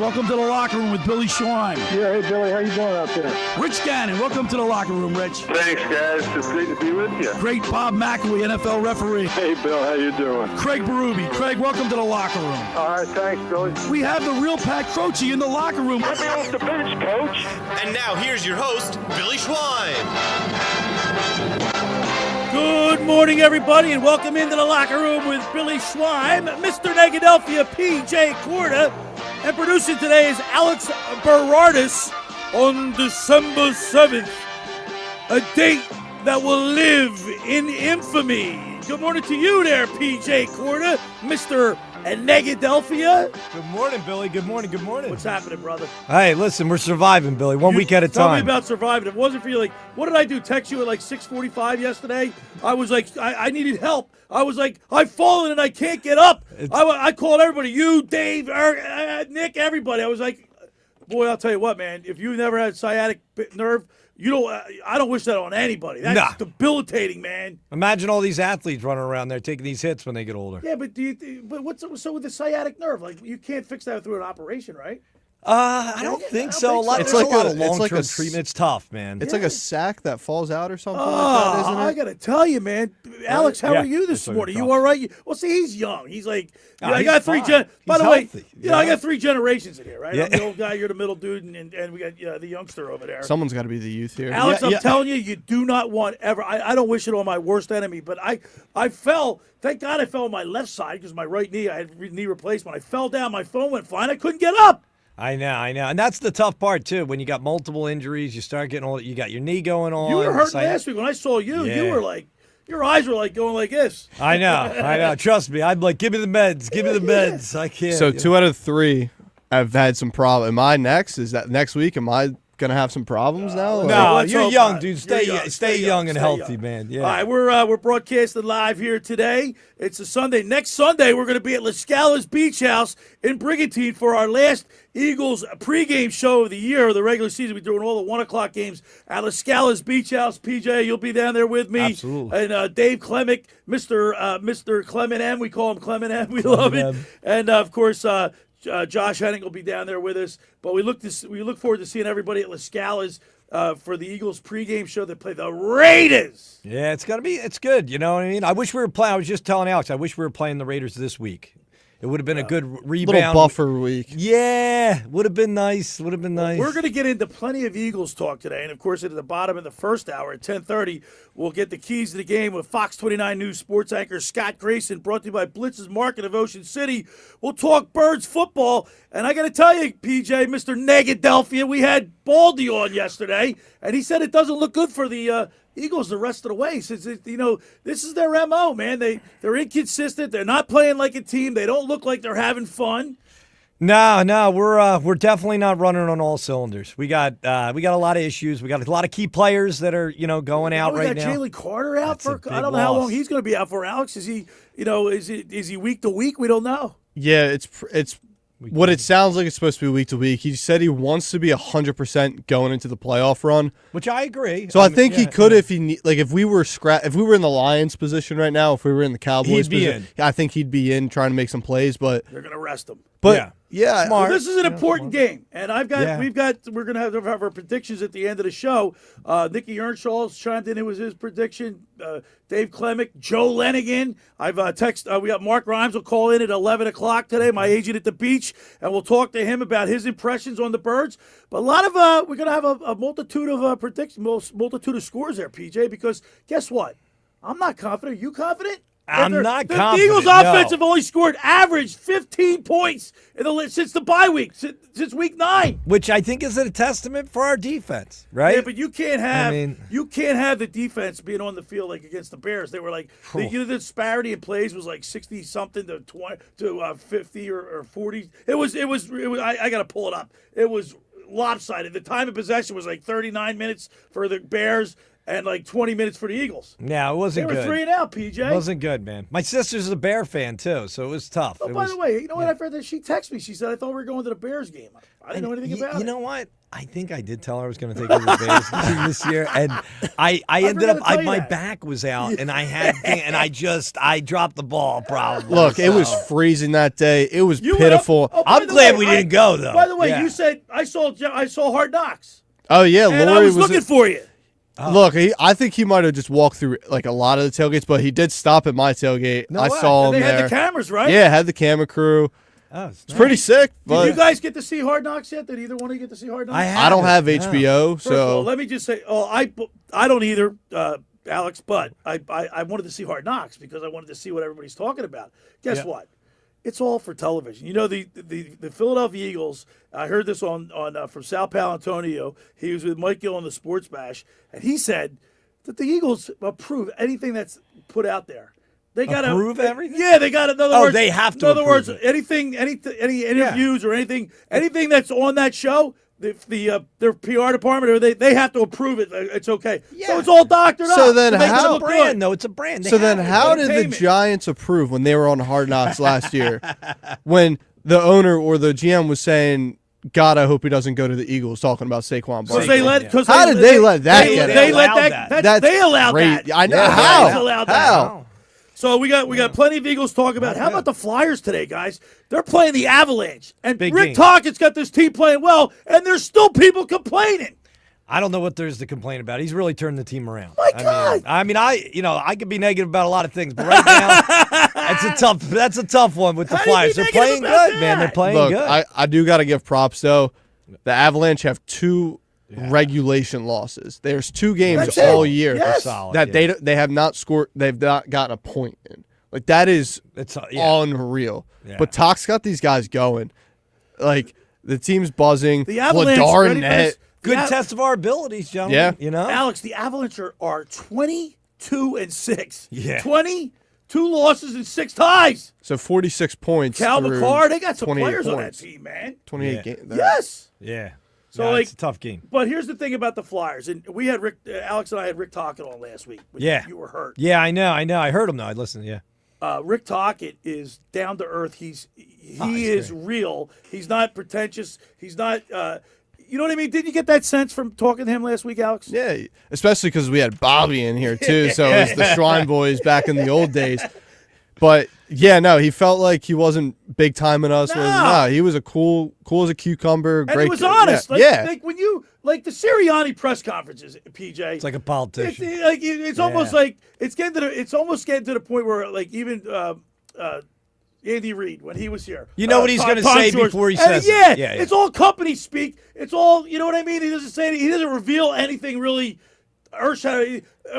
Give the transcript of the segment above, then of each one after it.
welcome to the locker room with Billy Schwein. Yeah, hey Billy, how you doing out there? Rich Gannon, welcome to the locker room, Rich. Thanks, guys. It's great to be with you. Great Bob McElwee, NFL referee. Hey Bill, how you doing? Craig Berube. Craig, welcome to the locker room. All right, thanks, Billy. We have the real Pat Croce in the locker room. Let me off the bench, Coach. And now here's your host, Billy Schwein. Good morning, everybody, and welcome into the locker room with Billy Schwein, Mr. Negadelphia P.J. Corda, and producing today is Alex Berardis on December 7th, a date that will live in infamy. Good morning to you there, P.J. Corda, Mr. Negadelphia. Good morning, Billy. Good morning. Good morning. What's happening, brother? Hey, listen, we're surviving, Billy. One week at a Tell me time. about surviving. If it wasn't for you, like, what did I do? Text you at like 6:45 yesterday? I was like, I needed help. I was like, I've fallen and I can't get up. I called everybody, you, Dave, Nick, everybody. I was like, boy, I'll tell you what, man. If you never had sciatic nerve, I don't wish that on anybody. That's debilitating, man. Imagine all these athletes running around there taking these hits when they get older. Yeah, but what's so with the sciatic nerve? Like, you can't fix that through an operation, right? I don't think so. There's a lot of long-term treatment. It's tough, man. It's like a sack that falls out or something like that, isn't it? I got to tell you, man. Alex, how are you this morning? You all right? Well, see, he's young. He's like, I got three by the way, I got three generations in here, right? Yeah. I'm the old guy, you're the middle dude, and we got the youngster over there. Someone's got to be the youth here. Alex, I'm telling you, you do not want ever. I don't wish it on my worst enemy, but I fell. Thank God I fell on my left side because my right knee, I had knee replacement. I fell down. My phone went flying. I couldn't get up. I know. And that's the tough part, too. When you got multiple injuries, you start getting you got your knee going on. You were hurt last week when I saw you. Yeah. You were like, your eyes were like going like this. I know. Trust me. I'm like, give me the meds. Give me the meds. I can't. So 2 out of 3 have had some problem. Am I next? Is that next week? Am I going to have some problems now? No, Let's you're hope young, not. dude. You're Stay young and healthy, young. man. Yeah. All right, we're broadcasting live here today. It's a Sunday. Next Sunday, we're going to be at La Scala's Beach House in Brigantine for our last Eagles pregame show of the year, of the regular season. We're doing all the 1 o'clock games at La Scala's Beach House. PJ, you'll be down there with me. Absolutely. And Dave Clemick, Mr. Clement M. We call him Clement M. We love it. And, of course, Josh Henning will be down there with us. But we look forward to seeing everybody at La Scala's for the Eagles pregame show that play the Raiders. Yeah, it's good. You know what I mean? I wish we were playing. I was just telling Alex, I wish we were playing the Raiders this week. It would have been a good rebound. Little buffer week. Yeah, would have been nice. We're going to get into plenty of Eagles talk today. And, of course, at the bottom of the first hour at 10:30, we'll get the keys to the game with Fox 29 News sports anchor Scott Grayson, brought to you by Blitz's Market of Ocean City. We'll talk Birds football. And I got to tell you, PJ, Mr. Negadelphia, we had Baldy on yesterday, and he said it doesn't look good for the Eagles the rest of the way. Since this is their MO, man. They're inconsistent. They're not playing like a team. They don't look like they're having fun. No, we're definitely not running on all cylinders. We got a lot of issues. We got a lot of key players that are going out right now. We got Jalen Carter out That's for I don't know how long he's going to be out for. Alex, is he is he week to week? We don't know. Yeah, it's what it sounds like it's supposed to be week to week. He said he wants to be 100% going into the playoff run, which I agree. So I think he could if if we were in the Lions position right now, if we were in the Cowboys position, I think he'd be in trying to make some plays. But they're going to rest him. But yeah, well, this is an important game, and we're going to have our predictions at the end of the show. Nicky Earnshaw's chimed in. It was his prediction. Dave Clemick, Joe Lenigan. I've we got Mark Rhymes will call in at 11 o'clock today, my agent at the beach, and we'll talk to him about his impressions on the Birds. But a lot of we're going to have a multitude of predictions, multitude of scores there, PJ. Because guess what? I'm not confident. Are you confident? I'm not confident. The Eagles' offense have only scored average 15 points since the bye week, since week 9. Which I think is a testament for our defense, right? Yeah, but you can't have the defense being on the field like against the Bears. They were like the disparity in plays was like 60 something to 20 to 50 or 40. It was. I got to pull it up. It was lopsided. The time of possession was like 39 minutes for the Bears. and like 20 minutes for the Eagles. Yeah, it wasn't They were good. 3 and out, PJ. It wasn't good, man. My sister's a Bear fan too, so it was tough. Oh, by the way, you know what? I heard that she texted me. She said, I thought we were going to the Bears game. I didn't know anything about it. You know what? I think I did tell her I was going to take her to the Bears game this year, and I ended up forgot to tell you my that. back was out, and I dropped the ball probably. Look, it so. was freezing that day. It was You went pitiful. up- oh, by I'm the glad way, we didn't go though. By the way, Yeah. you said I saw Hard Knocks. Oh yeah, And Lori I was looking for you. Look, I think he might have just walked through like a lot of the tailgates, but he did stop at my tailgate. No I way. saw And him they there. had the cameras, right? Yeah, had the camera crew. Oh, It's pretty sick. Did But you guys get to see Hard Knocks yet? Did either one of you get to see Hard Knocks? I don't have No. HBO, First of all, so let me just say, I don't either, Alex, but I wanted to see Hard Knocks because I wanted to see what everybody's talking about. Guess Yeah. what? It's all for television. You know, the Philadelphia Eagles, I heard this on from Sal Palantonio. He was with Mike Gill on the Sports Bash, and he said that the Eagles approve anything that's put out there. They got to Approve everything? Yeah, they got to. In other Oh, words, they have to In other approve words, it. any interviews or anything that's on that show, their PR department, or they have to approve it. It's okay. So Yeah. it's all doctored up. So then to make it how- It's a look brand, good. though. It's a brand. They so have then to. how did the entertainment. Giants approve when they were on Hard Knocks last year? When the owner or the GM was saying, God, I hope he doesn't go to the Eagles, talking about Saquon Because Barkley. they let. Yeah. Cause How did they let that they, get they out? let Allowed that. that. That's, they allowed great. that. I know. The How? Giants allowed that. How? So we got plenty of Eagles talk about. How about the Flyers today, guys? They're playing the Avalanche, and Big Rick game. Tockett's got this team playing well, and there's still people complaining. I don't know what there is to complain about. He's really turned the team around. My God. I could be negative about a lot of things, but right now, that's a tough one with the How do you be Flyers. They're negative playing about good, man. They're that? playing Look, good. I do got to give props, though. The Avalanche have 2 regulation losses. There's 2 games That's all it. year Yes. Solid, that yeah. they have not scored. They've not gotten a point in. Like, that is It's yeah. unreal. Yeah. But Tox got these guys going. Like, the team's buzzing. The Avalanche Vladar ready for net. this? Good Yeah. test of our abilities, gentlemen. Yeah. You know? Alex, the Avalanche are 22-6. Yeah. 22 losses and 6 ties. So 46 points. Cal through McCarr, they got some 28 players on that points. team, man. 28 Yeah. games. Yes. Yeah. So, No, like- it's a tough game. But here's the thing about the Flyers, and we had Alex and I had Rick Tocchet on last week. When Yeah. you were hurt. Yeah, I know. I heard him, though. I listened, yeah. Rick Tocchet is down to earth. He he's is great. real. He's not pretentious. He's not. You know what I mean? Didn't you get that sense from talking to him last week, Alex? Yeah, especially because we had Bobby in here too, so it was the Shrine Boys back in the old days. But yeah, no, he felt like he wasn't big timing us. No. He was cool as a cucumber. And great he was kid. honest. Yeah, Like when you like the Sirianni press conferences, PJ. It's like a politician. It's almost like it's almost getting to the point where like even Andy Reid when he was here. You know what he's Tom gonna say George. before he And says it. yeah, Yeah, yeah. it's all company speak. It's all you know what I mean. He doesn't reveal anything really.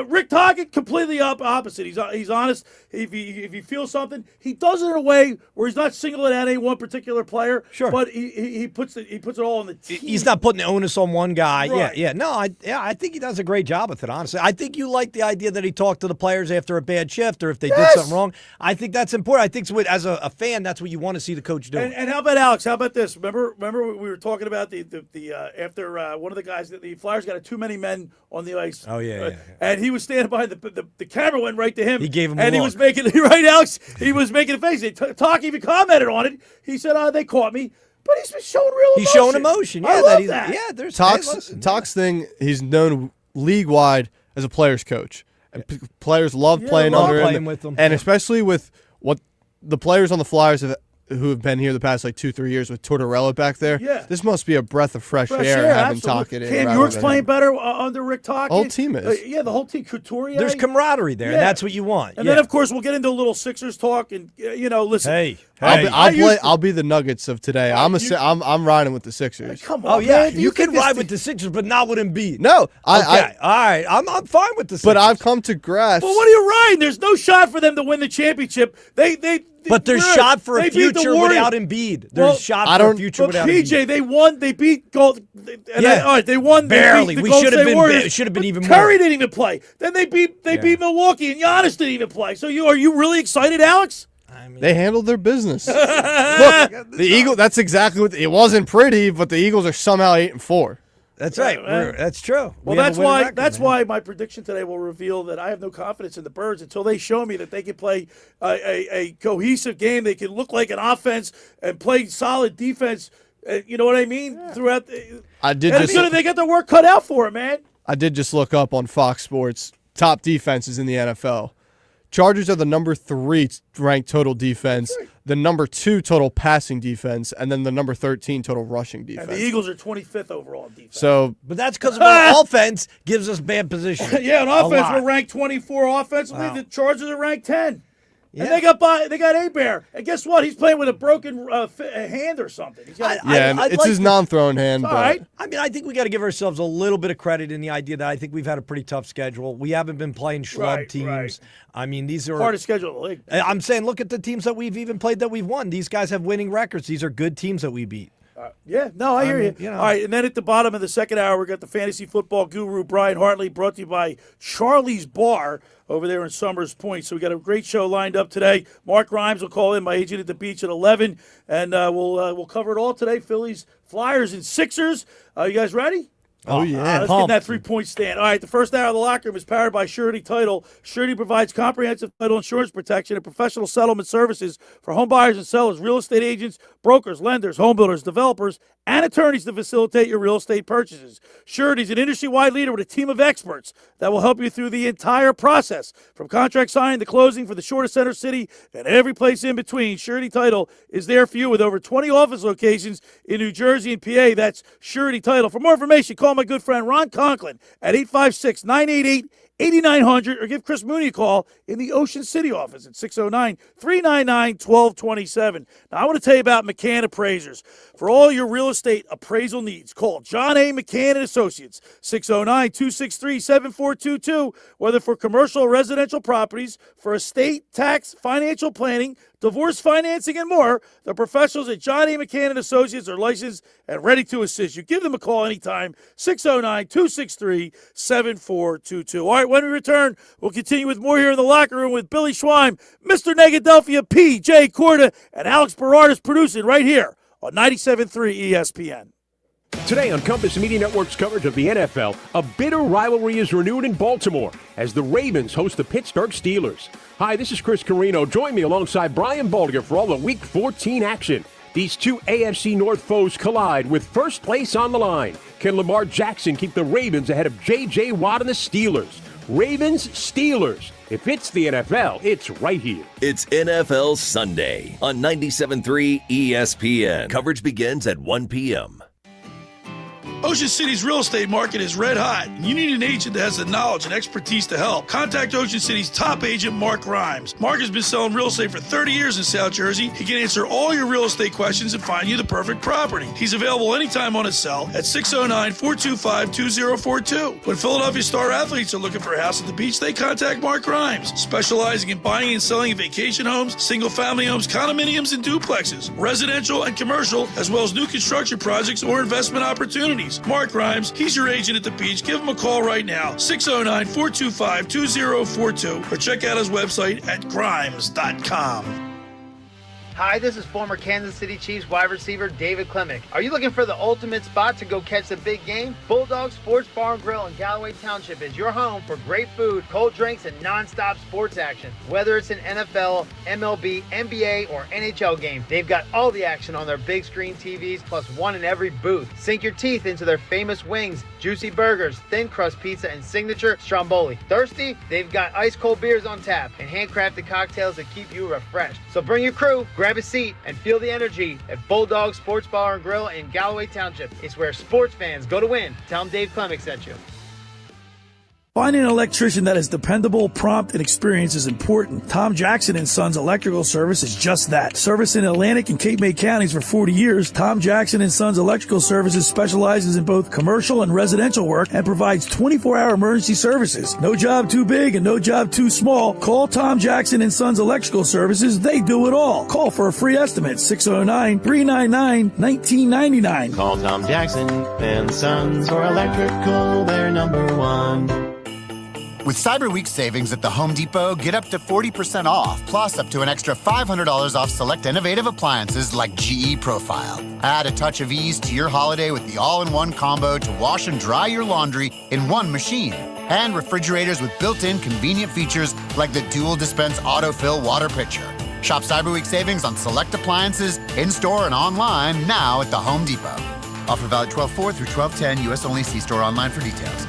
Rick Tocchet completely opposite. He's honest. If he feels something, he does it in a way where he's not singling out any one particular player. Sure. But he puts it all on the team. He's not putting the onus on one guy. Right. Yeah. No, I think he does a great job with it, honestly. I think you like the idea that he talked to the players after a bad shift or if they did Yes. something wrong. I think that's important. I think as a fan, that's what you want to see the coach do. And how about Alex? How about this? Remember we were talking about the after one of the guys that the Flyers got too many men on the ice. Oh, yeah. And he was standing behind the camera went right to him. He gave him a and he look. was making right, Alex. He was making a face. Talk even commented on it. He said, "They caught me," but he's been showing real. He's showing emotion. Yeah, I love that. Yeah, there's Tox thing. He's known league wide as a players coach, and players love playing love under playing him, with him. and especially with what the players on the Flyers who have been here the past like 2-3 years with Tortorella back there. Yeah. This must be a breath of fresh Fresh air air, having absolutely. Tocchet in. Cam rather York's than playing him. better under Rick Tocchet. Whole team is. Yeah, the whole team. Couturier. There's camaraderie there, Yeah. and that's what you want. And yeah. then of course we'll get into a little Sixers talk and listen. Hey. I'll be the Nuggets of today. I'm riding with the Sixers. Come on, Oh yeah, man. Do you can think this ride team- with the Sixers, but not with Embiid. No, Okay, all right. I'm fine with the Sixers. but I've come to grasp. Well, what are you riding? There's no shot for them to win the championship. But there's Warriors- shot for a they beat the future Warriors. without Embiid. There's Well, shot I for a don't- future But without PJ, Embiid. they won. They beat Gold. Yeah. All right, they won. They Barely. beat the We Golden should have State been- Warriors. it should have been But even Curry more. didn't even play. Then they beat Milwaukee, and Giannis didn't even play. So are you really excited, Alex? They handled their business. Look, the Eagles. That's exactly what it wasn't pretty, but the Eagles are somehow 8-4. That's right. That's true. Well, that's why my prediction today will reveal that I have no confidence in the Birds until they show me that they can play a cohesive game. They can look like an offense and play solid defense. You know what I mean? Yeah. Throughout, they got their work cut out for them, man. I did just look up on Fox Sports top defenses in the NFL. Chargers are the number 3 ranked total defense, the number 2 total passing defense, and then the number 13 total rushing defense. And the Eagles are 25th overall defense. But that's because our offense gives us bad position. On offense, we're ranked 24 offensively. Wow. The Chargers are ranked 10. Yeah. And they got A-Bear. And guess what? He's playing with a broken hand or something. It's his non-thrown hand. All right. I mean, I think we got to give ourselves a little bit of credit in the idea that I think we've had a pretty tough schedule. We haven't been playing schlub teams. Right. I mean, these are hardest schedule in the league. I'm saying, look at the teams that we've even played that we've won. These guys have winning records. These are good teams that we beat. I hear you. All right, and then at the bottom of the second hour, we got the fantasy football guru, Brian Hartley, brought to you by Charlie's Bar over there in Summers Point. So we got a great show lined up today. Mark Grimes will call in, my agent at the beach, at 11, and we'll cover it all today. Phillies, Flyers, and Sixers. You guys ready? Oh, yeah. Let's get in that 3-point stand. All right, the first hour of the locker room is powered by Surety Title. Surety provides comprehensive title insurance protection and professional settlement services for home buyers and sellers, real estate agents, brokers, lenders, home builders, developers, and attorneys to facilitate your real estate purchases. Surety is an industry-wide leader with a team of experts that will help you through the entire process, from contract signing to closing for the shortest center city and every place in between. Surety Title is there for you with over 20 office locations in New Jersey and PA. That's Surety Title. For more information, call my good friend Ron Conklin at 856-988-8900 or give Chris Mooney a call in the Ocean City office at 609-399-1227. Now, I want to tell you about McCann Appraisers. For all your real estate appraisal needs, call John A. McCann & Associates, 609-263-7422, whether for commercial or residential properties, for estate, tax, financial planning, divorce financing, and more. The professionals at John A. McCann & Associates are licensed and ready to assist you. Give them a call anytime, 609-263-7422. All right, when we return, we'll continue with more here in the locker room with Billy Schweim, Mr. Negadelphia P.J. Corda, and Alex Berardis producing right here on 97.3 ESPN. Today on Compass Media Network's coverage of the NFL, a bitter rivalry is renewed in Baltimore as the Ravens host the Pittsburgh Steelers. Hi, this is Chris Carino. Join me alongside Brian Baldinger for all the Week 14 action. These two AFC North foes collide with first place on the line. Can Lamar Jackson keep the Ravens ahead of J.J. Watt and the Steelers? Ravens, Steelers. If it's the NFL, it's right here. It's NFL Sunday on 97.3 ESPN. Coverage begins at 1 p.m. Ocean City's real estate market is red hot, and you need an agent that has the knowledge and expertise to help. Contact Ocean City's top agent, Mark Grimes. Mark has been selling real estate for 30 years in South Jersey. He can answer all your real estate questions and find you the perfect property. He's available anytime on his cell at 609-425-2042. When Philadelphia star athletes are looking for a house at the beach, they contact Mark Grimes, specializing in buying and selling vacation homes, single-family homes, condominiums, and duplexes, residential and commercial, as well as new construction projects or investment opportunities. Mark Grimes, he's your agent at the beach. Give him a call right now, 609-425-2042, or check out his website at grimes.com. Hi, this is former Kansas City Chiefs wide receiver David Klemick. Are you looking for the ultimate spot to go catch the big game? Bulldog Sports Bar and Grill in Galloway Township is your home for great food, cold drinks, and non-stop sports action. Whether it's an NFL, MLB, NBA, or NHL game, they've got all the action on their big screen TVs, plus one in every booth. Sink your teeth into their famous wings, juicy burgers, thin crust pizza, and signature stromboli. Thirsty? They've got ice cold beers on tap and handcrafted cocktails that keep you refreshed. So bring your crew, grab a seat, and feel the energy at Bulldog Sports Bar and Grill in Galloway Township. It's where sports fans go to win. Tell them Dave Klemick sent you. Finding an electrician that is dependable, prompt, and experienced is important. Tom Jackson & Sons Electrical Service is just that. Service in Atlantic and Cape May counties for 40 years, Tom Jackson & Sons Electrical Services specializes in both commercial and residential work and provides 24-hour emergency services. No job too big and no job too small. Call Tom Jackson & Sons Electrical Services. They do it all. Call for a free estimate, 609-399-1999. Call Tom Jackson & Sons for electrical, they're number one. With Cyber Week savings at the Home Depot, get up to 40% off, plus up to an extra $500 off select innovative appliances like GE Profile. Add a touch of ease to your holiday with the all-in-one combo to wash and dry your laundry in one machine. And refrigerators with built-in convenient features like the dual dispense autofill water pitcher. Shop Cyber Week savings on select appliances, in-store and online now at the Home Depot. Offer valid 12/4 through 12/10, U.S. only. See store online for details.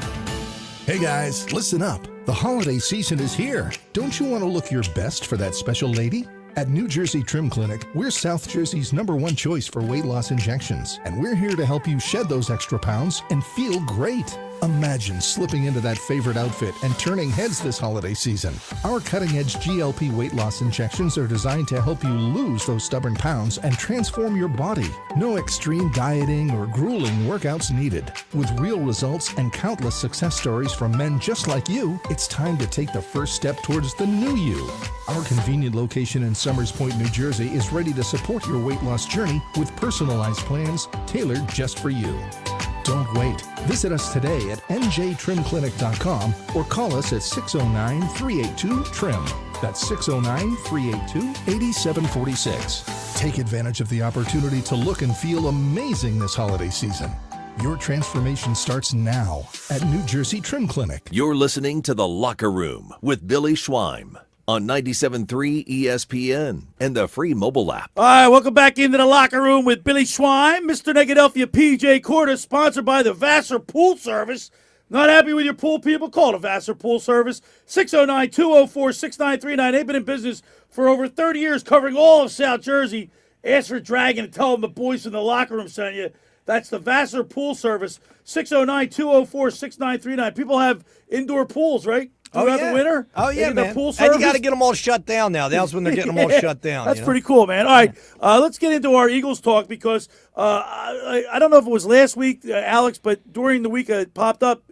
Hey guys, listen up. The holiday season is here. Don't you want to look your best for that special lady? At New Jersey Trim Clinic, we're South Jersey's #1 choice for weight loss injections, and we're here to help you shed those extra pounds and feel great. Imagine slipping into that favorite outfit and turning heads this holiday season. Our cutting-edge GLP weight loss injections are designed to help you lose those stubborn pounds and transform your body. No extreme dieting or grueling workouts needed. With real results and countless success stories from men just like you, it's time to take the first step towards the new you. Our convenient location in Somers Point, New Jersey is ready to support your weight loss journey with personalized plans tailored just for you. Don't wait. Visit us today at njtrimclinic.com or call us at 609-382-TRIM. That's 609-382-8746. Take advantage of the opportunity to look and feel amazing this holiday season. Your transformation starts now at New Jersey Trim Clinic. You're listening to The Locker Room with Billy Schweim on 97.3 ESPN and the free mobile app. All right, welcome back into the locker room with Billy Schweim, Mr. Negadelphia P.J. Corda, sponsored by the Vassar Pool Service. Not happy with your pool, people? Call the Vassar Pool Service, 609-204-6939. They've been in business for over 30 years, covering all of South Jersey. Ask for Dragon and tell them the boys in the locker room sent you. That's the Vassar Pool Service, 609-204-6939. People have indoor pools, right? Throughout the winter? Oh, yeah, man. Pool And you service? got to get them all shut down now. That's when they're getting them all shut down. That's pretty cool, man. All right, let's get into our Eagles talk because I don't know if it was last week, Alex, but during the week it popped up.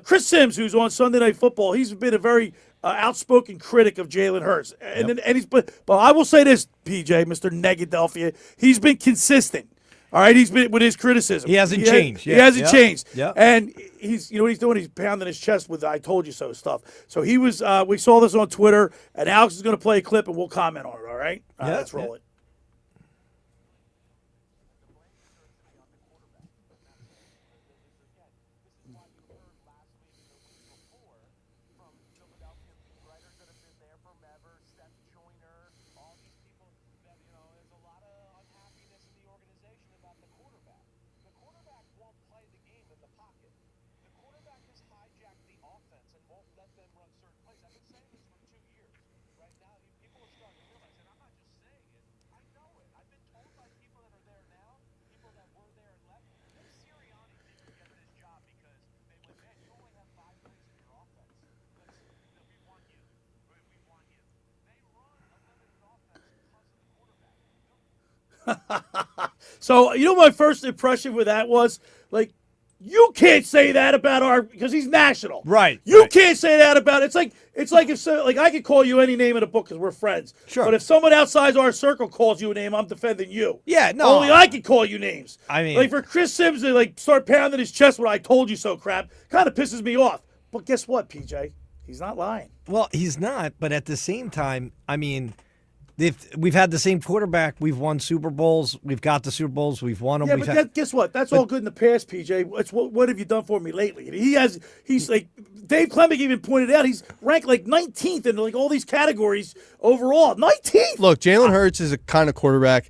Chris Sims, who's on Sunday Night Football, he's been a very outspoken critic of Jalen Hurts. And he's but I will say this, PJ, Mr. Negadelphia, he's been consistent. All right, he's been with his criticism. He hasn't changed. He hasn't changed. Yeah. And he's, you know what he's doing? He's pounding his chest with "I told you so" stuff. So he was. We saw this on Twitter, and Alex is going to play a clip, and we'll comment on it. All right. Let's roll it. So, you know, my first impression with that was, like, you can't say that about because he's national. Right. You can't say that about, it's like if I could call you any name in a book because we're friends. Sure. But if someone outside our circle calls you a name, I'm defending you. Yeah, no. Only I can call you names. I mean, like for Chris Sims to start pounding his chest with "I told you so" crap, kind of pisses me off. But guess what, PJ? He's not lying. Well, he's not, but at the same time, I mean, if we've had the same quarterback, we've won Super Bowls, we've got the Super Bowls, we've won them. Yeah, guess what? That's all good in the past, PJ. It's what have you done for me lately? He's like Dave Clemick even pointed out, he's ranked like 19th in like all these categories overall. 19th. Look, Jalen Hurts is a kind of quarterback.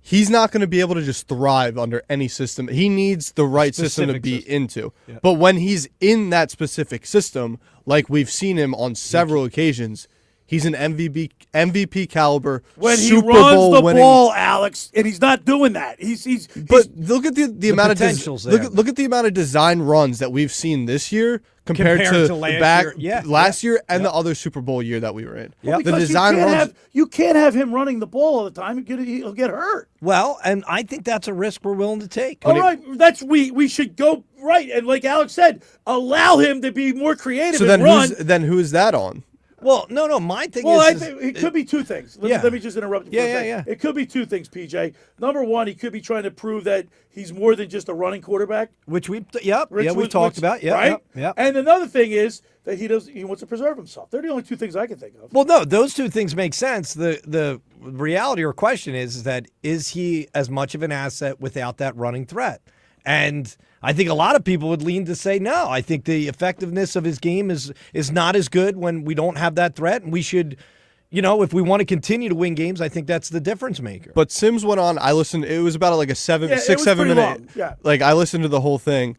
He's not going to be able to just thrive under any system. He needs the right system to be into. Yeah. But when he's in that specific system, like we've seen him on several occasions, he's an MVP caliber. When Super he runs Bowl the winning. ball, Alex, and he's not doing that. But look at the amount of potentials there. look at the amount of design runs that we've seen this year compared to last year and the other Super Bowl year that we were in. Well, the design runs. You can't have him running the ball all the time. He'll get hurt. Well, and I think that's a risk we're willing to take. All right, we should go right, and like Alex said, allow him to be more creative. So and then who is that on? Well, no. My thing Well, is, I think it could be two things. Let me just interrupt you for a second. Yeah. It could be two things, PJ. Number one, he could be trying to prove that he's more than just a running quarterback. which we talked about. Yeah, right? Yeah. And another thing is that he wants to preserve himself. They're the only two things I can think of. Well, no, those two things make sense. The reality or question is that is he as much of an asset without that running threat? And I think a lot of people would lean to say no. I think the effectiveness of his game is not as good when we don't have that threat, and we should, if we want to continue to win games, I think that's the difference maker. But Sims went on. I listened. It was about like a 7 minute. Long. Yeah. Like I listened to the whole thing.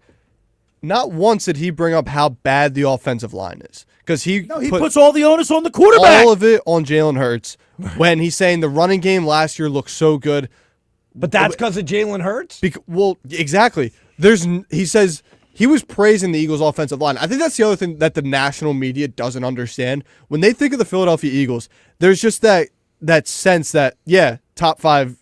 Not once did he bring up how bad the offensive line is, because he puts all the onus on the quarterback. All of it on Jalen Hurts when he's saying the running game last year looked so good. But that's because of Jalen Hurts? Well, exactly. He says he was praising the Eagles' offensive line. I think that's the other thing that the national media doesn't understand. When they think of the Philadelphia Eagles, there's just that sense that, top 5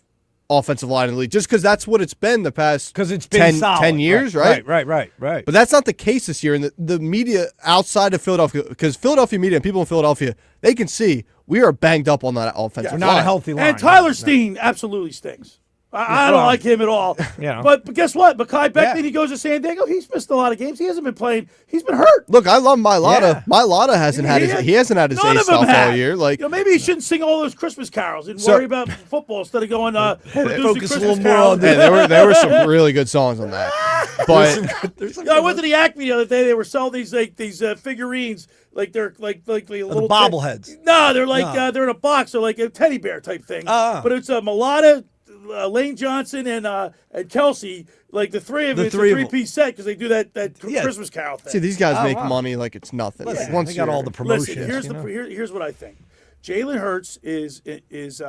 offensive line in the league, just because that's what it's been the past 10 years, right? Right. But that's not the case this year. And the media outside of Philadelphia, because Philadelphia media and people in Philadelphia, they can see we are banged up on that offensive line. Not a healthy line. And Tyler Steen absolutely stinks. I don't like him at all. But guess what? Mekhi Becton, he goes to San Diego. He's missed a lot of games. He hasn't been playing. He's been hurt. Look, I love Mailata. Mailata hasn't had his A stuff all year. Like, maybe he shouldn't sing all those Christmas carols and worry about football instead of going producing Christmas carols. There were some really good songs on that. But I went to the Acme the other day. They were selling these figurines. Like they're like little bobbleheads. No, they're like they're in a box. They're like a teddy bear type thing. But it's a Mailata, Lane Johnson, and Kelsey, like the three of them. It's a three-piece set because they do that Christmas Carol thing. See, these guys make money like it's nothing. Listen, they got all the promotions. Listen, here's what I think. Jalen Hurts is he's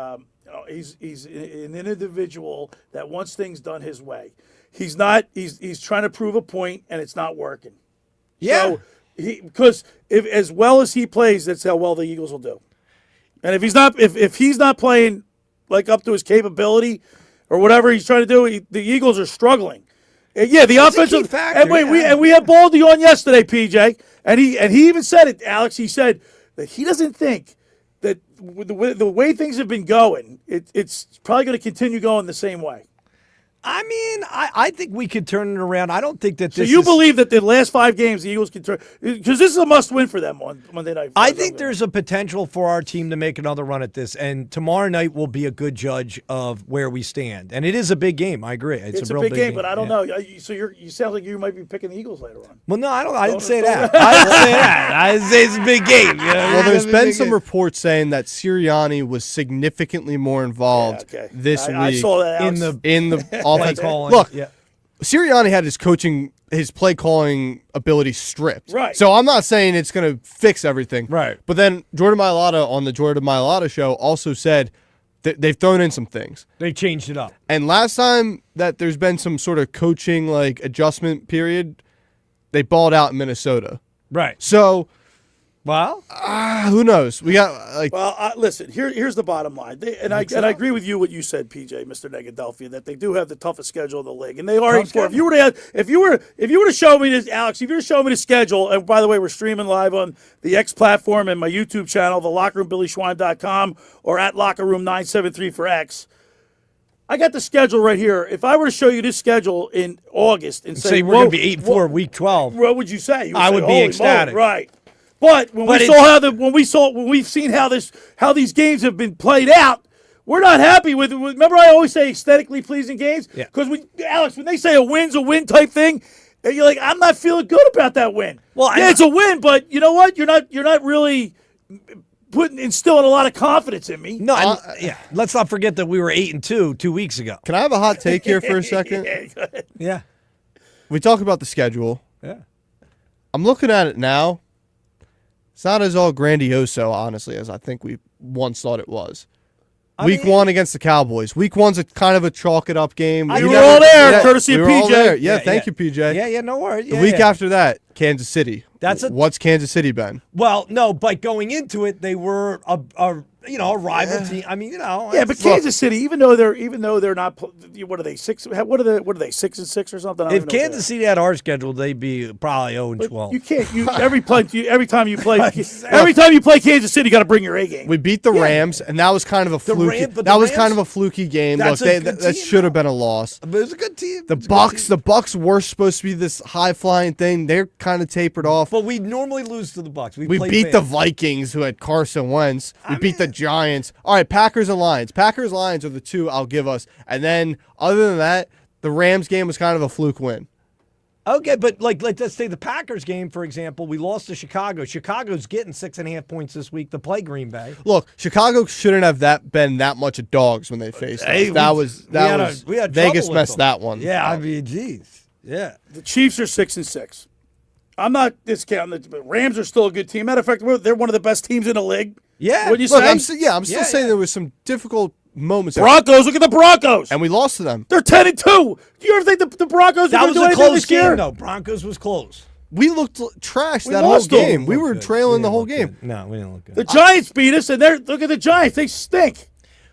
an individual that wants things done his way. He's not. He's trying to prove a point, and it's not working. Yeah. So because if as well as he plays, that's how well the Eagles will do. And if he's not playing like up to his capability or whatever he's trying to do, the Eagles are struggling. And the offensive factor. And we had Baldy on yesterday, PJ, and he even said it, Alex. He said that he doesn't think that the way things have been going, it's probably going to continue going the same way. I mean, I think we could turn it around. I don't think that this. So you believe that the last 5 games the Eagles can turn, because this is a must-win for them on Monday night. I think there's a potential for our team to make another run at this, and tomorrow night will be a good judge of where we stand. And it is a big game. I agree. It's a real big game, but I don't know. So you sound like you might be picking the Eagles later on. Well, no, I didn't say that. I didn't say that. I say it's a big game. Well, there's been some reports saying that Sirianni was significantly more involved this week. I saw that in the offense. Look, Sirianni had his play calling ability stripped. Right. So I'm not saying it's going to fix everything. Right. But then Jordan Mailata on the Jordan Mailata show also said that they've thrown in some things. They changed it up. And last time that there's been some sort of coaching adjustment period, they balled out in Minnesota. Right. So, well, who knows? We got listen. Here's the bottom line, and I agree with you what you said, PJ, Mr. Negadelphia, that they do have the toughest schedule in the league, and they are. If you were to show me this, Alex, if you were to show me the schedule, and by the way, we're streaming live on the X platform and my YouTube channel, thelockerroombillyschwein.com, or at lockerroom973 for X. I got the schedule right here. If I were to show you this schedule in August and say we're going to be 8-4 week 12, what would you say? I would be ecstatic. Right. But when we've seen how these games have been played out, we're not happy with. Remember, I always say aesthetically pleasing games, because Alex, when they say a win's a win type thing, you're like, I'm not feeling good about that win. Well, it's a win, but you know what? You're not really instilling a lot of confidence in me. No, let's not forget that we were 8-2 2 weeks ago. Can I have a hot take here for a second? Yeah. We talk about the schedule. Yeah. I'm looking at it now. It's not as all grandioso, honestly, as I think we once thought it was. Week 1 against the Cowboys. Week 1's a kind of a chalk it up game. We were all there, courtesy of PJ. Yeah, thank you, PJ. Yeah, no worries. The week after that, Kansas City. What's Kansas City been? Well, no, but going into it, they were a rival team. I mean, Yeah, but Kansas City, even though they're not, what are they 6? What are they 6-6 or something? If Kansas City had our schedule, they'd be probably 0-12. You can't. Every time you play Kansas City, you got to bring your A game. We beat the Rams, and that was kind of a fluky. That was kind of a fluky game. Look, that should have been a loss. But it was a good team. The Bucs were supposed to be this high flying thing. They're kind of tapered off. But we normally lose to the Bucs. We beat the Vikings, who had Carson Wentz. We beat the Giants. All right, Packers and Lions. Packers-Lions are the two I'll give us. And then, other than that, the Rams game was kind of a fluke win. Okay, but let's say the Packers game, for example, we lost to Chicago. Chicago's getting 6.5 points this week to play Green Bay. Look, Chicago shouldn't have been that much of dogs when they faced us. Vegas messed that one. Yeah, I mean, geez. Yeah. The Chiefs are 6-6. I'm not discounting the Rams are still a good team. Matter of fact, they're one of the best teams in the league. Yeah. What you say? I'm still saying there was some difficult moments. Broncos, look at the Broncos. And we lost to them. They're 10-2. Do you ever think the Broncos that are going to do anything anything close this year? game, though. Broncos was close. We looked trash that whole game. We were trailing the whole game. Good. No, we didn't look good. The Giants beat us, and look at the Giants. They stink.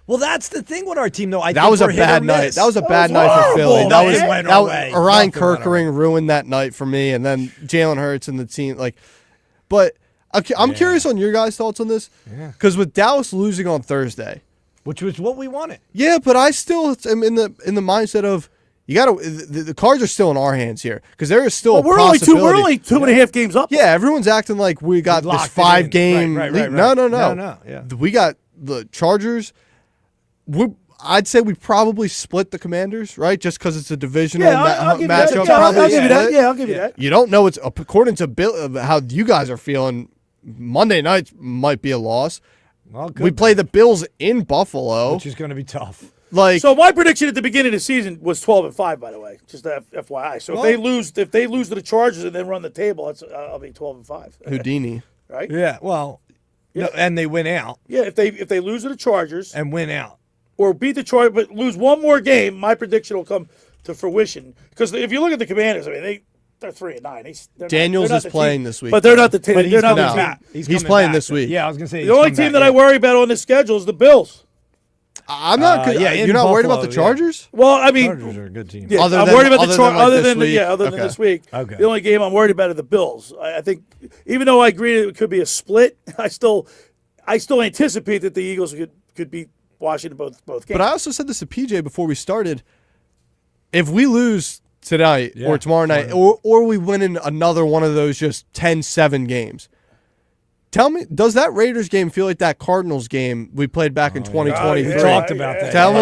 Well, that's the thing with our team, though. That was a bad night. That was a bad night for Philly. Ryan Kirkering ruined that night for me, and then Jalen Hurts and the team. But I'm curious on your guys' thoughts on this, because with Dallas losing on Thursday, which was what we wanted. Yeah, but I still am in the mindset of the cards are still in our hands here, because there is still a possibility. We're only 2.5 games up. Yeah, everyone's acting like we got this 5-game lead. No. Yeah. We got the Chargers. I'd say we probably split the Commanders, right? Just because it's a divisional matchup. I'll give you that. Yeah, I'll give you that. You don't know. It's according to Bill, how you guys are feeling. Monday night might be a loss. Well, we play the Bills in Buffalo, which is going to be tough. So my prediction at the beginning of the season was 12-5. By the way, just FYI. So if they lose to the Chargers and then run the table, I'll be 12-5. Houdini, right? Yeah. Well, no, and they win out. Yeah. If they lose to the Chargers and win out, or beat the Chargers but lose one more game, my prediction will come to fruition. Because if you look at the Commanders, I mean they're 3-9. Daniels is playing this week, but they're not the team. They're not the team. He's playing this week. Yeah, I was gonna say the only team that I worry about on this schedule is the Bills. I'm not. You're not worried about the Chargers? Yeah. Well, I mean, Chargers are a good team. Yeah, I'm worried about the Chargers. Other than this week. Okay. The only game I'm worried about are the Bills. I think, even though I agree it could be a split, I still anticipate that the Eagles could beat Washington both games. But I also said this to PJ before we started. If we lose tonight or tomorrow night, or we win in another one of those just 10-7 games, tell me, does that Raiders game feel like that Cardinals game we played back in 2023? We talked about that. Tell me,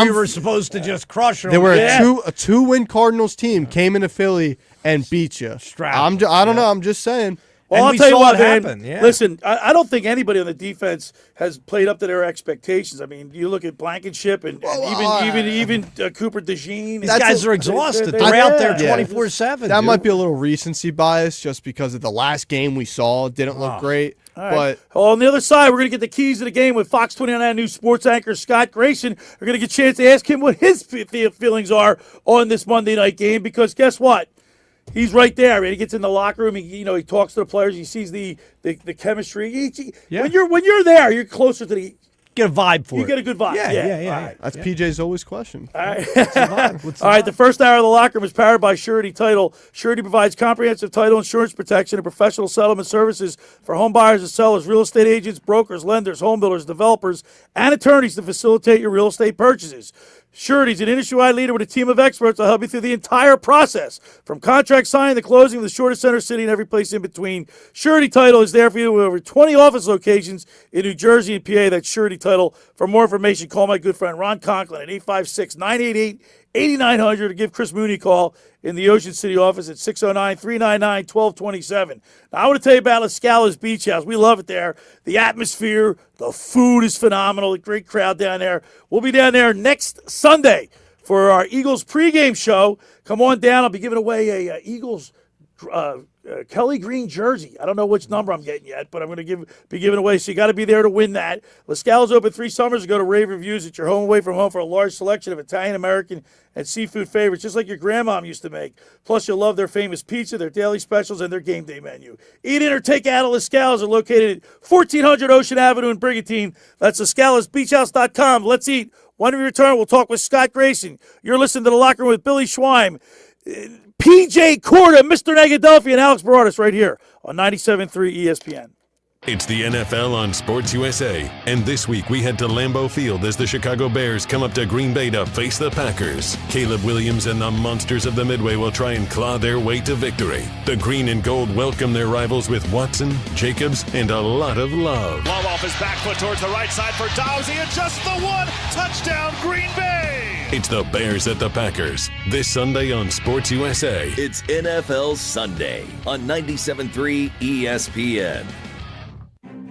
we were supposed to just crush them. They were a two-win Cardinals team, came into Philly and beat you. I don't know. I'm just saying. Well, I'll tell you what, man. Listen, I don't think anybody on the defense has played up to their expectations. I mean, you look at Blankenship and even Cooper DeJean. These guys are exhausted. They're out there 24/7. That might be a little recency bias just because of the last game we saw. It didn't look great. But on the other side, we're going to get the keys to the game with Fox 29 News sports anchor Scott Grayson. We're going to get a chance to ask him what his feelings are on this Monday night game, because guess what? He's right there. He gets in the locker room. He talks to the players. He sees the chemistry. When you're there, you're closer to the. Get a vibe for it. You get a good vibe. Yeah. Right. That's PJ's always question. All right. All right. The first hour of the locker room is powered by Surety Title. Surety provides comprehensive title insurance protection and professional settlement services for home buyers and sellers, real estate agents, brokers, lenders, home builders, developers, and attorneys to facilitate your real estate purchases. Surety is an industry-wide leader with a team of experts to help you through the entire process, from contract signing to closing, the shortest center city and every place in between. Surety Title is there for you with over 20 office locations in New Jersey and PA. That's Surety Title. For more information, call my good friend Ron Conklin at 856-988-8900 or give Chris Mooney a call in the Ocean City office at 609-399-1227. Now, I want to tell you about La Scala's Beach House. We love it there. The atmosphere, the food is phenomenal. A great crowd down there. We'll be down there next Sunday for our Eagles pregame show. Come on down. I'll be giving away a Eagles Kelly Green jersey. I don't know which number I'm getting yet, but I'm going to be giving away. So you got to be there to win that. La Scala's open 3 summers ago to rave reviews at your home away from home for a large selection of Italian, American, and seafood favorites, just like your grandmom used to make. Plus, you'll love their famous pizza, their daily specials, and their game day menu. Eat in or take out at La Scala's are located at 1400 Ocean Avenue in Brigantine. That's LaScalasBeachHouse.com. Let's eat. When we return, we'll talk with Scott Grayson. You're listening to The Locker Room with Billy Schweim, P.J. Corda, Mr. Negadelphia, and Alex Berardis right here on 97.3 ESPN. It's the NFL on Sports USA, and this week we head to Lambeau Field as the Chicago Bears come up to Green Bay to face the Packers. Caleb Williams and the Monsters of the Midway will try and claw their way to victory. The Green and Gold welcome their rivals with Watson, Jacobs, and a lot of love. Ball off his back foot towards the right side for Dowsey, and just the one touchdown, Green Bay! It's the Bears at the Packers, this Sunday on Sports USA. It's NFL Sunday on 97.3 ESPN.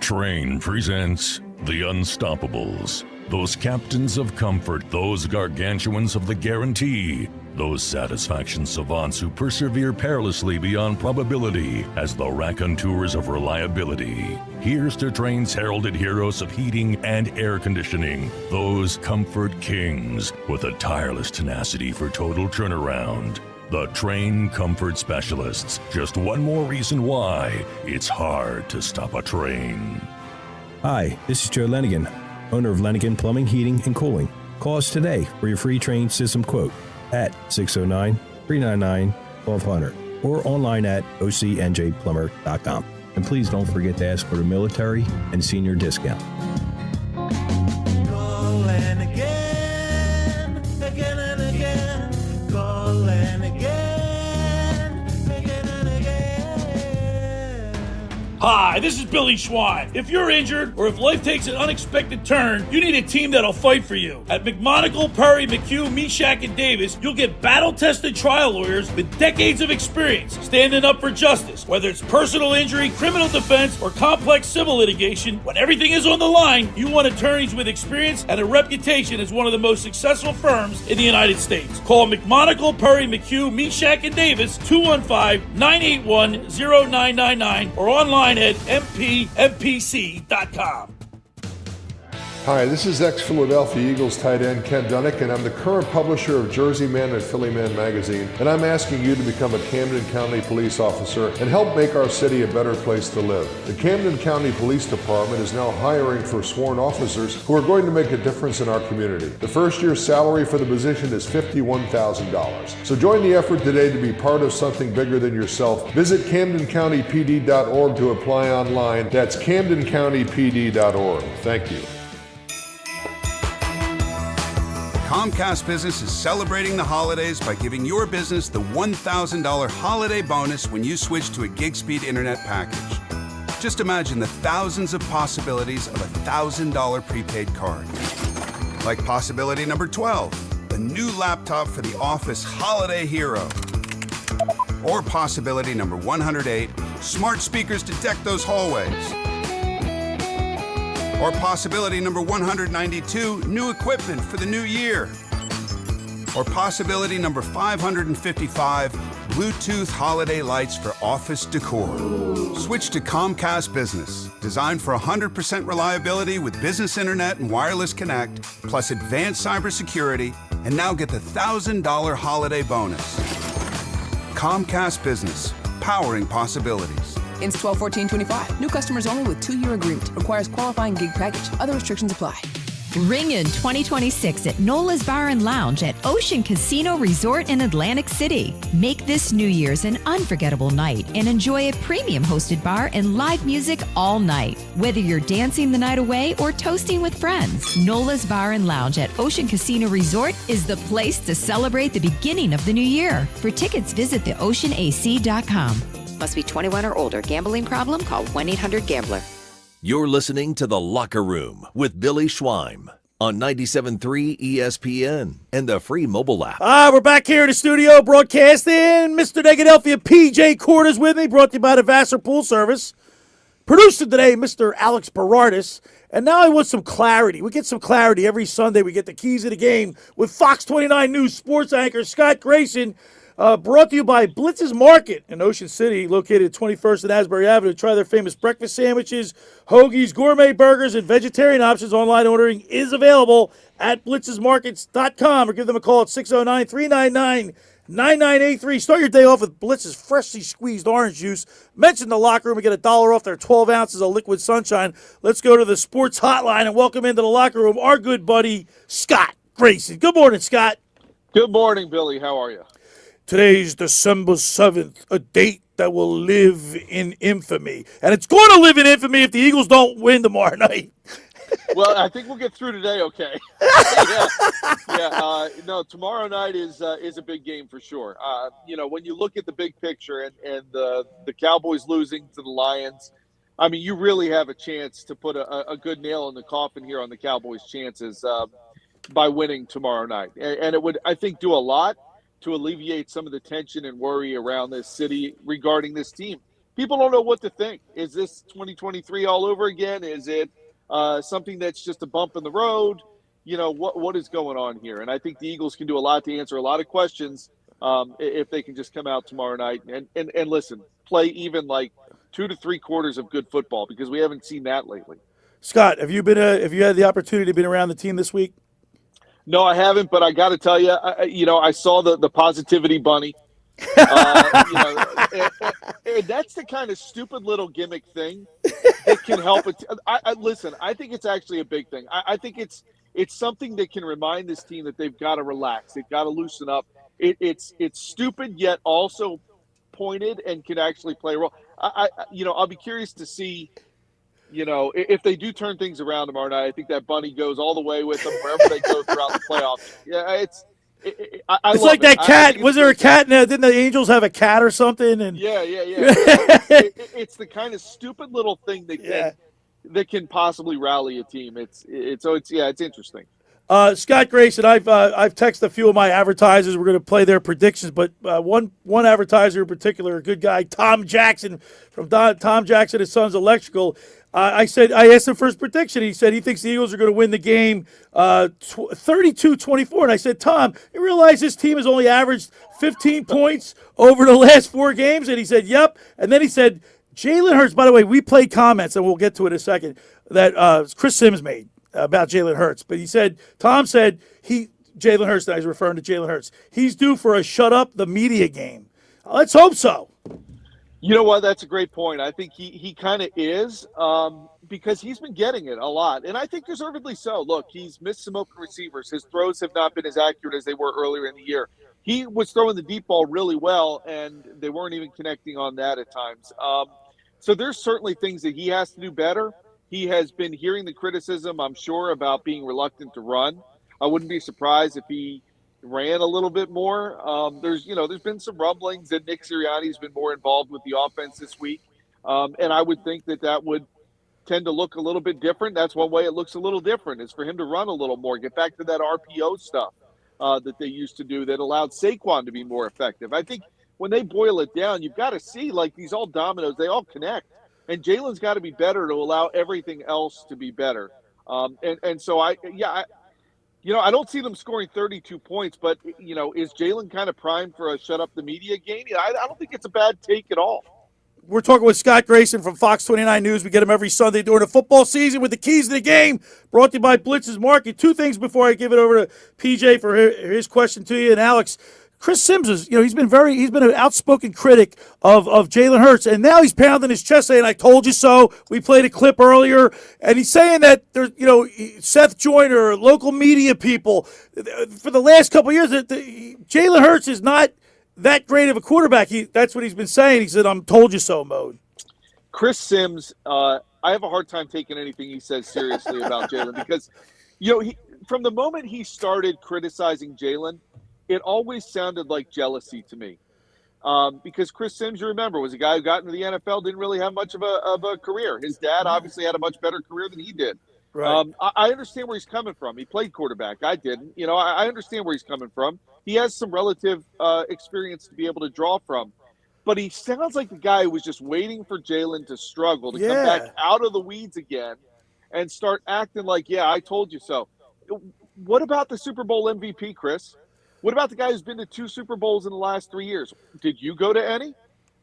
Train presents The Unstoppables. Those captains of comfort, those gargantuans of the guarantee, those satisfaction savants who persevere perilously beyond probability as the raconteurs of reliability. Here's to Train's heralded heroes of heating and air conditioning, those comfort kings with a tireless tenacity for total turnaround. The Train Comfort Specialists. Just one more reason why it's hard to stop a train. Hi, this is Joe Lenigan, owner of Lenigan Plumbing, Heating, and Cooling. Call us today for your free train system quote at 609-399-1200 or online at ocnjplumber.com. And please don't forget to ask for the military and senior discount. Call Lenigan, again and again. Call Lenigan, again and again. Hi, this is Billy Schwein. If you're injured or if life takes an unexpected turn, you need a team that'll fight for you. At McMonagle, Perry, McHugh, Meshack, and Davis, you'll get battle-tested trial lawyers with decades of experience standing up for justice. Whether it's personal injury, criminal defense, or complex civil litigation, when everything is on the line, you want attorneys with experience and a reputation as one of the most successful firms in the United States. Call McMonagle, Perry, McHugh, Meshack, and Davis, 215-981-0999, or online at mpmpc.com. Hi, this is ex-Philadelphia Eagles tight end Ken Dunnick, and I'm the current publisher of Jersey Man and Philly Man magazine, and I'm asking you to become a Camden County police officer and help make our city a better place to live. The Camden County Police Department is now hiring for sworn officers who are going to make a difference in our community. The first year's salary for the position is $51,000. So join the effort today to be part of something bigger than yourself. Visit CamdenCountyPD.org to apply online. That's CamdenCountyPD.org. Thank you. Comcast Business is celebrating the holidays by giving your business the $1,000 holiday bonus when you switch to a gig speed internet package. Just imagine the thousands of possibilities of a $1,000 prepaid card. Like possibility number 12, the new laptop for the office holiday hero. Or possibility number 108, smart speakers to deck those hallways. Or possibility number 192, new equipment for the new year. Or possibility number 555, Bluetooth holiday lights for office decor. Switch to Comcast Business, designed for 100% reliability with business internet and wireless connect, plus advanced cybersecurity, and now get the $1,000 holiday bonus. Comcast Business, powering possibilities. Ends 12/14/25. New customers only with 2-year agreement. Requires qualifying gig package. Other restrictions apply. Ring in 2026 at Nola's Bar and Lounge at Ocean Casino Resort in Atlantic City. Make this New Year's an unforgettable night and enjoy a premium hosted bar and live music all night. Whether you're dancing the night away or toasting with friends, Nola's Bar and Lounge at Ocean Casino Resort is the place to celebrate the beginning of the new year. For tickets, visit theoceanac.com. Must be 21 or older. Gambling problem? Call 1-800-GAMBLER. You're listening to The Locker Room with Billy Schweim on 97.3 ESPN and the free mobile app. We're back here in the studio broadcasting. Mr. Negadelphia P.J. Corda's with me, brought to you by the Vassar Pool Service. Producer today, Mr. Alex Berardis. And now I want some clarity. We get some clarity every Sunday. We get the keys of the game with Fox 29 News sports anchor Scott Grayson. Brought to you by Blitz's Market in Ocean City, located at 21st and Asbury Avenue. Try their famous breakfast sandwiches, hoagies, gourmet burgers, and vegetarian options. Online ordering is available at blitzesmarkets.com or give them a call at 609-399-9983. Start your day off with Blitz's freshly squeezed orange juice. Mention the locker room and get $1 off their 12 ounces of liquid sunshine. Let's go to the sports hotline and welcome into the locker room our good buddy, Scott Grayson. Good morning, Scott. Good morning, Billy. How are you? Today's December 7th, a date that will live in infamy. And it's going to live in infamy if the Eagles don't win tomorrow night. Well, I think we'll get through today okay. No, tomorrow night is a big game for sure. When you look at the big picture and the Cowboys losing to the Lions, I mean, you really have a chance to put a good nail in the coffin here on the Cowboys' chances by winning tomorrow night. And it would, I think, do a lot to alleviate some of the tension and worry around this city regarding this team. People don't know what to think. Is this 2023 all over again? Is it something that's just a bump in the road? What is going on here? And I think the Eagles can do a lot to answer a lot of questions if they can just come out tomorrow night and listen, play even like 2 to 3 quarters of good football, because we haven't seen that lately. Scott, have you had the opportunity to be around the team this week? No, I haven't, but I got to tell you, I saw the positivity bunny. And that's the kind of stupid little gimmick thing that can help it. Listen, I think it's actually a big thing. I think it's something that can remind this team that they've got to relax. They've got to loosen up. It's stupid yet also pointed and can actually play a role. I'll be curious to see. If they do turn things around tomorrow night, I think that bunny goes all the way with them wherever they go throughout the playoffs. Yeah, it's like that cat. Was there a cat? Didn't the Angels have a cat or something? And yeah. It's the kind of stupid little thing that can possibly rally a team. It's interesting. Scott Grayson, I've texted a few of my advertisers. We're going to play their predictions, but one advertiser in particular, a good guy, Tom Jackson from Tom Jackson and Sons Electrical. I asked him for his prediction. He said he thinks the Eagles are going to win the game 32-24. And I said, Tom, you realize this team has only averaged 15 points over the last 4 games? And he said, yep. And then he said, Jalen Hurts, by the way, we played comments, and we'll get to it in a second, that Chris Sims made about Jalen Hurts. But Tom said Jalen Hurts, and I was referring to Jalen Hurts, he's due for a shut up the media game. Let's hope so. You know what? That's a great point. I think he kind of is because he's been getting it a lot, and I think deservedly so. Look, he's missed some open receivers. His throws have not been as accurate as they were earlier in the year. He was throwing the deep ball really well, and they weren't even connecting on that at times. So there's certainly things that he has to do better. He has been hearing the criticism, I'm sure, about being reluctant to run. I wouldn't be surprised if he ran a little bit more. There's been some rumblings that Nick Sirianni's been more involved with the offense this week. And I would think that would tend to look a little bit different. That's one way it looks a little different, is for him to run a little more, get back to that RPO stuff that they used to do that allowed Saquon to be more effective. I think when they boil it down, you've got to see, like, these all dominoes, they all connect. And Jalen's got to be better to allow everything else to be better. So I don't see them scoring 32 points, but, is Jalen kind of primed for a shut up the media game? I don't think it's a bad take at all. We're talking with Scott Grayson from Fox 29 News. We get him every Sunday during the football season with the keys to the game, brought to you by Blitz's Market. 2 things before I give it over to PJ for his question to you. And Alex, Chris Sims is, he's been an outspoken critic of Jalen Hurts, and now he's pounding his chest saying, "I told you so." We played a clip earlier, and he's saying that there's, Seth Joyner, local media people, for the last couple of years, Jalen Hurts is not that great of a quarterback. That's what he's been saying. He said, "I'm told you so" mode. Chris Sims, I have a hard time taking anything he says seriously about Jalen because, from the moment he started criticizing Jalen, it always sounded like jealousy to me. Because Chris Sims, you remember, was a guy who got into the NFL, didn't really have much of a career. His dad obviously had a much better career than he did. Right. I understand where he's coming from. He played quarterback. I didn't. I understand where he's coming from. He has some relative experience to be able to draw from. But he sounds like the guy who was just waiting for Jalen to struggle, to come back out of the weeds again and start acting like, "Yeah, I told you so." What about the Super Bowl MVP, Chris? What about the guy who's been to 2 Super Bowls in the last 3 years? Did you go to any?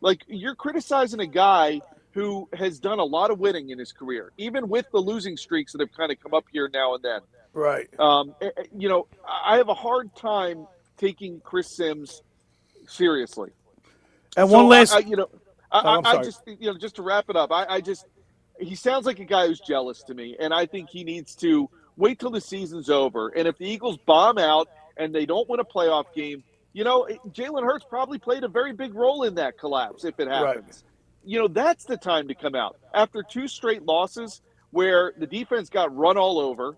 Like, you're criticizing a guy who has done a lot of winning in his career, even with the losing streaks that have kind of come up here now and then. Right. You know, I have a hard time taking Chris Sims seriously. And So one last, I just, just to wrap it up, he sounds like a guy who's jealous to me, and I think he needs to wait till the season's over. And if the Eagles bomb out and they don't win a playoff game, Jalen Hurts probably played a very big role in that collapse if it happens. Right. That's the time to come out. After 2 straight losses where the defense got run all over,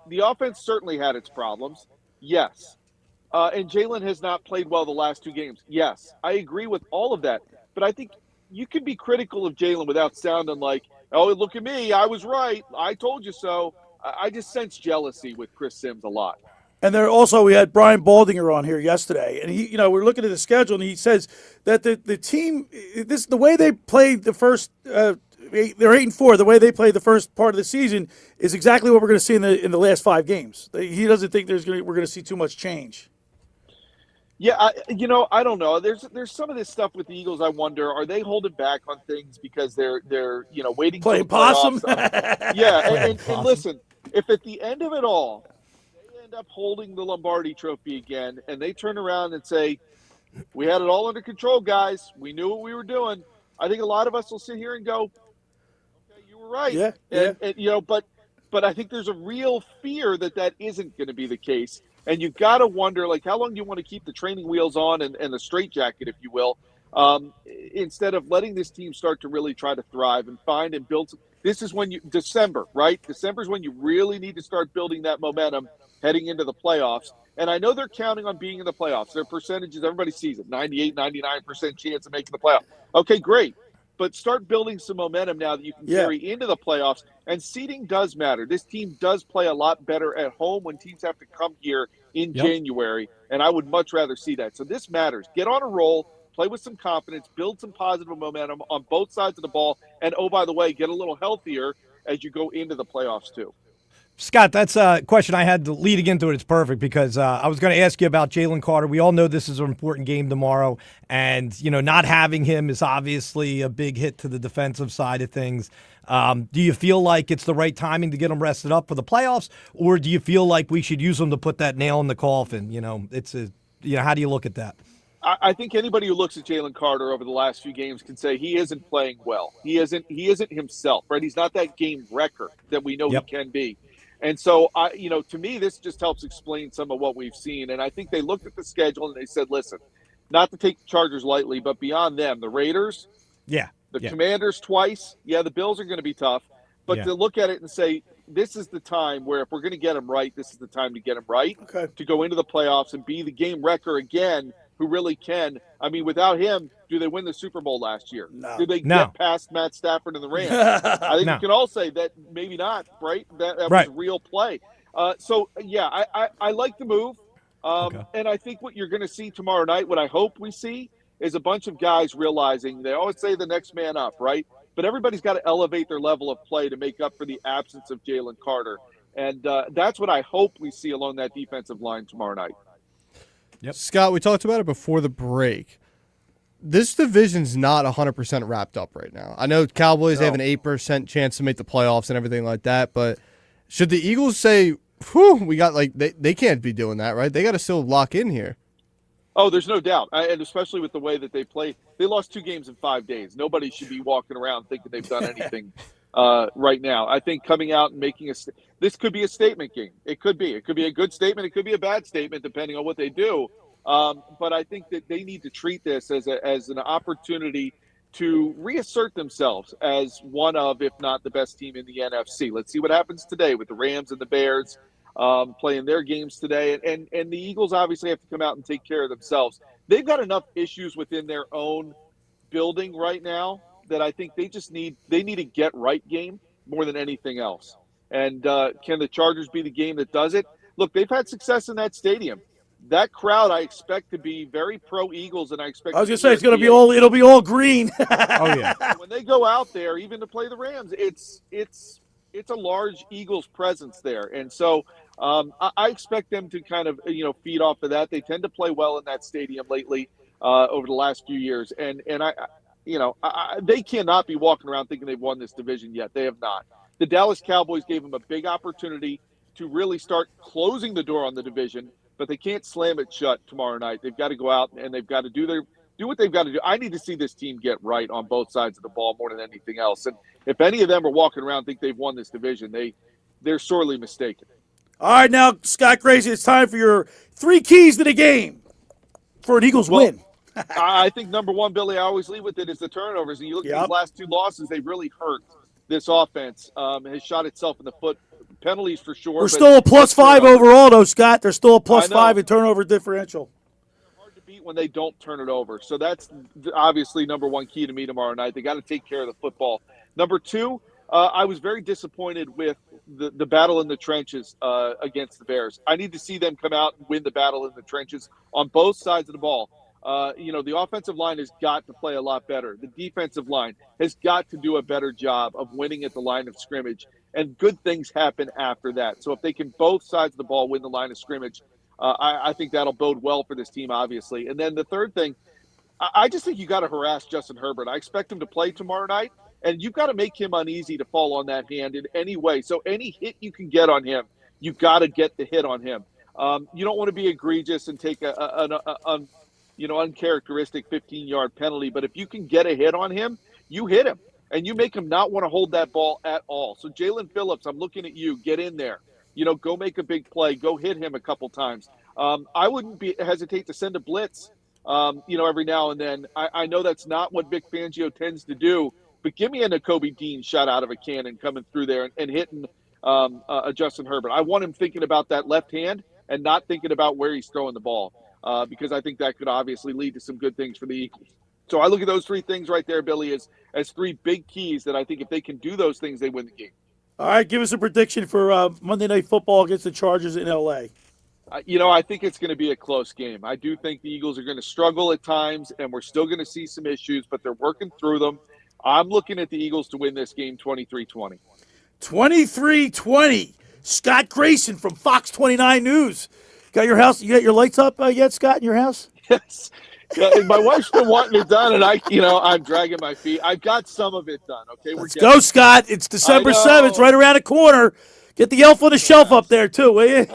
the offense certainly had its problems, yes. And Jalen has not played well the last 2 games, yes. I agree with all of that. But I think you can be critical of Jalen without sounding like, oh, look at me, I was right, I told you so. I just sense jealousy with Chris Sims a lot. And there also, we had Brian Baldinger on here yesterday, and he, we're looking at the schedule, and he says that the team, the way they played the first, they're 8-4. The way they played the first part of the season is exactly what we're going to see in the last 5 games. He doesn't think we're going to see too much change. Yeah, I don't know. There's some of this stuff with the Eagles. I wonder, are they holding back on things because they're waiting playing for the possum? Yeah, and listen, if at the end of it all they end up holding the Lombardi Trophy again, and they turn around and say, "We had it all under control, guys. We knew what we were doing," I think a lot of us will sit here and go, "Okay, you were right." Yeah, and but I think there's a real fear that isn't going to be the case. And you've got to wonder, like, how long do you want to keep the training wheels on and the straitjacket, if you will, instead of letting this team start to really try to thrive and find and build. This is when December, right? December is when you really need to start building that momentum heading into the playoffs. And I know they're counting on being in the playoffs. Their percentages, everybody sees it, 98, 99% chance of making the playoff. Okay, great. But start building some momentum now that you can carry into the playoffs. And seeding does matter. This team does play a lot better at home when teams have to come here in January. And I would much rather see that. So this matters. Get on a roll, play with some confidence, build some positive momentum on both sides of the ball. And, oh, by the way, get a little healthier as you go into the playoffs too. Scott, that's a question I had to leading into it. It's perfect because I was going to ask you about Jalen Carter. We all know this is an important game tomorrow, and not having him is obviously a big hit to the defensive side of things. Do you feel like it's the right timing to get him rested up for the playoffs, or do you feel like we should use him to put that nail in the coffin? How do you look at that? I think anybody who looks at Jalen Carter over the last few games can say he isn't playing well. He isn't himself, right? He's not that game wrecker that we know he can be. And so, to me, this just helps explain some of what we've seen. And I think they looked at the schedule and they said, listen, not to take the Chargers lightly, but beyond them, the Raiders, the Commanders twice, the Bills are going to be tough. But to look at it and say, this is the time where if we're going to get them right, this is the time to get them right, to go into the playoffs and be the game wrecker again, who really can. I mean, without him, do they win the Super Bowl last year? No. Did they get past Matt Stafford and the Rams? I think we can all say that maybe not, right? That was a real play. I like the move. And I think what you're going to see tomorrow night, what I hope we see, is a bunch of guys realizing they always say the next man up, right? But everybody's got to elevate their level of play to make up for the absence of Jalen Carter. And that's what I hope we see along that defensive line tomorrow night. Yep. Scott, we talked about it before the break. This division's not 100% wrapped up right now. I know Cowboys have an 8% chance to make the playoffs and everything like that, but should the Eagles say, we got they can't be doing that, right? They got to still lock in here. Oh, there's no doubt. And especially with the way that they play. They lost 2 games in 5 days. Nobody should be walking around thinking they've done anything right now. I think coming out and making this could be a statement game. It could be. It could be a good statement. It could be a bad statement, depending on what they do. But I think that they need to treat this as an opportunity to reassert themselves as one of, if not the best team in the NFC. Let's see what happens today with the Rams and the Bears playing their games today. And the Eagles obviously have to come out and take care of themselves. They've got enough issues within their own building right now that I think they need a get right game more than anything else. And can the Chargers be the game that does it? Look, they've had success in that stadium. That crowd, I expect to be very pro Eagles, and I expect. I was going to say it'll be all green. When they go out there, even to play the Rams, it's a large Eagles presence there, and so I expect them to kind of, feed off of that. They tend to play well in that stadium lately over the last few years. And they cannot be walking around thinking they've won this division yet. They have not. The Dallas Cowboys gave them a big opportunity to really start closing the door on the division, but they can't slam it shut tomorrow night. They've got to go out and they've got to do what they've got to do. I need to see this team get right on both sides of the ball more than anything else. And if any of them are walking around think they've won this division, they're sorely mistaken. All right, now, Scott Grayson, it's time for your 3 keys to the game for an Eagles win. I think number one, Billy, I always leave with it, is the turnovers. And you look at these last 2 losses, they've really hurt this offense. Has shot itself in the foot. Penalties for sure. We're still a +5 overall, though, Scott. They're still a +5 in turnover differential. They're hard to beat when they don't turn it over. So that's obviously number one key to me tomorrow night. They got to take care of the football. Number 2, I was very disappointed with the battle in the trenches against the Bears. I need to see them come out and win the battle in the trenches on both sides of the ball. The offensive line has got to play a lot better. The defensive line has got to do a better job of winning at the line of scrimmage, and good things happen after that. So if they can both sides of the ball win the line of scrimmage, I think that'll bode well for this team, obviously. And then the third thing, I just think you got to harass Justin Herbert. I expect him to play tomorrow night, and you've got to make him uneasy to fall on that hand in any way. So any hit you can get on him, you've got to get the hit on him. You don't want to be egregious and take an uncharacteristic 15-yard penalty, but if you can get a hit on him, you hit him, and you make him not want to hold that ball at all. So Jalen Phillips, I'm looking at you. Get in there. Go make a big play. Go hit him a couple times. I wouldn't hesitate to send a blitz, every now and then. I know that's not what Vic Fangio tends to do, but give me a Nakobe Dean shot out of a cannon coming through there and hitting Justin Herbert. I want him thinking about that left hand and not thinking about where he's throwing the ball, because I think that could obviously lead to some good things for the Eagles. So I look at those 3 things right there, Billy, as 3 big keys that I think if they can do those things, they win the game. All right, give us a prediction for Monday Night Football against the Chargers in L.A. I think it's going to be a close game. I do think the Eagles are going to struggle at times, and we're still going to see some issues, but they're working through them. I'm looking at the Eagles to win this game 23-20. 23-20. Scott Grayson from Fox 29 News. Got your house? You got your lights up yet, Scott, in your house? Yes. Yeah, my wife's been wanting it done, and I'm dragging my feet. I've got some of it done. Okay, Let's go, Scott. It's December 7th, right around the corner. Get the elf on the shelf up there, too, will you?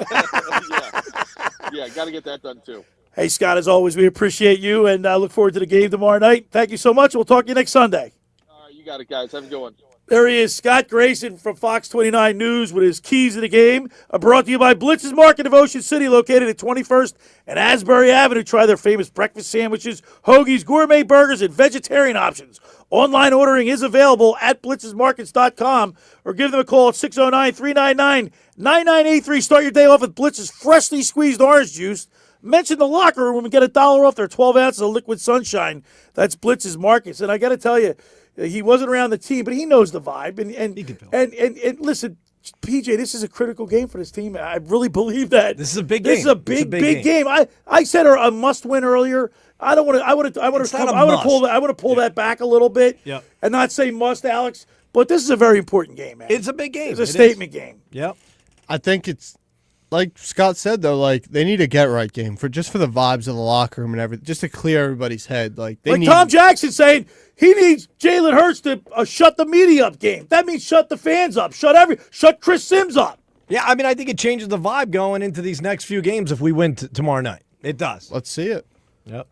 Yeah, got to get that done, too. Hey, Scott, as always, we appreciate you, and I look forward to the game tomorrow night. Thank you so much. We'll talk to you next Sunday. All right, you got it, guys. Have a good one. There he is, Scott Grayson from Fox 29 News with his keys to the game. Brought to you by Blitz's Market of Ocean City, located at 21st and Asbury Avenue. Try their famous breakfast sandwiches, hoagies, gourmet burgers, and vegetarian options. Online ordering is available at blitzesmarkets.com, or give them a call at 609-399-9983. Start your day off with Blitz's freshly squeezed orange juice. Mention the locker room and get $1 off their 12 ounces of liquid sunshine. That's Blitz's Markets. And I got to tell you, he wasn't around the team, but he knows the vibe. And listen, PJ, this is a critical game for this team. I really believe that. This is a big game. This is a big game. I said a must win earlier. I don't want to. I would have pulled that back a little bit. Yep. And not say must, Alex. But this is a very important game, man. It's a big game. It's a statement game. Yep. I think it's like Scott said though. Like they need a get right game for the vibes of the locker room and everything, just to clear everybody's head. Like Tom Jackson saying he needs Jalen Hurts to shut the media up game. That means shut the fans up. Shut Chris Sims up. Yeah, I mean, I think it changes the vibe going into these next few games if we win tomorrow night. It does. Let's see it. Yep.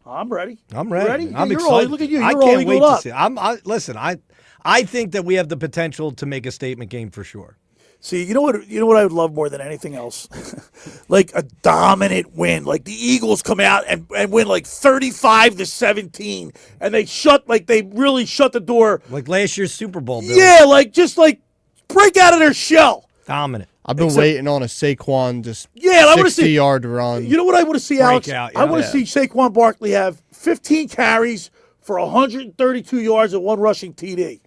I'm ready. I'm ready. You I'm you're excited. Look at you. You're I all can't wait up. to see it. Listen, I think that we have the potential to make a statement game for sure. See, you know what I would love more than anything else? Like a dominant win. Like the Eagles come out and win like 35-17, and they really shut the door. Like last year's Super Bowl, Bill. Yeah, just break out of their shell. Dominant. I've been waiting on a Saquon 60-yard run. You know what I want to see, Alex? Out, I want to see Saquon Barkley have 15 carries for 132 yards and 1 rushing TD.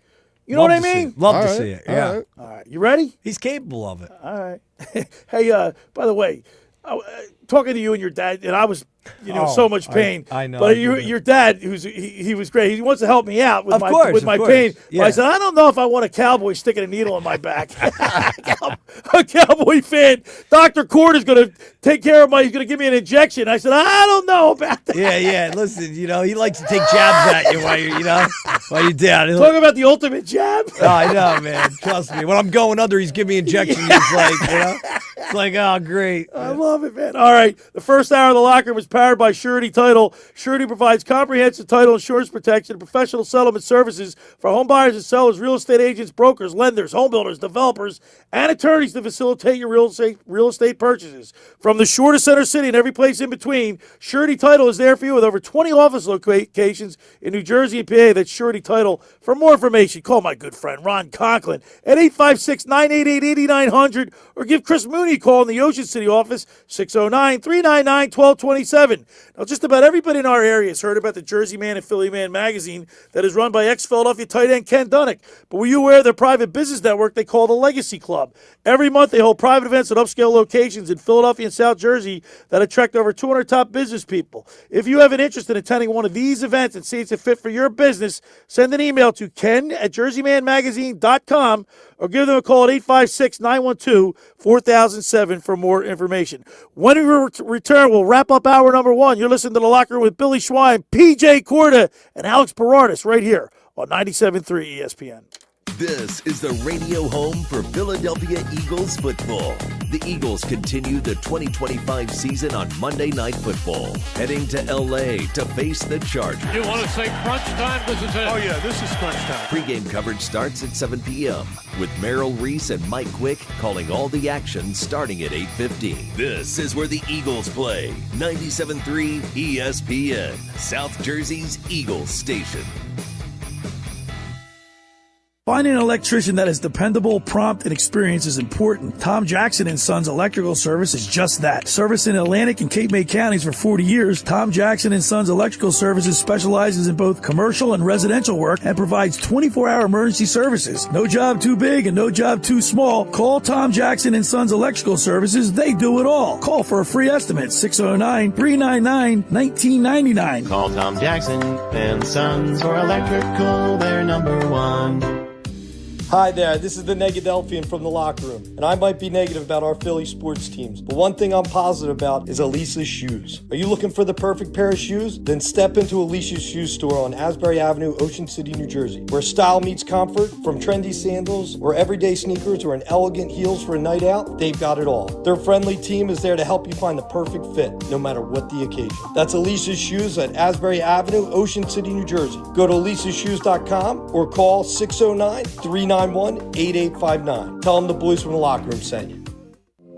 You know what I mean? Love to see it. Yeah. All right. You ready? He's capable of it. All right. Hey, by the way, talking to you and your dad, and I was, so much pain. I know. But your dad, he was great. He wants to help me out with my pain. Yeah. But I said, I don't know if I want a cowboy sticking a needle in my back. A cowboy fan. Dr. Corda is going to take care of he's going to give me an injection. I said, I don't know about that. Yeah. Listen, he likes to take jabs at you while you're down. Talking about the ultimate jab. Oh, I know, man. Trust me. When I'm going under, he's giving me injections. It's like, it's like, oh, great. I love it, man. All right. The first hour of the locker room was powered by Surety Title. Surety provides comprehensive title insurance protection and professional settlement services for home buyers and sellers, real estate agents, brokers, lenders, home builders, developers, and attorneys to facilitate your real estate purchases. From the shore to Center City and every place in between, Surety Title is there for you with over 20 office locations in New Jersey and PA. That's Surety Title. For more information, call my good friend Ron Conklin at 856-988-8900 or give Chris Mooney a call in the Ocean City office, 609-399-1227. Now, just about everybody in our area has heard about the Jersey Man and Philly Man magazine that is run by ex-Philadelphia tight end Ken Dunnick. But were you aware of their private business network they call the Legacy Club? Every month, they hold private events at upscale locations in Philadelphia and South Jersey that attract over 200 top business people. If you have an interest in attending one of these events and see it's a fit for your business, send an email to ken@jerseymanmagazine.com or give them a call at 856-912-4007 for more information. When we return, we'll wrap up hour number one. You're listening to The Locker Room with Billy Schwein, P.J. Corda, and Alex Berardis right here on 97.3 ESPN. This is the radio home for Philadelphia Eagles football. The Eagles continue the 2025 season on Monday Night Football, heading to L.A. to face the Chargers. You want to say crunch time? This is it. Oh, yeah, this is crunch time. Pre-game coverage starts at 7 p.m. with Merrill Reese and Mike Quick calling all the action starting at 8:15. This is where the Eagles play. 97.3 ESPN, South Jersey's Eagles station. Finding an electrician that is dependable, prompt, and experienced is important. Tom Jackson and Sons Electrical Service is just that. Service in Atlantic and Cape May counties for 40 years, Tom Jackson and Sons Electrical Services specializes in both commercial and residential work and provides 24-hour emergency services. No job too big and no job too small. Call Tom Jackson and Sons Electrical Services. They do it all. Call for a free estimate, 609-399-1999. Call Tom Jackson and Sons for electrical. They're number one. Hi there, this is the Negadelphian from the locker room, and I might be negative about our Philly sports teams, but one thing I'm positive about is Elisa's shoes. Are you looking for the perfect pair of shoes? Then step into Elisa's shoe store on Asbury Avenue, Ocean City, New Jersey, where style meets comfort. From trendy sandals or everyday sneakers or an elegant heels for a night out, they've got it all. Their friendly team is there to help you find the perfect fit, no matter what the occasion. That's Elisa's Shoes at Asbury Avenue, Ocean City, New Jersey. Go to elisashoes.com or call 609-391-8859. Tell them the boys from the locker room sent you.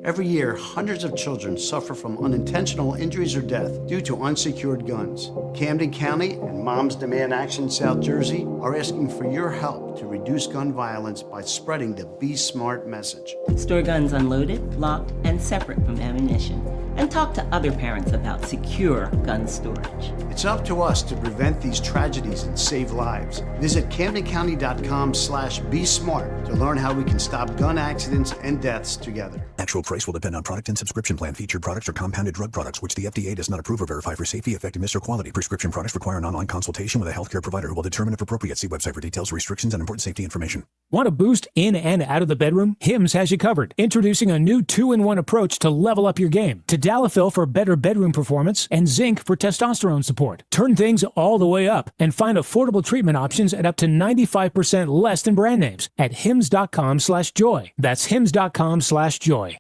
Every year, hundreds of children suffer from unintentional injuries or death due to unsecured guns. Camden County and Moms Demand Action South Jersey are asking for your help to reduce gun violence by spreading the Be Smart message. Store guns unloaded, locked, and separate from ammunition. And talk to other parents about secure gun storage. It's up to us to prevent these tragedies and save lives. Visit CamdenCounty.com/BeSmart to learn how we can stop gun accidents and deaths together. Actual price will depend on product and subscription plan. Featured products are compounded drug products, which the FDA does not approve or verify for safety, effectiveness, or quality. Prescription products require an online consultation with a healthcare provider who will determine if appropriate. See website for details, restrictions, and important safety information. Want a boost in and out of the bedroom? Hims has you covered. Introducing a new 2-in-1 approach to level up your game. Tadalafil for better bedroom performance and zinc for testosterone support. Turn things all the way up and find affordable treatment options at up to 95% less than brand names at hims.com/joy. That's hims.com/joy.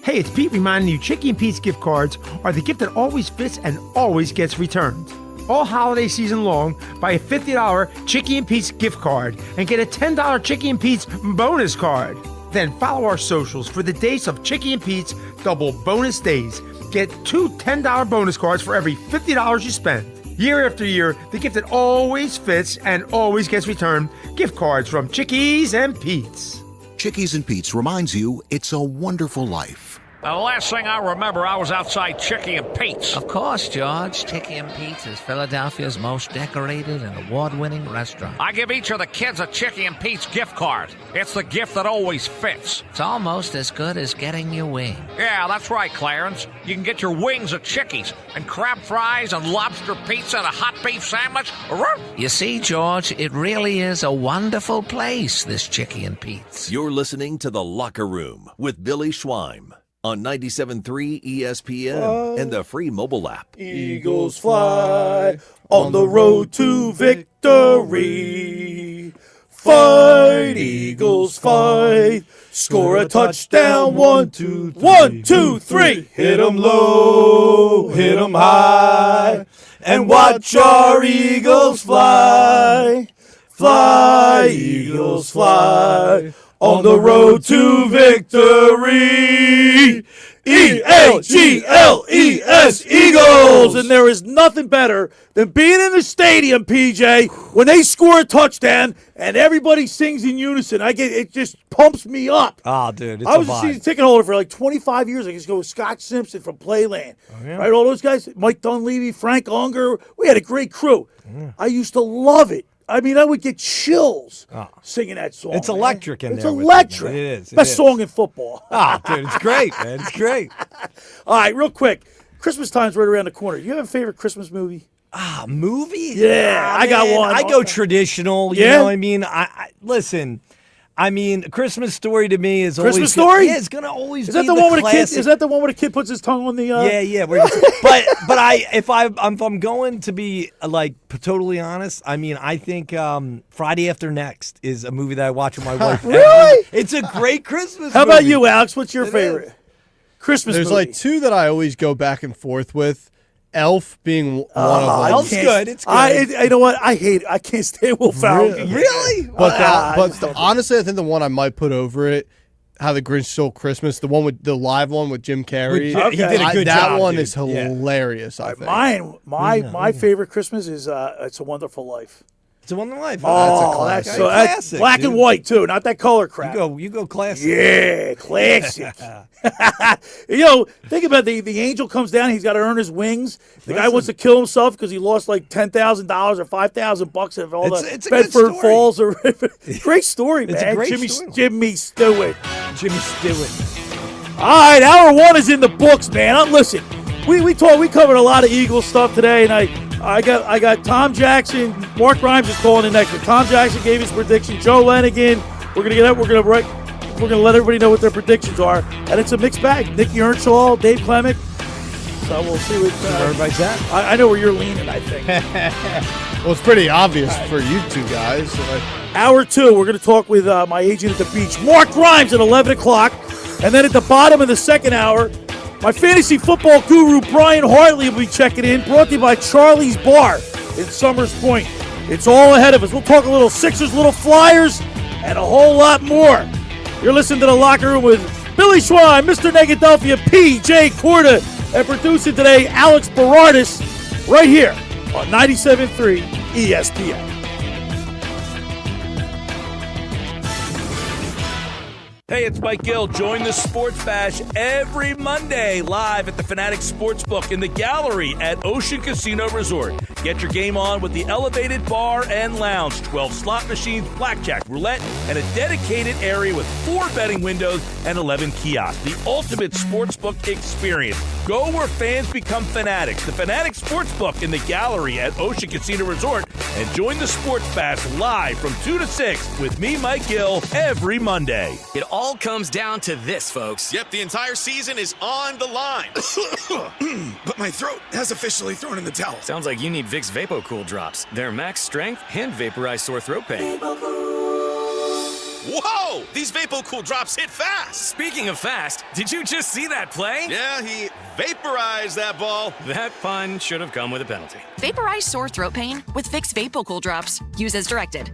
Hey, it's Pete reminding you Chicky and Pete's gift cards are the gift that always fits and always gets returned. All holiday season long, buy a $50 Chicky and Pete's gift card and get a $10 Chicky and Pete's bonus card. Then follow our socials for the dates of Chicky and Pete's double bonus days. Get 2 $10 bonus cards for every $50 you spend. Year after year, the gift that always fits and always gets returned, gift cards from Chickies and Pete's. Chickies and Pete's reminds you it's a wonderful life. The last thing I remember, I was outside Chicky and Pete's. Of course, George. Chicky and Pete's is Philadelphia's most decorated and award-winning restaurant. I give each of the kids a Chicky and Pete's gift card. It's the gift that always fits. It's almost as good as getting your wing. Yeah, that's right, Clarence. You can get your wings at Chicky's, and crab fries and lobster pizza and a hot beef sandwich. You see, George, it really is a wonderful place, this Chicky and Pete's. You're listening to The Locker Room with Billy Schweim on 97.3 ESPN and the free mobile app. Eagles fly on the road to victory. Fight, Eagles, fight. Score a touchdown, 1, 2, 1, 2, 3. Hit 'em low, hit 'em high, and watch our Eagles fly. Fly, Eagles, fly. On the road to victory. E-A-G-L-E-S, Eagles. And there is nothing better than being in the stadium, PJ, when they score a touchdown and everybody sings in unison. It just pumps me up. Oh, dude, it's I was a a vibe. season ticket holder for like 25 years. I used to go with Scott Simpson from Playland. Oh, yeah. Right, all those guys, Mike Dunleavy, Frank Unger. We had a great crew. I used to love it. I mean, I would get chills singing that song. It's electric in it's there. It's electric. It is. Best song in football. Dude, it's great, man. It's great. All right, real quick. Christmas time's right around the corner. You have a favorite Christmas movie? Movie? Yeah, I got one. I go traditional. You Yeah? know what I mean? Listen. I mean, Christmas Story to me is Christmas always Story? Yeah, it's gonna always Is be that the one where classic. the kid? Is that the one where the kid puts his tongue on the? Yeah. If I'm going to be like totally honest, I mean, I think Friday After Next is a movie that I watch with my wife. Really? It's a great Christmas. How about movie. you, Alex? What's your favorite Christmas There's movie? like two that I always go back and forth with. Elf being one of them. Elf's good. It's good. You know what? I hate it. I can't stand Will Ferrell. Really? But honestly, I think the one I might put over it, How the Grinch Stole Christmas, the live one with Jim Carrey. He did a good job. That one dude. is hilarious. I think. My favorite Christmas is It's a Wonderful Life. It's a Wonderful Life. Oh, that's classic, black dude. and white too, not that color crap. You go classic. Yeah, classic. You know, think about the angel comes down. He's got to earn his wings. The guy wants to kill himself because he lost like $10,000 or $5,000 of all It's the a good Bedford story. Falls. Great story, man. It's a great Jimmy story. Stewart. Jimmy Stewart. All right, hour one is in the books, man. Listen, we covered a lot of Eagles stuff today, and I got Tom Jackson. Mark Grimes is calling in next week. Tom Jackson gave his prediction. Joe Lenigan. We're gonna let everybody know what their predictions are, and it's a mixed bag. Nicky Earnshaw, Dave Clement. So we'll see what everybody's at. I know where you're leaning. I think. Well, it's pretty obvious for you two guys. Hour two, we're going to talk with my agent at the beach, Mark Grimes, at 11 o'clock. And then at the bottom of the second hour, my fantasy football guru, Brian Hartley, will be checking in, brought to you by Charlie's Bar in Summers Point. It's all ahead of us. We'll talk a little Sixers, little Flyers, and a whole lot more. You're listening to The Locker Room with Billy Schwein, Mr. Negadelphia, P.J. Corda, and producing today, Alex Berardis, right here on 97.3 ESPN. Hey, it's Mike Gill. Join the Sports Bash every Monday live at the Fanatic Sportsbook in the gallery at Ocean Casino Resort. Get your game on with the elevated bar and lounge, 12 slot machines, blackjack, roulette, and a dedicated area with 4 betting windows and 11 kiosks. The ultimate sportsbook experience. Go where fans become fanatics. The Fanatic Sportsbook in the gallery at Ocean Casino Resort. And join the Sports Bash live from 2 to 6 with me, Mike Gill, every Monday. It all comes down to this, folks. Yep, the entire season is on the line. But my throat has officially thrown in the towel. Sounds like you need Vicks VapoCool drops. They're max strength and vaporize sore throat pain. Whoa! These VapoCool drops hit fast. Speaking of fast, did you just see that play? Yeah, he vaporized that ball. That pun should have come with a penalty. Vaporize sore throat pain with Vicks VapoCool drops. Use as directed.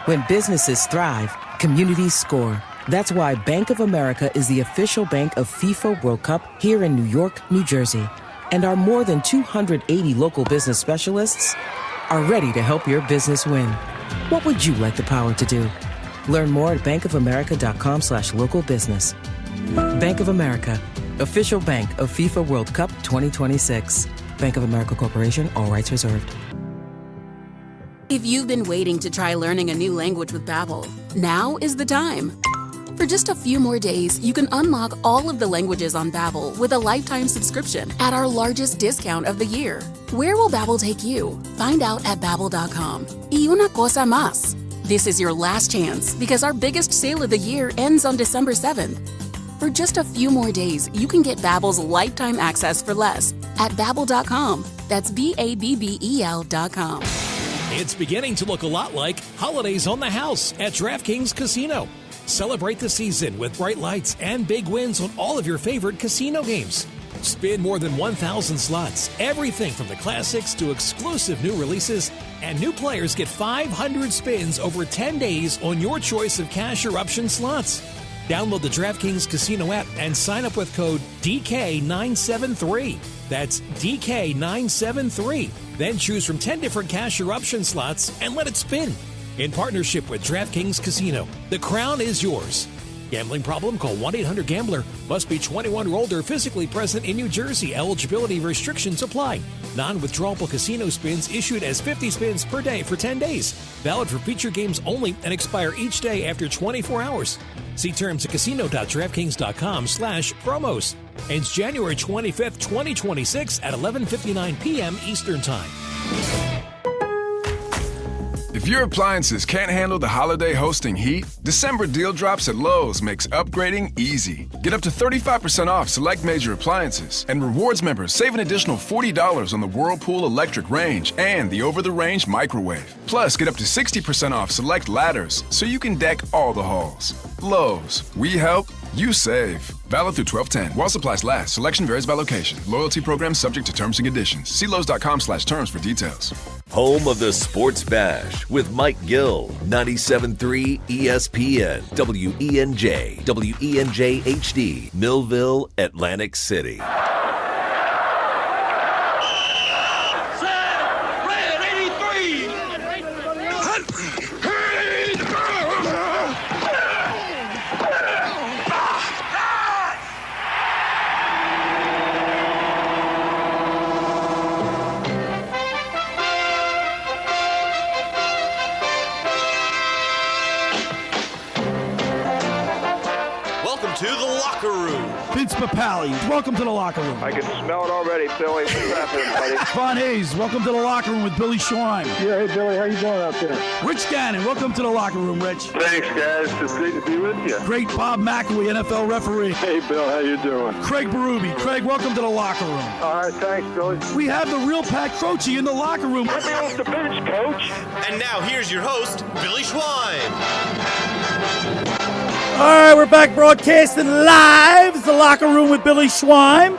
When businesses thrive, communities score. That's why Bank of America is the official bank of FIFA World Cup here in New York, New Jersey. And our more than 280 local business specialists are ready to help your business win. What would you like the power to do? Learn more at bankofamerica.com/local business. Bank of America, official bank of FIFA World Cup 2026. Bank of America Corporation, all rights reserved. If you've been waiting to try learning a new language with Babbel, now is the time. For just a few more days, you can unlock all of the languages on Babbel with a lifetime subscription at our largest discount of the year. Where will Babbel take you? Find out at Babbel.com. Y una cosa más. This is your last chance because our biggest sale of the year ends on December 7th. For just a few more days, you can get Babbel's lifetime access for less at Babbel.com. That's BABBEL.com. It's beginning to look a lot like Holidays on the House at DraftKings Casino. Celebrate the season with bright lights and big wins on all of your favorite casino games. Spin more than 1,000 slots, everything from the classics to exclusive new releases, and new players get 500 spins over 10 days on your choice of cash or option slots. Download the DraftKings Casino app and sign up with code DK973. That's DK973. Then choose from 10 different cash or option slots and let it spin. In partnership with DraftKings Casino, the crown is yours. Gambling problem? Call 1-800-GAMBLER. Must be 21 or older, physically present in New Jersey. Eligibility restrictions apply. Non-withdrawable casino spins issued as 50 spins per day for 10 days. Valid for feature games only and expire each day after 24 hours. See terms at casino.draftkings.com/promos. Ends January 25th, 2026 at 11:59 p.m. Eastern Time. If your appliances can't handle the holiday hosting heat, December deal drops at Lowe's makes upgrading easy. Get up to 35% off select major appliances, and rewards members save an additional $40 on the Whirlpool electric range and the over-the-range microwave. Plus, get up to 60% off select ladders, so you can deck all the halls. Lowe's, we help, you save. Valid through 12/10. While supplies last. Selection varies by location. Loyalty program subject to terms and conditions. See Lowe's.com/terms for details. Home of the Sports Bash with Mike Gill, 97.3 ESPN, WENJ, WENJ HD, Millville, Atlantic City. To the locker room. Vince Papali, welcome to the locker room. I can smell it already, Billy. What's happening, buddy? Von Hayes, welcome to the locker room with Billy Schwein. Yeah, hey, Billy, how you doing out there? Rich Gannon, welcome to the locker room, Rich. Thanks, guys. It's great to be with you. Great Bob McElwee, NFL referee. Hey, Bill, how you doing? Craig Berube. Craig, welcome to the locker room. All right, thanks, Billy. We have the real Pat Croce in the locker room. Let me off the bench, Coach. And now here's your host, Billy Schwein. All right, we're back broadcasting live. It's the locker room with Billy Schwein.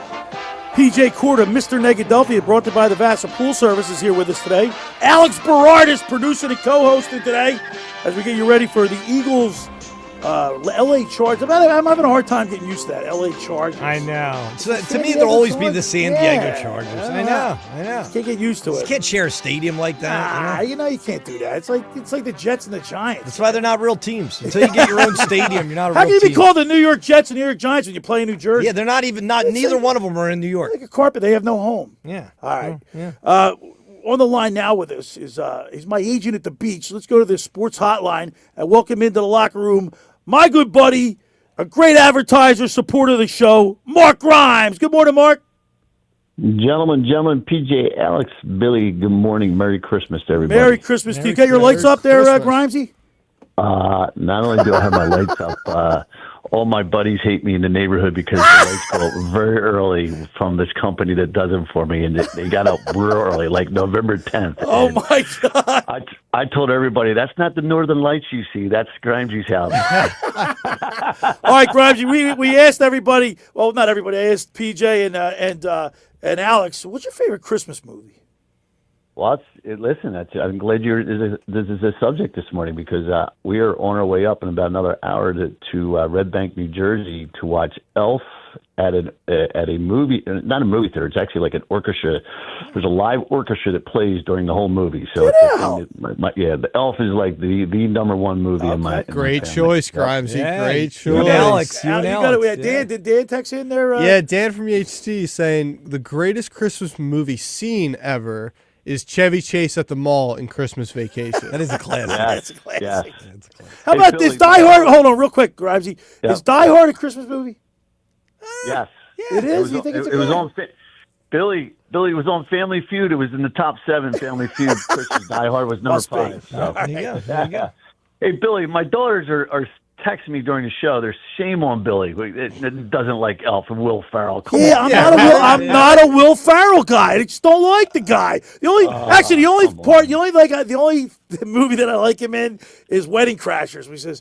P.J. Corda, Mr. Negadelphia, brought to you by the Vassar Pool Service, is here with us today. Alex Berardis, producing and co-hosting today as we get you ready for the Eagles, L.A. Chargers. I'm having a hard time getting used to that, L.A. Chargers. I know. So, to me, they'll always be the San Diego Chargers. I know. Can't get used to it. You can't share a stadium like that. You can't do that. It's like the Jets and the Giants. That's why they're not real teams. Until you get your own stadium, you're not a real team. How can you be called the New York Jets and New York Giants when you play in New Jersey? Yeah, they're not even, neither one of them are in New York. Like a carpet, they have no home. Yeah. All right. Yeah. On the line now with us is my agent at the beach. Let's go to the sports hotline and welcome into the locker room my good buddy, a great advertiser, supporter of the show, Mark Grimes. Good morning, Mark. Gentlemen, PJ, Alex, Billy, good morning. Merry Christmas to everybody. Merry Christmas to you. Got your lights up there, Grimesy? Not only do I have my lights up, all my buddies hate me in the neighborhood because the lights go up very early from this company that does them for me, and they got up real early, like November 10th. Oh, my God. I told everybody, that's not the Northern Lights you see. That's Grimesy's house. All right, Grimesy, we asked everybody, well, not everybody, I asked PJ and Alex, what's your favorite Christmas movie? Well, listen, I'm glad this is a subject this morning because we are on our way up in about another hour to Red Bank, New Jersey to watch Elf at a movie, not a movie theater. It's actually like an orchestra. There's a live orchestra that plays during the whole movie. So The Elf is like the number one movie in my. Great choice, Grimesy. Yeah. Great choice. You and Alex. Did Dan text in there? Yeah, Dan from HT saying the greatest Christmas movie scene ever is Chevy Chase at the mall in Christmas Vacation. That is a classic. That's a classic. Yes. How about this Die Hard? Hold on, real quick, Grimesy. Yep. Is Die Hard a Christmas movie? Yes. It is. You think it's it was on. Billy was on Family Feud. It was in the top 7 Family Feud. Christmas Die Hard was number 5. So. There you go. Hey, Billy, my daughters are texting me during the show. There's shame on Billy. It doesn't like Elf and Will Ferrell. Come on. I'm not a Will Ferrell guy. I just don't like the guy. The only movie that I like him in is Wedding Crashers. He says,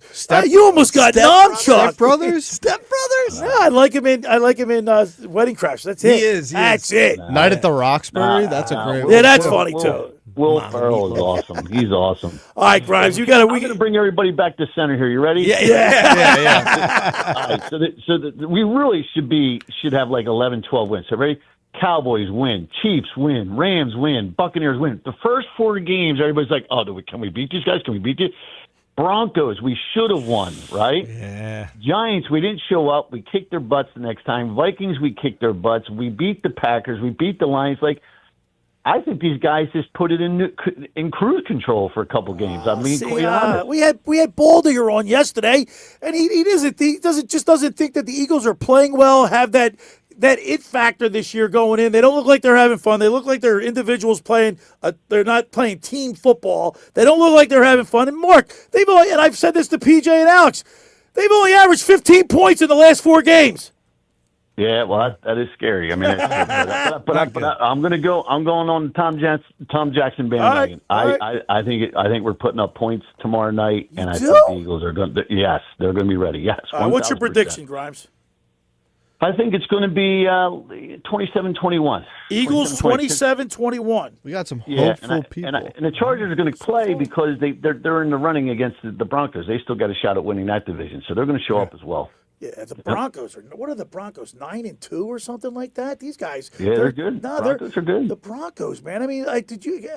"You almost got nom, Chuck." Step Brothers. Step Brothers. Yeah, I like him in Wedding Crashers. That's it. He is. That's it. Night at the Roxbury. That's a great. Yeah, that's funny too. Will Ferrell is awesome. He's awesome. All right, Grimes, we're going to bring everybody back to center here. You ready? Yeah. All right, so we really should have like 11, 12 wins. So ready? Cowboys win, Chiefs win, Rams win, Buccaneers win. The first 4 games, everybody's like, "Oh, can we beat these guys? Can we beat you?" Broncos, we should have won, right? Yeah. Giants, we didn't show up. We kicked their butts the next time. Vikings, we kicked their butts. We beat the Packers. We beat the Lions. I think these guys just put it in cruise control for a couple games. I mean, we had Baldinger on yesterday, and he doesn't think that the Eagles are playing well. Have that it factor this year going in. They don't look like they're having fun. They look like they're individuals playing. They're not playing team football. They don't look like they're having fun. And Mark, and I've said this to PJ and Alex, they've only averaged 15 points in the last 4 games. Yeah, well, that is scary. I mean, but I'm going to go. I'm going on the Tom Jackson bandwagon. All right. I think we're putting up points tomorrow night, and I think the Eagles are going. Yes, they're going to be ready. Yes. What's your prediction, Grimes? I think it's going to be 27-21. Eagles 27-21. We got some hopeful people. And the Chargers are going to play because they're in the running against the Broncos. They still got a shot at winning that division, so they're going to show up as well. Yeah, the Broncos what are the Broncos? 9-2 or something like that? These guys. Yeah, they're good. No, Broncos are good. The Broncos, man. I mean, did you?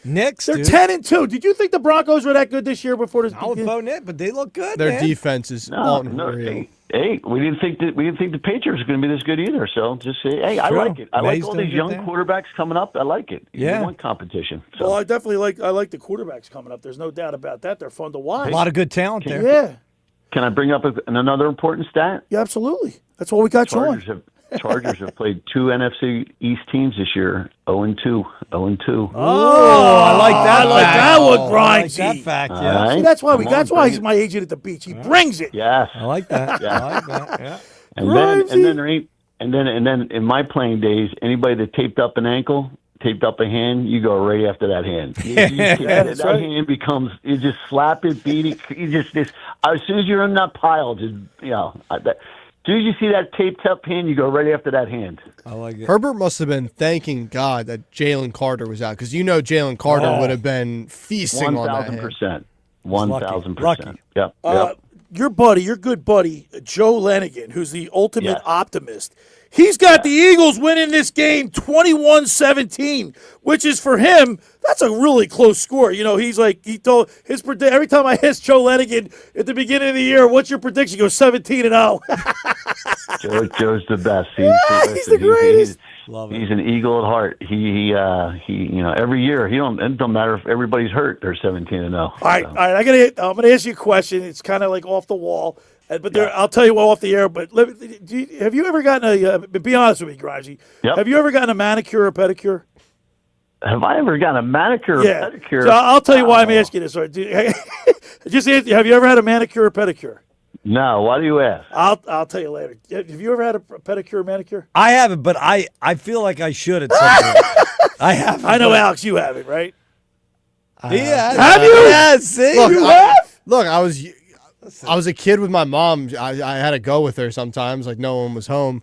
Knicks. They're 10-2. Did you think the Broncos were that good this year before this? I would vote it, but they look good. Their defense is unreal. Hey, we didn't think the Patriots were going to be this good either. So just say, hey, I like it. I like all these young quarterbacks coming up. I like it. Yeah, one competition. So. Well, I definitely like the quarterbacks coming up. There's no doubt about that. They're fun to watch. A lot of good talent there. Yeah. Can I bring up another important stat? Yeah, absolutely. That's what we got you on. Chargers have played 2 NFC East teams this year, 0-2. 0-2. Oh, I like that. I like that one, Grimes. I like that fact. Yeah. Right. See, that's why he's my agent at the beach. He brings it. Yes. I like that. Yeah. I like that. Yeah. And then in my playing days, anybody that taped up an ankle, taped up a hand, you go right after that hand. That hand becomes, you just slap it, beat it. You just as soon as you're in that pile, just as soon as you see that taped up hand, you go right after that hand. I like it. Herbert must have been thanking God that Jalen Carter was out because Jalen Carter would have been feasting on that hand. 1,000%. Yep. Your good buddy, Joe Lenigan, who's the ultimate optimist. He's got the Eagles winning this game 21-17, which is for him, that's a really close score. You know, he told his every time I asked Joe Lenigan at the beginning of the year, what's your prediction? He goes 17-0. Joe's the best. He's the greatest. He's an Eagle at heart. He every year it don't matter if everybody's hurt. They're 17-0. All right. I'm gonna ask you a question. It's kind of like off the wall, but I'll tell you off the air. But have you ever gotten be honest with me, Grimesy? Yep. Have you ever gotten a manicure or pedicure? Have I ever gotten a manicure or pedicure? So I'll tell you why I'm asking this. Just have you ever had a manicure or pedicure? No. Why do you ask? I'll tell you later. Have you ever had a pedicure or manicure? I haven't, but I feel like I should at some point. I haven't. I know, Alex, you haven't, right? Yeah. Have you? Yeah, see? I was a kid with my mom. I had to go with her sometimes, like no one was home.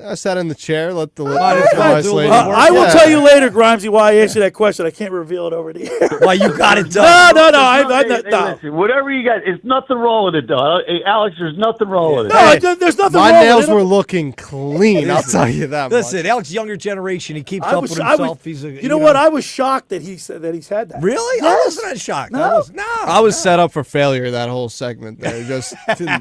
I sat in the chair, let the nice lady work. I will tell you later, Grimesy, why I asked you that question. I can't reveal it over the air. Why you got it done? No. Listen, whatever you got, it's nothing wrong with it, though. Hey, Alex, there's nothing wrong with it. No, there's nothing My wrong nails with it. were looking clean. I'll tell you that. Listen, Alex, younger generation, he keeps up with himself. You know what? I was shocked that he said that he's had that. Really? Yes. I wasn't that shocked. No. I was set up for failure that whole segment there. Just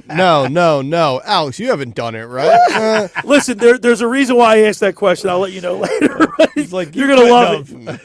no. Alex, you haven't done it, right? Listen, there's a reason why I asked that question. I'll let you know later. You're going to love it.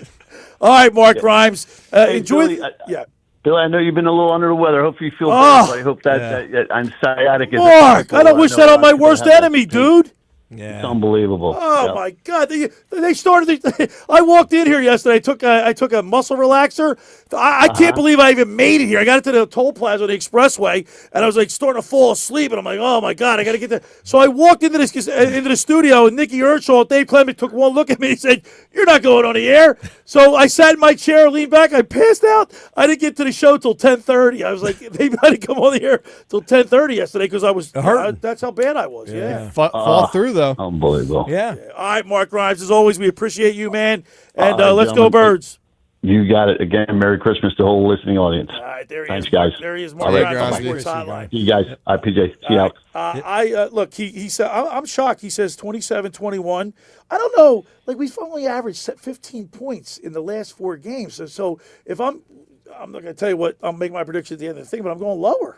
All right, Mark Grimes. Enjoy. Billy, Billy, I know you've been a little under the weather. I hope you feel better. I hope that I'm sciatic. Mark, I don't wish that on my worst enemy, dude. It's unbelievable. Oh my God! They started. I walked in here yesterday. I took a muscle relaxer. I can't believe I even made it here. I got into the toll plaza on the expressway, and I was like starting to fall asleep. And I'm like, oh my God, I got to get there. So I walked into the studio, and Nikki Earnshaw, Dave Clement took one look at me. and said, "You're not going on the air." So I sat in my chair, leaned back. I passed out. I didn't get to the show till 10:30. I was like, maybe I didn't come on the air till 10:30 yesterday because I was hurt. That's how bad I was. Yeah. Fall through though. Unbelievable. Yeah. All right, Mark Grimes, as always, we appreciate you, man. And let's go Birds. You got it. Again, Merry Christmas to the whole listening audience. All right, there he Thanks, is. guys. There he is, Mark All Grimes on Sports Hotline. You guys. All right, PJ. See you out. Look, he said, I'm shocked. He says 27-21. I don't know. Like, we've only averaged 15 points in the last 4 games. So if I'm not going to tell you what, I'll make my prediction at the end of the thing, but I'm going lower.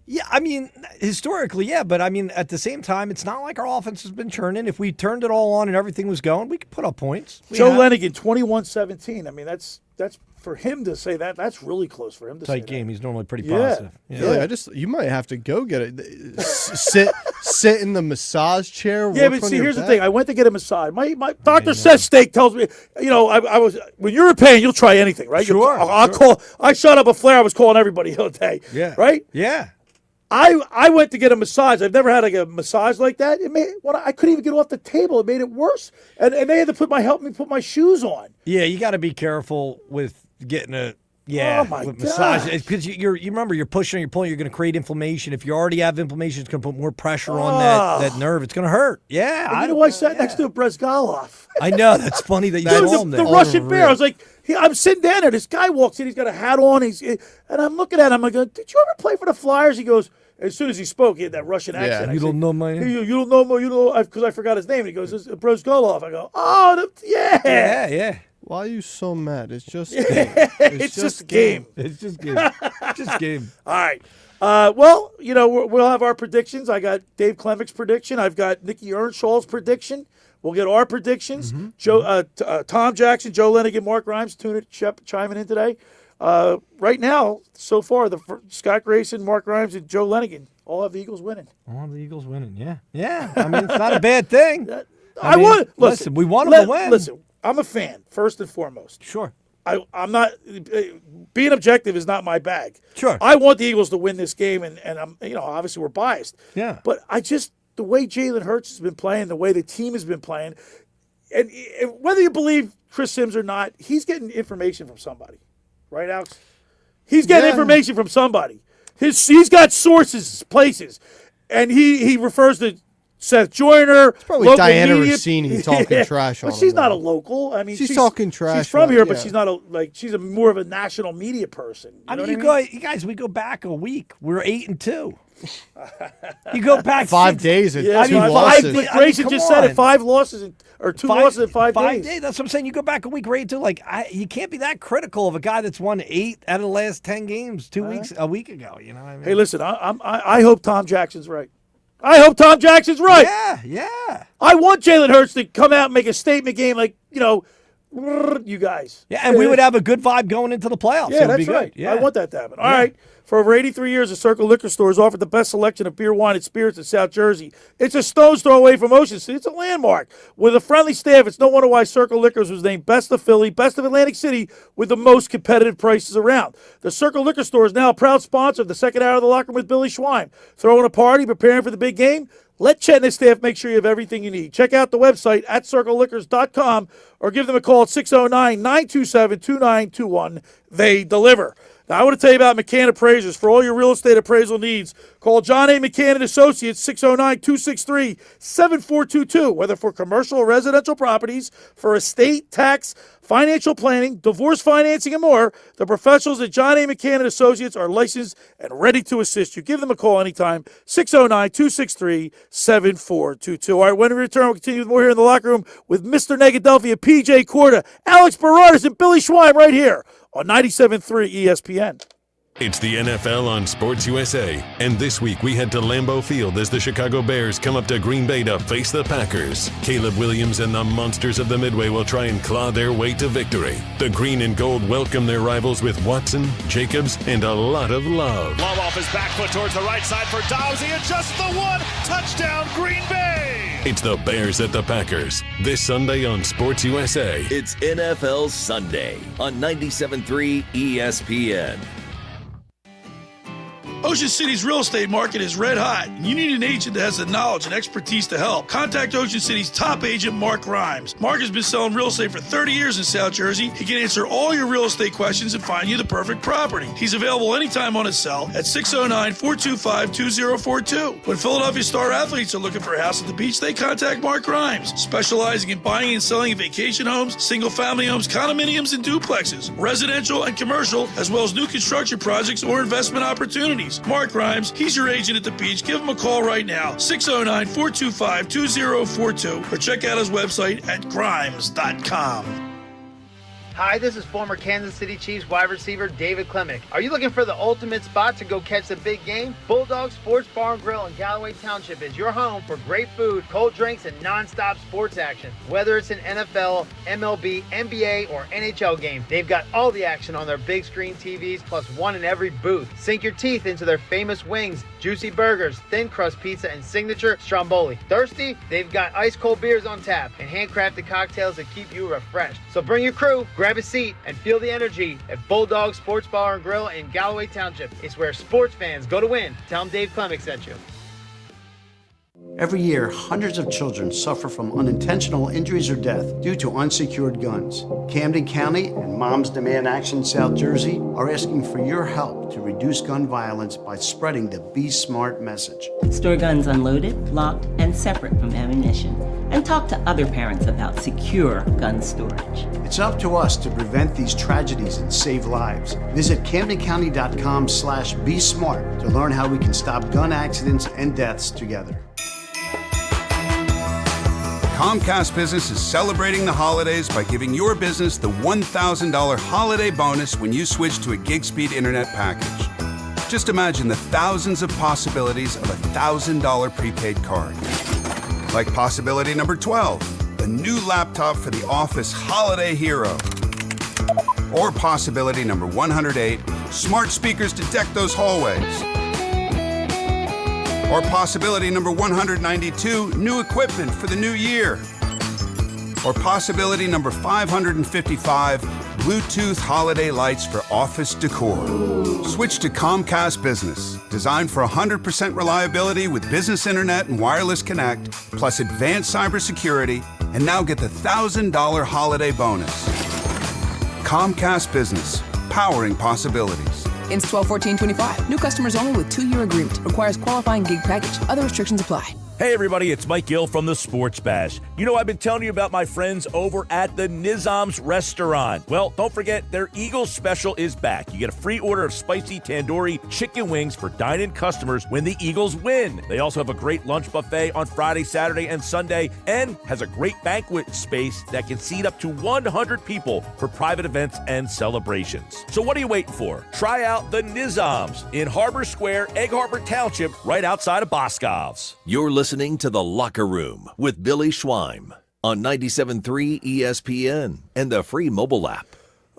Yeah, I mean, historically, yeah, but I mean, at the same time, it's not like our offense has been churning. If we turned it all on and everything was going, we could put up points. Joe Lenigan, 21-17. I mean, that's for him to say that. That's really close for him to say tight game. that. He's normally pretty positive. Yeah. You might have to go get it. sit in the massage chair. Yeah, but see, here's the thing. I went to get a massage. My Dr. Seth Steak tells me, I was when you're in pain, you'll try anything, right? Sure. I shot up a flare. I was calling everybody all day. Yeah. Right. Yeah. I went to get a massage. I've never had like a massage like that. I couldn't even get off the table. It made it worse. And they had to help me put my shoes on. Yeah, you got to be careful with getting a massage because you remember you're pushing, you're pulling, you're going to create inflammation. If you already have inflammation, it's going to put more pressure on that nerve. It's going to hurt. Yeah, I sat next to a Brezgalov. I know, that's funny that you saw him there. The Russian bear. I was like, I'm sitting down there. This guy walks in. He's got a hat on. And I'm looking at him. I'm like, did you ever play for the Flyers? He goes. As soon as he spoke, he had that Russian accent. You don't know my name? You don't know my, because I forgot his name. And he goes, it's Brezgalov. I go, oh, Yeah. Why are you so mad? It's just it's just a game. It's just game. Just game. All right. Well, we'll have our predictions. I got Dave Clemmick's prediction. I've got Nikki Earnshaw's prediction. We'll get our predictions. Tom Jackson, Joe Lenigan, Mark Grimes chiming in today. Right now, so far, Scott Grayson, Mark Grimes, and Joe Lenigan all have the Eagles winning. All have the Eagles winning, yeah. Yeah, I mean, it's not a bad thing. Listen, we want them to win. Listen, I'm a fan, first and foremost. Sure. I'm not being objective is not my bag. Sure. I want the Eagles to win this game, and I'm obviously we're biased. Yeah. But the way Jalen Hurts has been playing, the way the team has been playing, and whether you believe Chris Sims or not, he's getting information from somebody. Right, Alex? He's getting information from somebody. He's got sources, places, and he refers to Seth Joyner. It's probably Diana Rossini talking trash on him. But she's not a local. I mean, she's talking trash. She's from here, but she's not she's more of a national media person. You guys, we go back a week. We're 8-2. You go back 5 days and 2 losses. Grayson just said it. 5 losses or 2 losses in 5 days. That's what I'm saying. You go back a week, right? You can't be that critical of a guy that's won 8 out of the last 10 games a week ago. You know what I mean? Hey, listen, I hope Tom Jackson's right. Yeah. I want Jalen Hurts to come out and make a statement game like, you guys. Yeah, and we would have a good vibe going into the playoffs. Yeah, that's right. Yeah. I want that to happen. All right. For over 83 years, the Circle Liquor Store has offered the best selection of beer, wine, and spirits in South Jersey. It's a stone's throw away from Ocean City. It's a landmark. With a friendly staff, it's no wonder why Circle Liquors was named Best of Philly, Best of Atlantic City, with the most competitive prices around. The Circle Liquor Store is now a proud sponsor of the second hour of the Locker Room with Billy Schwein. Throwing a party, preparing for the big game? Let Chet and his staff make sure you have everything you need. Check out the website at circleliquors.com or give them a call at 609-927-2921. They deliver. Now, I want to tell you about McCann Appraisers. For all your real estate appraisal needs, call John A. McCann and Associates, 609-263-7422. Whether for commercial or residential properties, for estate, tax, financial planning, divorce financing, and more, the professionals at John A. McCann and Associates are licensed and ready to assist you. Give them a call anytime, 609-263-7422. All right, when we return, we'll continue with more here in the locker room with Mr. Negadelphia, P.J. Corda, Alex Berardis, and Billy Schwein right here on 97.3 ESPN. It's the NFL on Sports USA, and this week we head to Lambeau Field as the Chicago Bears come up to Green Bay to face the Packers. Caleb Williams and the Monsters of the Midway will try and claw their way to victory. The green and gold welcome their rivals with Watson, Jacobs, and a lot of love. Love off his back foot towards the right side for Dowsey, and just the one. Touchdown, Green Bay! It's the Bears at the Packers, this Sunday on Sports USA. It's NFL Sunday on 97.3 ESPN. Ocean City's real estate market is red hot, and you need an agent that has the knowledge and expertise to help. Contact Ocean City's top agent, Mark Grimes. Mark has been selling real estate for 30 years in South Jersey. He can answer all your real estate questions and find you the perfect property. He's available anytime on his cell at 609-425-2042. When Philadelphia star athletes are looking for a house at the beach, they contact Mark Grimes, specializing in buying and selling vacation homes, single-family homes, condominiums, and duplexes, residential and commercial, as well as new construction projects or investment opportunities. Mark Grimes, he's your agent at the beach. Give him a call right now, 609-425-2042, or check out his website at grimes.com. Hi, this is former Kansas City Chiefs wide receiver David Klemick. Are you looking for the ultimate spot to go catch the big game? Bulldog Sports Bar and Grill in Galloway Township is your home for great food, cold drinks, and non-stop sports action. Whether it's an NFL, MLB, NBA, or NHL game, they've got all the action on their big screen TVs, plus one in every booth. Sink your teeth into their famous wings, juicy burgers, thin crust pizza, and signature stromboli. Thirsty? They've got ice cold beers on tap and handcrafted cocktails that keep you refreshed. So bring your crew, grab a seat, and feel the energy at Bulldog Sports Bar and Grill in Galloway Township. It's where sports fans go to win. Tell them Dave Klemick sent you. Every year, hundreds of children suffer from unintentional injuries or death due to unsecured guns. Camden County and Moms Demand Action South Jersey are asking for your help to reduce gun violence by spreading the Be Smart message. Store guns unloaded, locked, and separate from ammunition. And talk to other parents about secure gun storage. It's up to us to prevent these tragedies and save lives. Visit CamdenCounty.com/BeSmart to learn how we can stop gun accidents and deaths together. Comcast Business is celebrating the holidays by giving your business the $1,000 holiday bonus when you switch to a gig speed internet package. Just imagine the thousands of possibilities of a $1,000 prepaid card. Like possibility number 12, the new laptop for the office holiday hero. Or possibility number 108, smart speakers to deck those hallways. Or possibility number 192, new equipment for the new year. Or possibility number 555, Bluetooth holiday lights for office decor. Switch to Comcast Business, designed for 100% reliability with business internet and wireless connect, plus advanced cybersecurity, and now get the $1,000 holiday bonus. Comcast Business, powering possibilities. Ends 12/14/25. New customers only with 2-year agreement. Requires qualifying gig package. Other restrictions apply. Hey everybody, it's Mike Gill from the Sports Bash. You know, I've been telling you about my friends over at the Nizam's Restaurant. Well, don't forget, their Eagles special is back. You get a free order of spicy tandoori chicken wings for dine-in customers when the Eagles win. They also have a great lunch buffet on Friday, Saturday, and Sunday, and has a great banquet space that can seat up to 100 people for private events and celebrations. So what are you waiting for? Try out the Nizam's in Harbor Square, Egg Harbor Township, right outside of Boscov's. You're listening to The Locker Room with Billy Schwein on 97.3 ESPN and the free mobile app.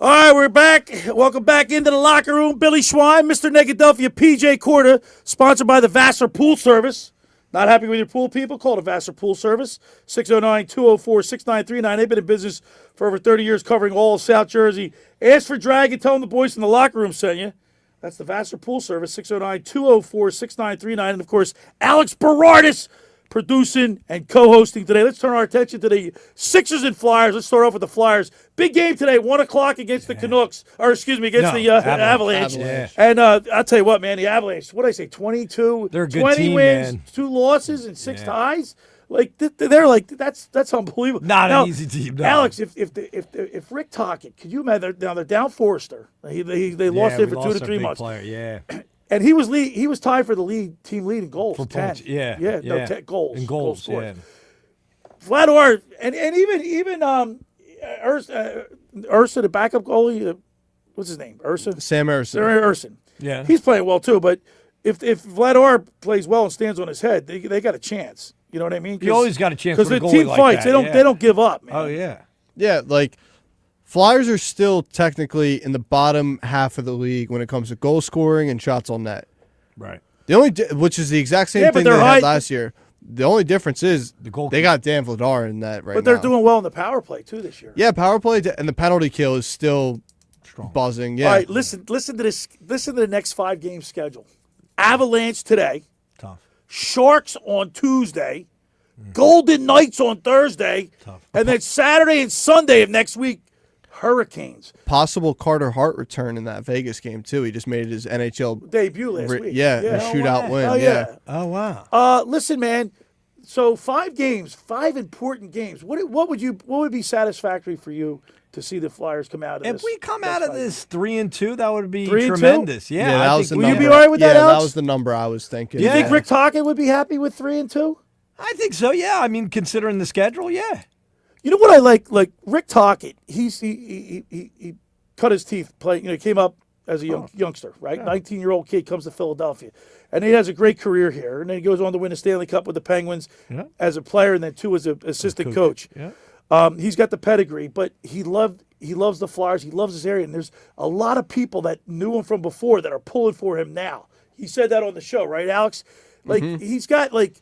All right, we're back. Welcome back into The Locker Room. Billy Schwein, Mr. Negadelphia P.J. Corda, sponsored by the Vassar Pool Service. Not happy with your pool, people? Call the Vassar Pool Service, 609-204-6939. They've been in business for over 30 years, covering all of South Jersey. Ask for Dragon. Tell them the boys in The Locker Room sent you. That's the Vassar Pool Service, 609-204-6939. And, of course, Alex Berardis, producing and co-hosting today. Let's turn our attention to the Sixers and Flyers. Let's start off with the Flyers. Big game today, 1 o'clock against the Canucks, against the Avalanche. Yeah. And I'll tell you what, man, the Avalanche, what did I say, 22? They're a good 20 team, wins, man. 2 losses, and 6 ties. Like they're like that's unbelievable. Not now, an easy team. No. Alex, if Rick Tocchet, could you imagine? They're down Forrester. They lost him for 2 to 3 months. Player, yeah. And he was tied for the team lead in goals. For 10. points, yeah. No, 10 goals. In goals, scored. yeah. Vladimir and even Ursa, the backup goalie, what's his name? Sam Urson. Urson. Yeah. He's playing well too, but if Vladimir plays well and stands on his head, they got a chance. You know what I mean? You always got a chance because with the a goalie team like fights. that, They don't give up, man. Oh yeah. Yeah, like Flyers are still technically in the bottom half of the league when it comes to goal scoring and shots on net. Right. The only which is the exact same thing they had last year. The only difference is they got Dan Vladar in that right now. But they're doing well in the power play too this year. Yeah, power play and the penalty kill is still buzzing. Yeah. All right, listen to this. Listen to the next 5 game schedule. Avalanche today. Tough. Sharks on Tuesday. Golden Knights on Thursday. Tough. And then Saturday and Sunday of next week, Hurricanes. Possible Carter Hart return in that Vegas game too. He just made his NHL debut last week. Yeah, a shootout win. Oh, yeah. Oh wow. Listen, man. So 5 games, 5 important games. What would be satisfactory for you to see the Flyers come out of this? If we come out of this 3-2, that would be 3-2? tremendous. Yeah, that was the will number. you be all right with that, Alex? That was the number I was thinking. Do you think Rick Tocchet would be happy with 3-2? I think so. Yeah, I mean, considering the schedule, yeah. You know what I like? Like Rick Tocchet, he cut his teeth playing. He came up as a youngster, right? 19-year-old kid comes to Philadelphia, and he has a great career here. And then he goes on to win a Stanley Cup with the Penguins as a player, and then 2 as an assistant coach. Yeah. He's got the pedigree, but he loves the Flyers. He loves this area, and there's a lot of people that knew him from before that are pulling for him now. He said that on the show, right, Alex? Like he's got like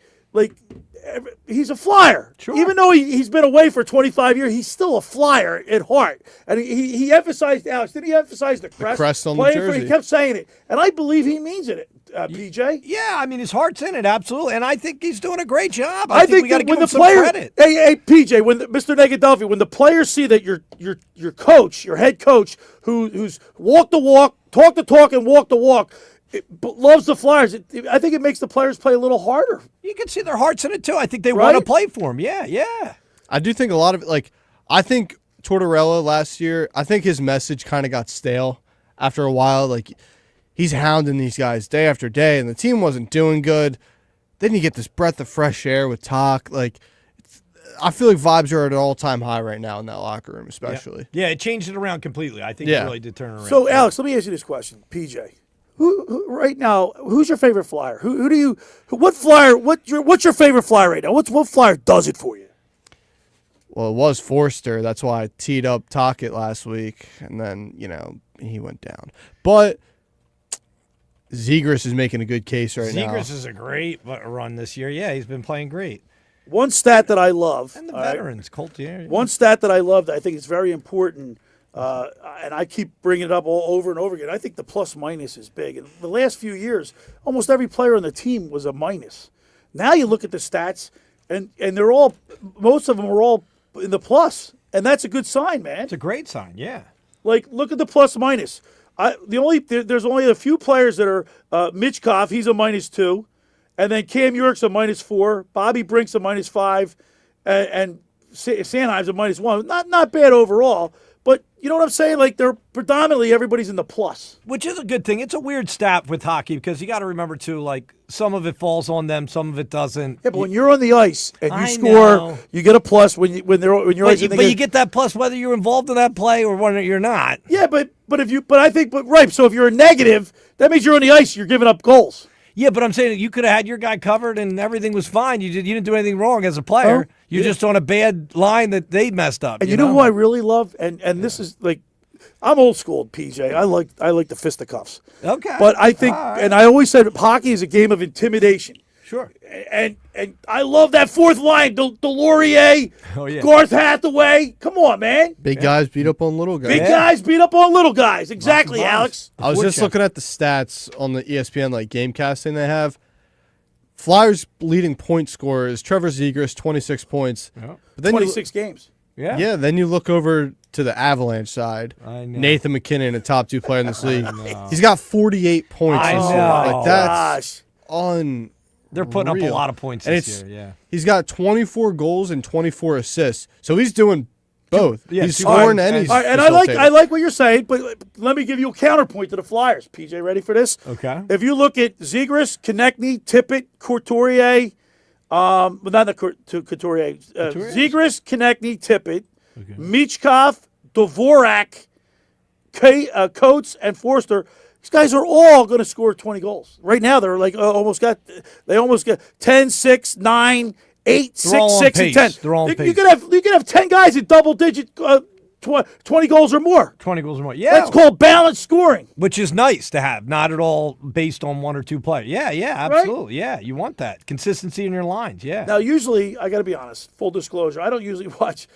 he's a Flyer. Sure. Even though he's been away for 25 years, he's still a Flyer at heart. And he emphasized, Alex, didn't he emphasize the crest on the jersey? He kept saying it. And I believe he means it, PJ. Yeah, I mean, his heart's in it, absolutely. And I think he's doing a great job. I think we got to give when him the some player, credit. hey, PJ, Mr. Negadelphia, when the players see that your coach, your head coach, who's walked the walk, talked the talk, and walked the walk, loves the Flyers. I think it makes the players play a little harder. You can see their hearts in it, too. I think they want to play for him. Yeah, yeah. I do think a lot of it, I think Tortorella last year, I think his message kind of got stale after a while. Like, he's hounding these guys day after day, and the team wasn't doing good. Then you get this breath of fresh air with Talk. Like, I feel like vibes are at an all-time high right now in that locker room, especially. Yeah, it changed it around completely. I think it really did turn around. So, Alex, let me ask you this question, PJ. Who right now? Who's your favorite Flyer? What's your favorite Flyer right now? What Flyer does it for you? Well, it was Forster. That's why I teed up Tocchet last week, and then he went down. But Zegras is making a good case right now. Zegras is a great run this year. Yeah, he's been playing great. One stat that I love, and the veterans, Colt. Yeah. One stat that I love that I think is very important. And I keep bringing it up over and over again. I think the plus minus is big. In the last few years, almost every player on the team was a minus. Now you look at the stats, and most of them are all in the plus, and that's a good sign, man. It's a great sign, yeah. Like, look at the plus minus. There's only a few players that are Mitchkov, he's a -2, and then Cam York's a -4, Bobby Brink's a -5, and Sanheim's a -1. Not bad overall. But you know what I'm saying? Like, they're predominantly everybody's in the plus. Which is a good thing. It's a weird stat with hockey because you got to remember, too, like, some of it falls on them, some of it doesn't. Yeah, but when you're on the ice and you score, you get a plus when you're But you get that plus whether you're involved in that play or whether you're not. Yeah, but so if you're a negative, that means you're on the ice, you're giving up goals. Yeah, but I'm saying you could have had your guy covered and everything was fine. You didn't do anything wrong as a player. You're just on a bad line that they messed up. And you know who I really love? And this is like, I'm old school, PJ. I like the fisticuffs. Okay. But I think, and I always said hockey is a game of intimidation. Sure. And I love that fourth line, Delorier, Garth Hathaway. Come on, man. Big guys beat up on little guys. Big guys beat up on little guys. Exactly, Alex. I was just looking at the stats on the ESPN game casting they have. Flyers' leading point scorer is Trevor Zegras, 26 points. Yeah. But then 26 games. Yeah. Yeah, then you look over to the Avalanche side. I know. Nathan McKinnon, a top 2 player in this league. He's got 48 points. I this year. know. Like, that's They're putting up a lot of points and this year, yeah. He's got 24 goals and 24 assists. So he's doing both. Yeah, he's scoring and he's and I like what you're saying, but let me give you a counterpoint to the Flyers. PJ, ready for this? Okay. If you look at Zegras, Konechny, Tippett, Couturier, but not the Couturier. Zegras, Konechny, Tippett, Michkov, Dvorak, Coates, and Forster. These guys are all going to score 20 goals. Right now, they're like almost got 10, 6, 9, 8, 6, 6, and 10. They're all on You pace. could have 10 guys at double-digit 20 goals or more. 20 goals or more. Yeah. That's called balanced scoring. Which is nice to have, not at all based on one or two players. Yeah, absolutely. Right? Yeah, you want that. Consistency in your lines, yeah. Now, usually, I got to be honest, full disclosure, I don't usually watch,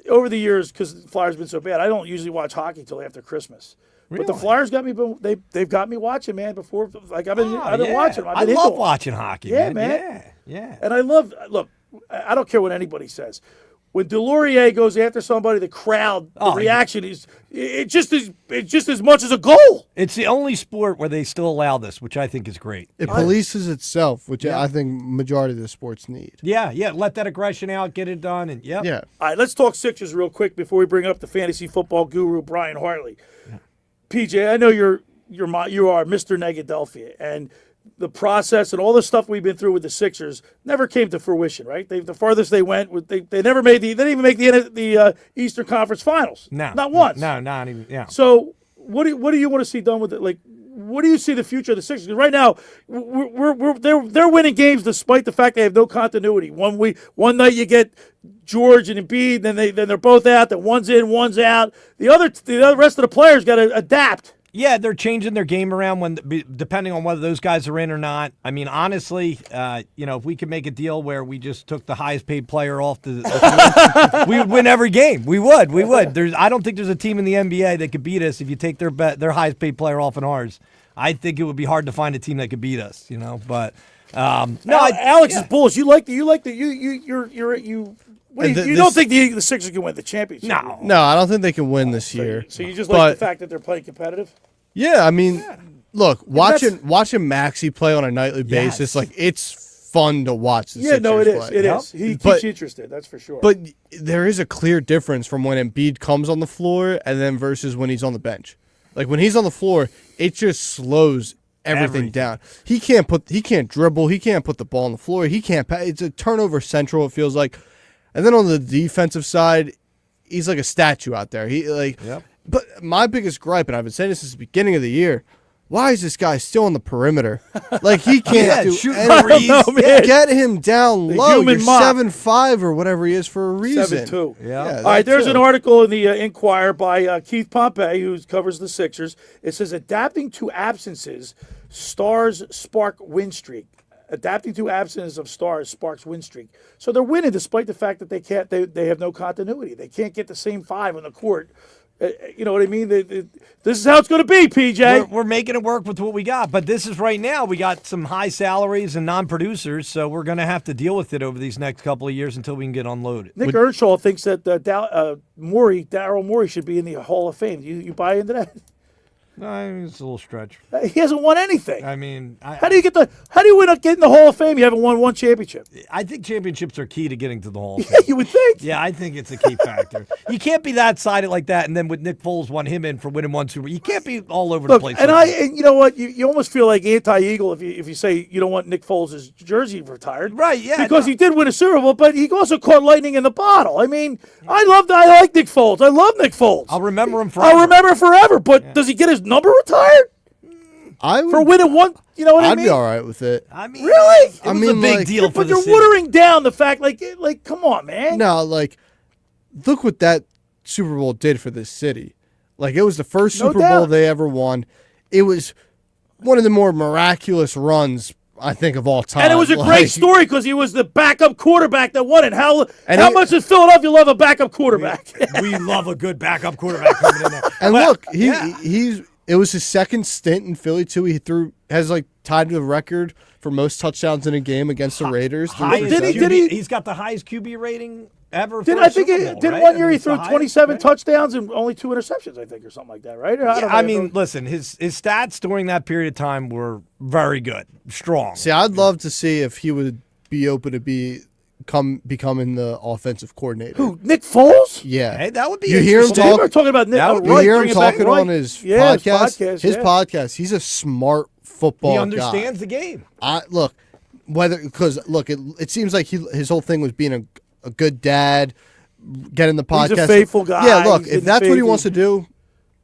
over the years, because the Flyers have been so bad, I don't usually watch hockey until after Christmas. Really? But the Flyers got me. They've got me watching, man. Before, like I've been watching them. I love watching hockey. Yeah, man. Yeah. And I love. Look, I don't care what anybody says. When Delorier goes after somebody, the crowd, the reaction is just as much as a goal. It's the only sport where they still allow this, which I think is great. It polices itself, which I think majority of the sports need. Yeah. Let that aggression out, get it done, and yeah. All right, let's talk Sixers real quick before we bring up the fantasy football guru Brian Hartley. PJ, I know you are Mr. Negadelphia, and the process and all the stuff we've been through with the Sixers never came to fruition, right? The farthest they went, they never made they didn't even make the Eastern Conference Finals. No, not once. No, not even. Yeah. So what do you want to see done with it? Like, what do you see the future of the Sixers? Because right now they're winning games despite the fact they have no continuity. One night you get George and Embiid, then they're both out. Then one's in, one's out. The rest of the players got to adapt. Yeah, they're changing their game around depending on whether those guys are in or not. I mean, honestly, if we could make a deal where we just took the highest paid player off the field, we would win every game. We would. I don't think there's a team in the NBA that could beat us if you take their highest paid player off and ours. I think it would be hard to find a team that could beat us. But Alex is bullish. You don't think the Sixers can win the championship? No, I don't think they can win this year. So you just like the fact that they're playing competitive? Yeah, I mean, look, watching Maxey play on a nightly basis, like it's fun to watch. The Sixers play. It is. He keeps you interested. That's for sure. But there is a clear difference from when Embiid comes on the floor and then versus when he's on the bench. Like when he's on the floor, it just slows everything down. He can't dribble. He can't put the ball on the floor. He can't pass. It's a turnover central. It feels like. And then on the defensive side, he's like a statue out there. But my biggest gripe, and I've been saying this since the beginning of the year, why is this guy still on the perimeter? Like he can't do anything. Get him down low. You're 7'5" or whatever he is for a reason. 7'2". Yeah. All right. There's an article in the Inquirer by Keith Pompey, who covers the Sixers. It says adapting to absences, stars spark win streak. Adapting to absence of stars sparks win streak. So they're winning despite the fact that they have no continuity. They can't get the same five on the court. You know what I mean? This is how it's going to be, PJ. We're making it work with what we got. But this is right now. We got some high salaries and non-producers, so we're going to have to deal with it over these next couple of years until we can get unloaded. Nick Earnshaw thinks that Daryl Morey should be in the Hall of Fame. You buy into that? No, I mean, it's a little stretch. He hasn't won anything. I mean, how do you win up getting the Hall of Fame? You haven't won one championship. I think championships are key to getting to the Hall of Fame. Yeah, you would think. Yeah, I think it's a key factor. You can't be that sided like that, and then with Nick Foles won him in for winning one Super. You can't be all over the place. And you know what? You almost feel like anti-Eagle if you say you don't want Nick Foles' jersey retired, right? Yeah, because he did win a Super Bowl, but he also caught lightning in the bottle. I mean, I like Nick Foles. I love Nick Foles. I'll remember him forever. But does he get his number retired? For winning one, you know what I mean? I'd be all right with it. I mean, really? It was a big deal for the city. But you're watering down the fact, like, come on, man. No, look what that Super Bowl did for this city. Like, it was the first Super Bowl they ever won. It was one of the more miraculous runs, I think, of all time. And it was a great story because he was the backup quarterback that won it. How much does Philadelphia love a backup quarterback? We love a good backup quarterback coming in there. And look, It was his second stint in Philly, too. He has tied the record for most touchdowns in a game against the Raiders. He's got the highest QB rating ever. Didn't one year he threw 27 touchdowns and only 2 interceptions, I think, or something like that, right? Listen, his stats during that period of time were very good, strong. See, I'd love to see if he would be open to becoming the offensive coordinator. Who, Nick Foles? Yeah. Hey, that would be you hear him interesting. talk, talking about Nick. You hear him talking on his podcast. His podcast. He's a smart football guy. He understands the game. It seems like his whole thing was being a good dad, getting the podcast. He's a faithful guy. Yeah, look, if that's what he wants to do,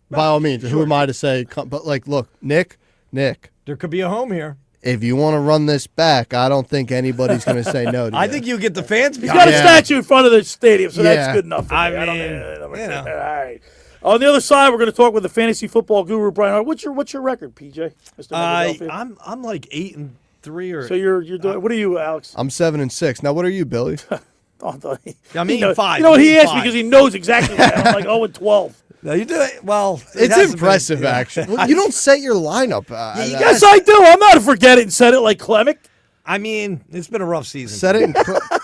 by all means, who am I to say? But look, Nick, there could be a home here. If you want to run this back, I don't think anybody's going to say no to I think you get the fans He's behind got a statue in front of the stadium, so that's good enough for me. I mean, all right. On the other side, we're going to talk with the fantasy football guru, Brian Hart. What's your record, PJ? Mr. Negadelphia? I'm like 8-3 or. So you're doing. What are you, Alex? I'm 7-6. Now, what are you, Billy? I'm 5. You know what he asked me because he knows exactly what I'm like 0-12. No, you do it. Well, it's impressive, actually. Well, you don't set your lineup. Yes, I do. I'm not a forget it and set it like Clemic. I mean, it's been a rough season. Set it.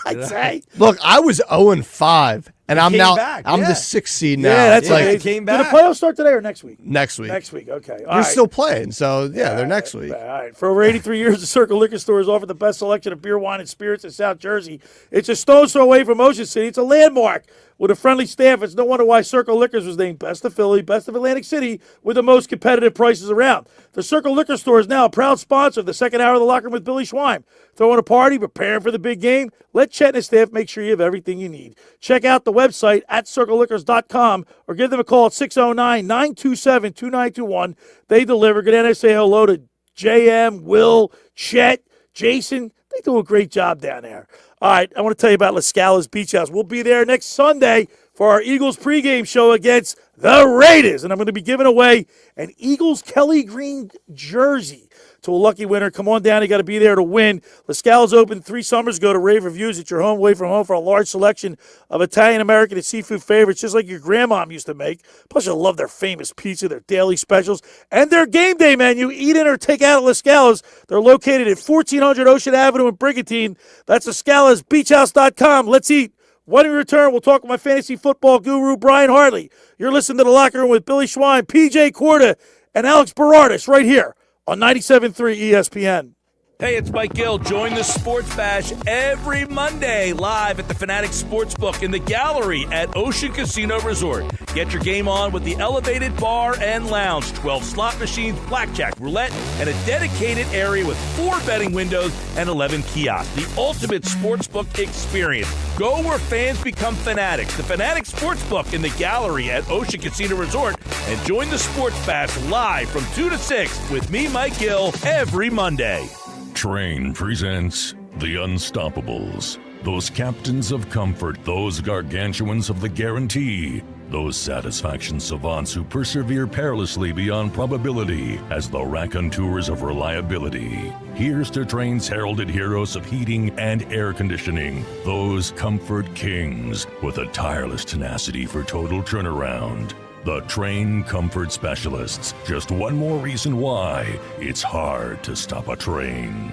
I'd say. Look, I was 0-5, and I'm now back, I'm the 6th seed now. Yeah, that's like came back. Did the playoffs start today or next week? Next week. Next week. Okay. You're still playing, so they're next week. All right. For over 83 years, the Circle Liquor Store has offered the best selection of beer, wine, and spirits in South Jersey. It's a stone's throw away from Ocean City. It's a landmark with a friendly staff. It's no wonder why Circle Liquors was named Best of Philly, Best of Atlantic City, with the most competitive prices around. The Circle Liquor Store is now a proud sponsor of the second hour of the Locker Room with Billy Schwein. Throwing a party, preparing for the big game? Let Chet and his staff make sure you have everything you need. Check out the website at circleliquors.com or give them a call at 609-927-2921. They deliver. Go down there and say hello to JM, Will, Chet, Jason. They do a great job down there. All right, I want to tell you about La Scala's Beach House. We'll be there next Sunday for our Eagles pregame show against the Raiders, and I'm going to be giving away an Eagles Kelly Green jersey to a lucky winner. Come on down. You got to be there to win. La Scala's opened 3 summers ago to rave reviews at your home, away from home, for a large selection of Italian, American, and seafood favorites, just like your grandmom used to make. Plus, you'll love their famous pizza, their daily specials, and their game day menu. Eat in or take out at La Scala's. They're located at 1400 Ocean Avenue in Brigantine. That's LaScalasBeachHouse.com. Let's eat. When we return, we'll talk with my fantasy football guru, Brian Hartley. You're listening to The Locker Room with Billy Schwein, PJ Corda, and Alex Berardis right here on 97.3 ESPN. Hey, it's Mike Gill. Join the Sports Bash every Monday live at the Fanatic Sportsbook in the Gallery at Ocean Casino Resort. Get your game on with the elevated bar and lounge, 12 slot machines, blackjack, roulette, and a dedicated area with 4 betting windows and 11 kiosks. The ultimate sportsbook experience. Go where fans become fanatics. The Fanatic Sportsbook in the Gallery at Ocean Casino Resort. And join the Sports Bash live from 2 to 6 with me, Mike Gill, every Monday. Train presents The Unstoppables. Those captains of comfort, those gargantuans of the guarantee, those satisfaction savants who persevere perilously beyond probability as the raconteurs of reliability. Here's to Train's heralded heroes of heating and air conditioning, those comfort kings with a tireless tenacity for total turnaround. The Train Comfort Specialists. Just one more reason why it's hard to stop a train.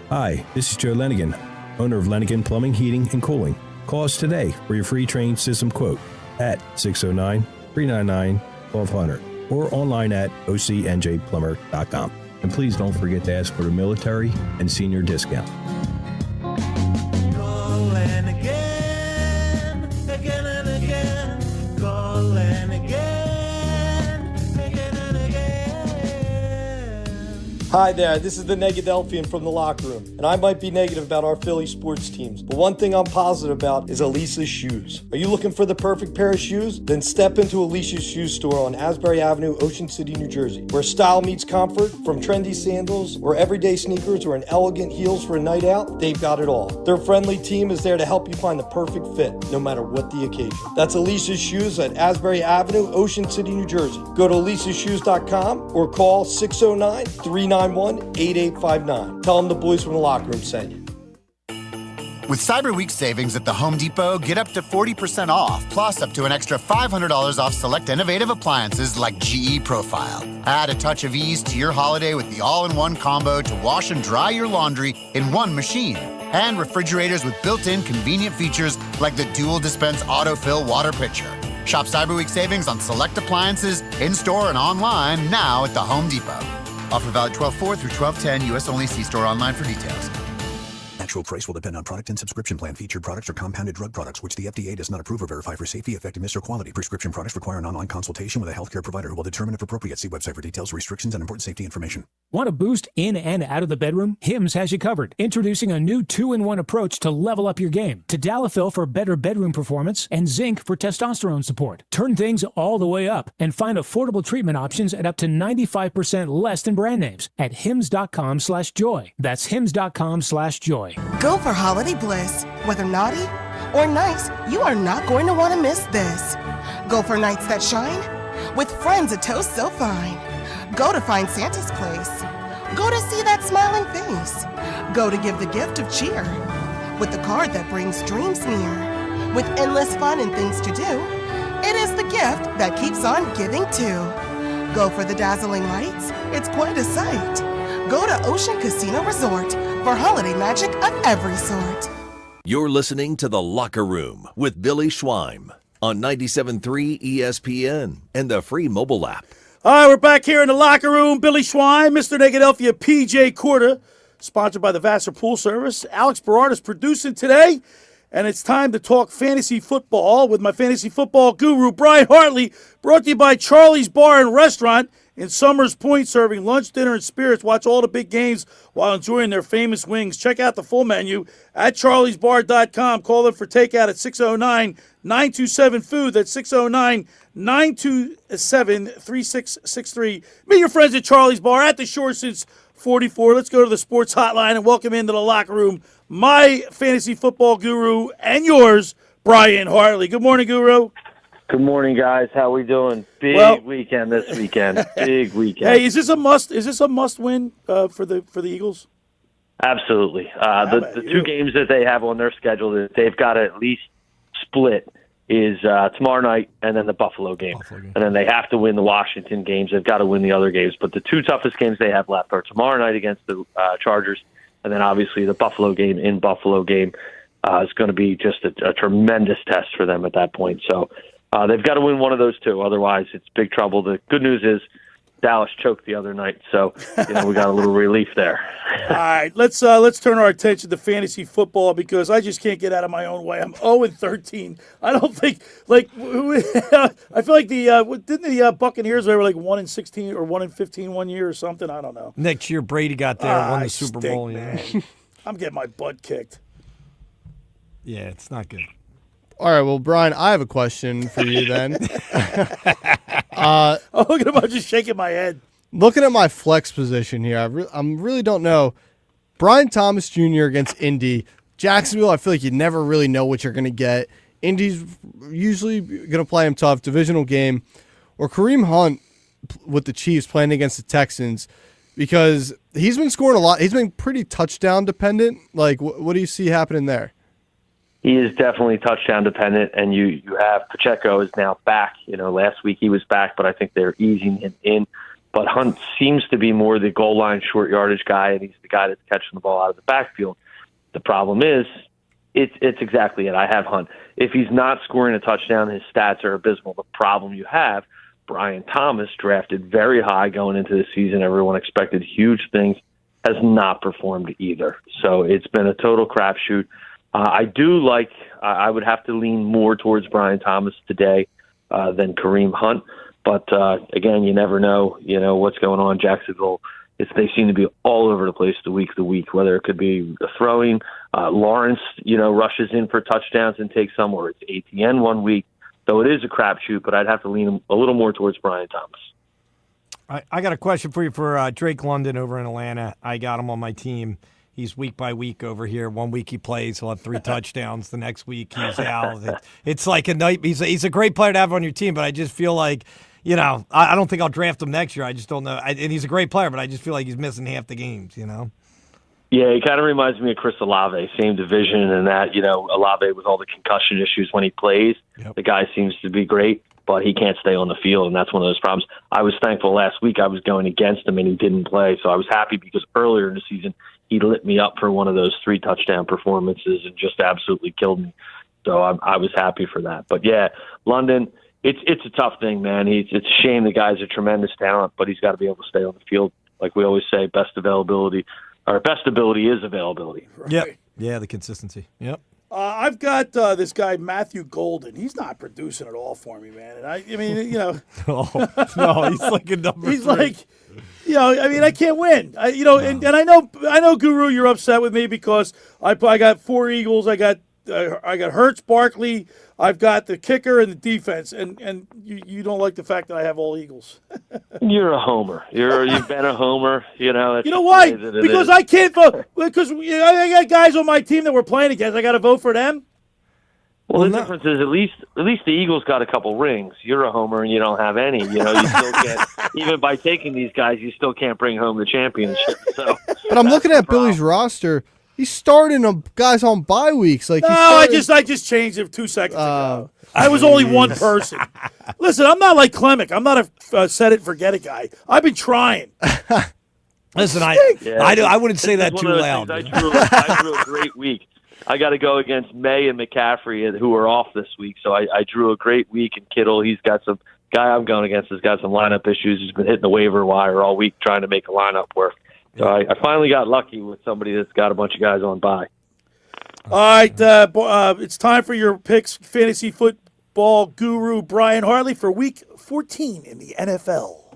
Hi, this is Joe Lenigan, owner of Lenigan Plumbing, Heating, and Cooling. Call us today for your free train system quote at 609-399-1200 or online at ocnjplumber.com. And please don't forget to ask for the military and senior discount. Call Lenigan, again and again. Call Lenigan, again and again. Hi there, this is the Negadelphian from the Locker Room, and I might be negative about our Philly sports teams, but one thing I'm positive about is Elisa's shoes. Are you looking for the perfect pair of shoes? Then step into Elisa's shoe store on Asbury Avenue, Ocean City, New Jersey, where style meets comfort. From trendy sandals or everyday sneakers or an elegant heels for a night out, they've got it all. Their friendly team is there to help you find the perfect fit, no matter what the occasion. That's Elisa's Shoes at Asbury Avenue, Ocean City, New Jersey. Go to elisashoes.com or call 609-391-8859. Tell them the boys from the Locker Room sent you. With Cyber Week savings at the Home Depot, get up to 40% off, plus up to an extra $500 off select innovative appliances like GE Profile. Add a touch of ease to your holiday with the all-in-one combo to wash and dry your laundry in one machine. And refrigerators with built-in convenient features like the dual dispense autofill water pitcher. Shop Cyber Week savings on select appliances, in-store and online now at the Home Depot. Offer valid 12/4 through 12/10, U.S. only. See store online for details. Actual price will depend on product and subscription plan. Featured products are compounded drug products, which the FDA does not approve or verify for safety, effectiveness, or quality. Prescription products require an online consultation with a healthcare provider who will determine if appropriate. See website for details, restrictions, and important safety information. Want to boost in and out of the bedroom? Hims has you covered. Introducing a new 2-in-1 approach to level up your game. Tadalafil for better bedroom performance and zinc for testosterone support. Turn things all the way up and find affordable treatment options at up to 95% less than brand names at hims.com/joy. That's hims.com/joy. Go for holiday bliss. Whether naughty or nice, you are not going to want to miss this. Go for nights that shine with friends, a toast so fine. Go to find Santa's place. Go to see that smiling face. Go to give the gift of cheer with the card that brings dreams near. With endless fun and things to do, it is the gift that keeps on giving too. Go for the dazzling lights. It's quite a sight. Go to Ocean Casino Resort for holiday magic of every sort. You're listening to The Locker Room with Billy Schweim on 97.3 ESPN and the free mobile app. All right, we're back here in the locker room. Billy Schwein, Mr. Negadelphia P.J. Corda, sponsored by the Vassar Pool Service. Alex Berardis producing today, and it's time to talk fantasy football with my fantasy football guru, Brian Hartley, brought to you by Charlie's Bar and Restaurant in Summers Point, serving lunch, dinner, and spirits. Watch all the big games while enjoying their famous wings. Check out the full menu at charliesbar.com. Call them for takeout at 609-927-FOOD. That's 609-927-3663. Meet your friends at Charlie's Bar at the shore since 44. Let's go to the sports hotline and welcome into the locker room my fantasy football guru and yours, Brian Hartley. Good morning, Guru. Good morning, guys. How we doing? Big weekend this weekend. Big weekend. Hey, is this a must win for the Eagles? Absolutely. The two games that they have on their schedule that they've got to at least split is tomorrow night and then the Buffalo game. And then they have to win the Washington games. They've got to win the other games. But the two toughest games they have left are tomorrow night against the Chargers, and then obviously the Buffalo game is going to be just a tremendous test for them at that point. So they've got to win one of those two. Otherwise, it's big trouble. The good news is Dallas choked the other night, so we got a little relief there. All right, let's turn our attention to fantasy football because I just can't get out of my own way. I'm 0-13. I don't think I feel like didn't the Buccaneers they were like 1-16 or 1-15 one year or something. I don't know. Next year Brady got there, won the Super Bowl. Man. I'm getting my butt kicked. Yeah, it's not good. All right, well, Brian, I have a question for you then. Look at him, I'm just shaking my head. Looking at my flex position here, I really don't know. Brian Thomas Jr. against Indy. Jacksonville, I feel like you never really know what you're going to get. Indy's usually going to play him tough, divisional game. Or Kareem Hunt with the Chiefs playing against the Texans because he's been scoring a lot. He's been pretty touchdown dependent. Like, what do you see happening there? He is definitely touchdown dependent, and you have Pacheco is now back. Last week he was back, but I think they're easing him in. But Hunt seems to be more the goal line, short yardage guy, and he's the guy that's catching the ball out of the backfield. The problem is, it's exactly it. I have Hunt. If he's not scoring a touchdown, his stats are abysmal. The problem you have, Brian Thomas, drafted very high going into the season. Everyone expected huge things, has not performed either. So it's been a total crapshoot. I would have to lean more towards Brian Thomas today than Kareem Hunt. But, again, you never know, what's going on. Jacksonville, they seem to be all over the place the week, whether it could be a throwing. Lawrence, rushes in for touchdowns and takes some, or it's ATN one week. So it is a crapshoot, but I'd have to lean a little more towards Brian Thomas. I got a question for you for Drake London over in Atlanta. I got him on my team. He's week by week over here. 1 week he plays, he'll have 3 touchdowns. The next week he's out. It's like a night. He's a great player to have on your team, but I just feel like, I don't think I'll draft him next year. I just don't know. And he's a great player, but I just feel like he's missing half the games, Yeah, he kind of reminds me of Chris Olave, same division, and that, Olave with all the concussion issues when he plays. Yep. The guy seems to be great, but he can't stay on the field, and that's one of those problems. I was thankful last week I was going against him, and he didn't play, so I was happy because earlier in the season he lit me up for one of those 3 touchdown performances and just absolutely killed me. So I was happy for that. But, yeah, London, it's a tough thing, man. It's a shame the guy's a tremendous talent, but he's got to be able to stay on the field. Like we always say, best ability is availability. Right. Yep. Yeah, the consistency. Yep. I've got this guy, Matthew Golden. He's not producing at all for me, man. And I mean, no, he's like a number He's 3. like, I can't win. And I know, Guru, you're upset with me because I got 4 Eagles. I got Hurts, Barkley. I've got the kicker and the defense, and you don't like the fact that I have all Eagles. You're a homer. You've been a homer. You know why? Because I can't vote. Because I got guys on my team that we're playing against. I got to vote for them. Well, the difference is at least the Eagles got a couple rings. You're a homer and you don't have any. You still can't. Even by taking these guys, you still can't bring home the championship. So, but I'm looking at Billy's roster. He's starting guys on bye weeks. I just changed it 2 seconds ago. I was only one person. Listen, I'm not like Clemic. I'm not a set it, forget it guy. I've been trying. Listen, I wouldn't say that too loud. I drew a great week. I got to go against May and McCaffrey, who are off this week. So I drew a great week. And Kittle, he's got some guy I'm going against has got some lineup issues. He's been hitting the waiver wire all week trying to make a lineup work. So I finally got lucky with somebody that's got a bunch of guys on bye. All right, it's time for your picks, fantasy football guru Brian Hartley, for Week 14 in the NFL.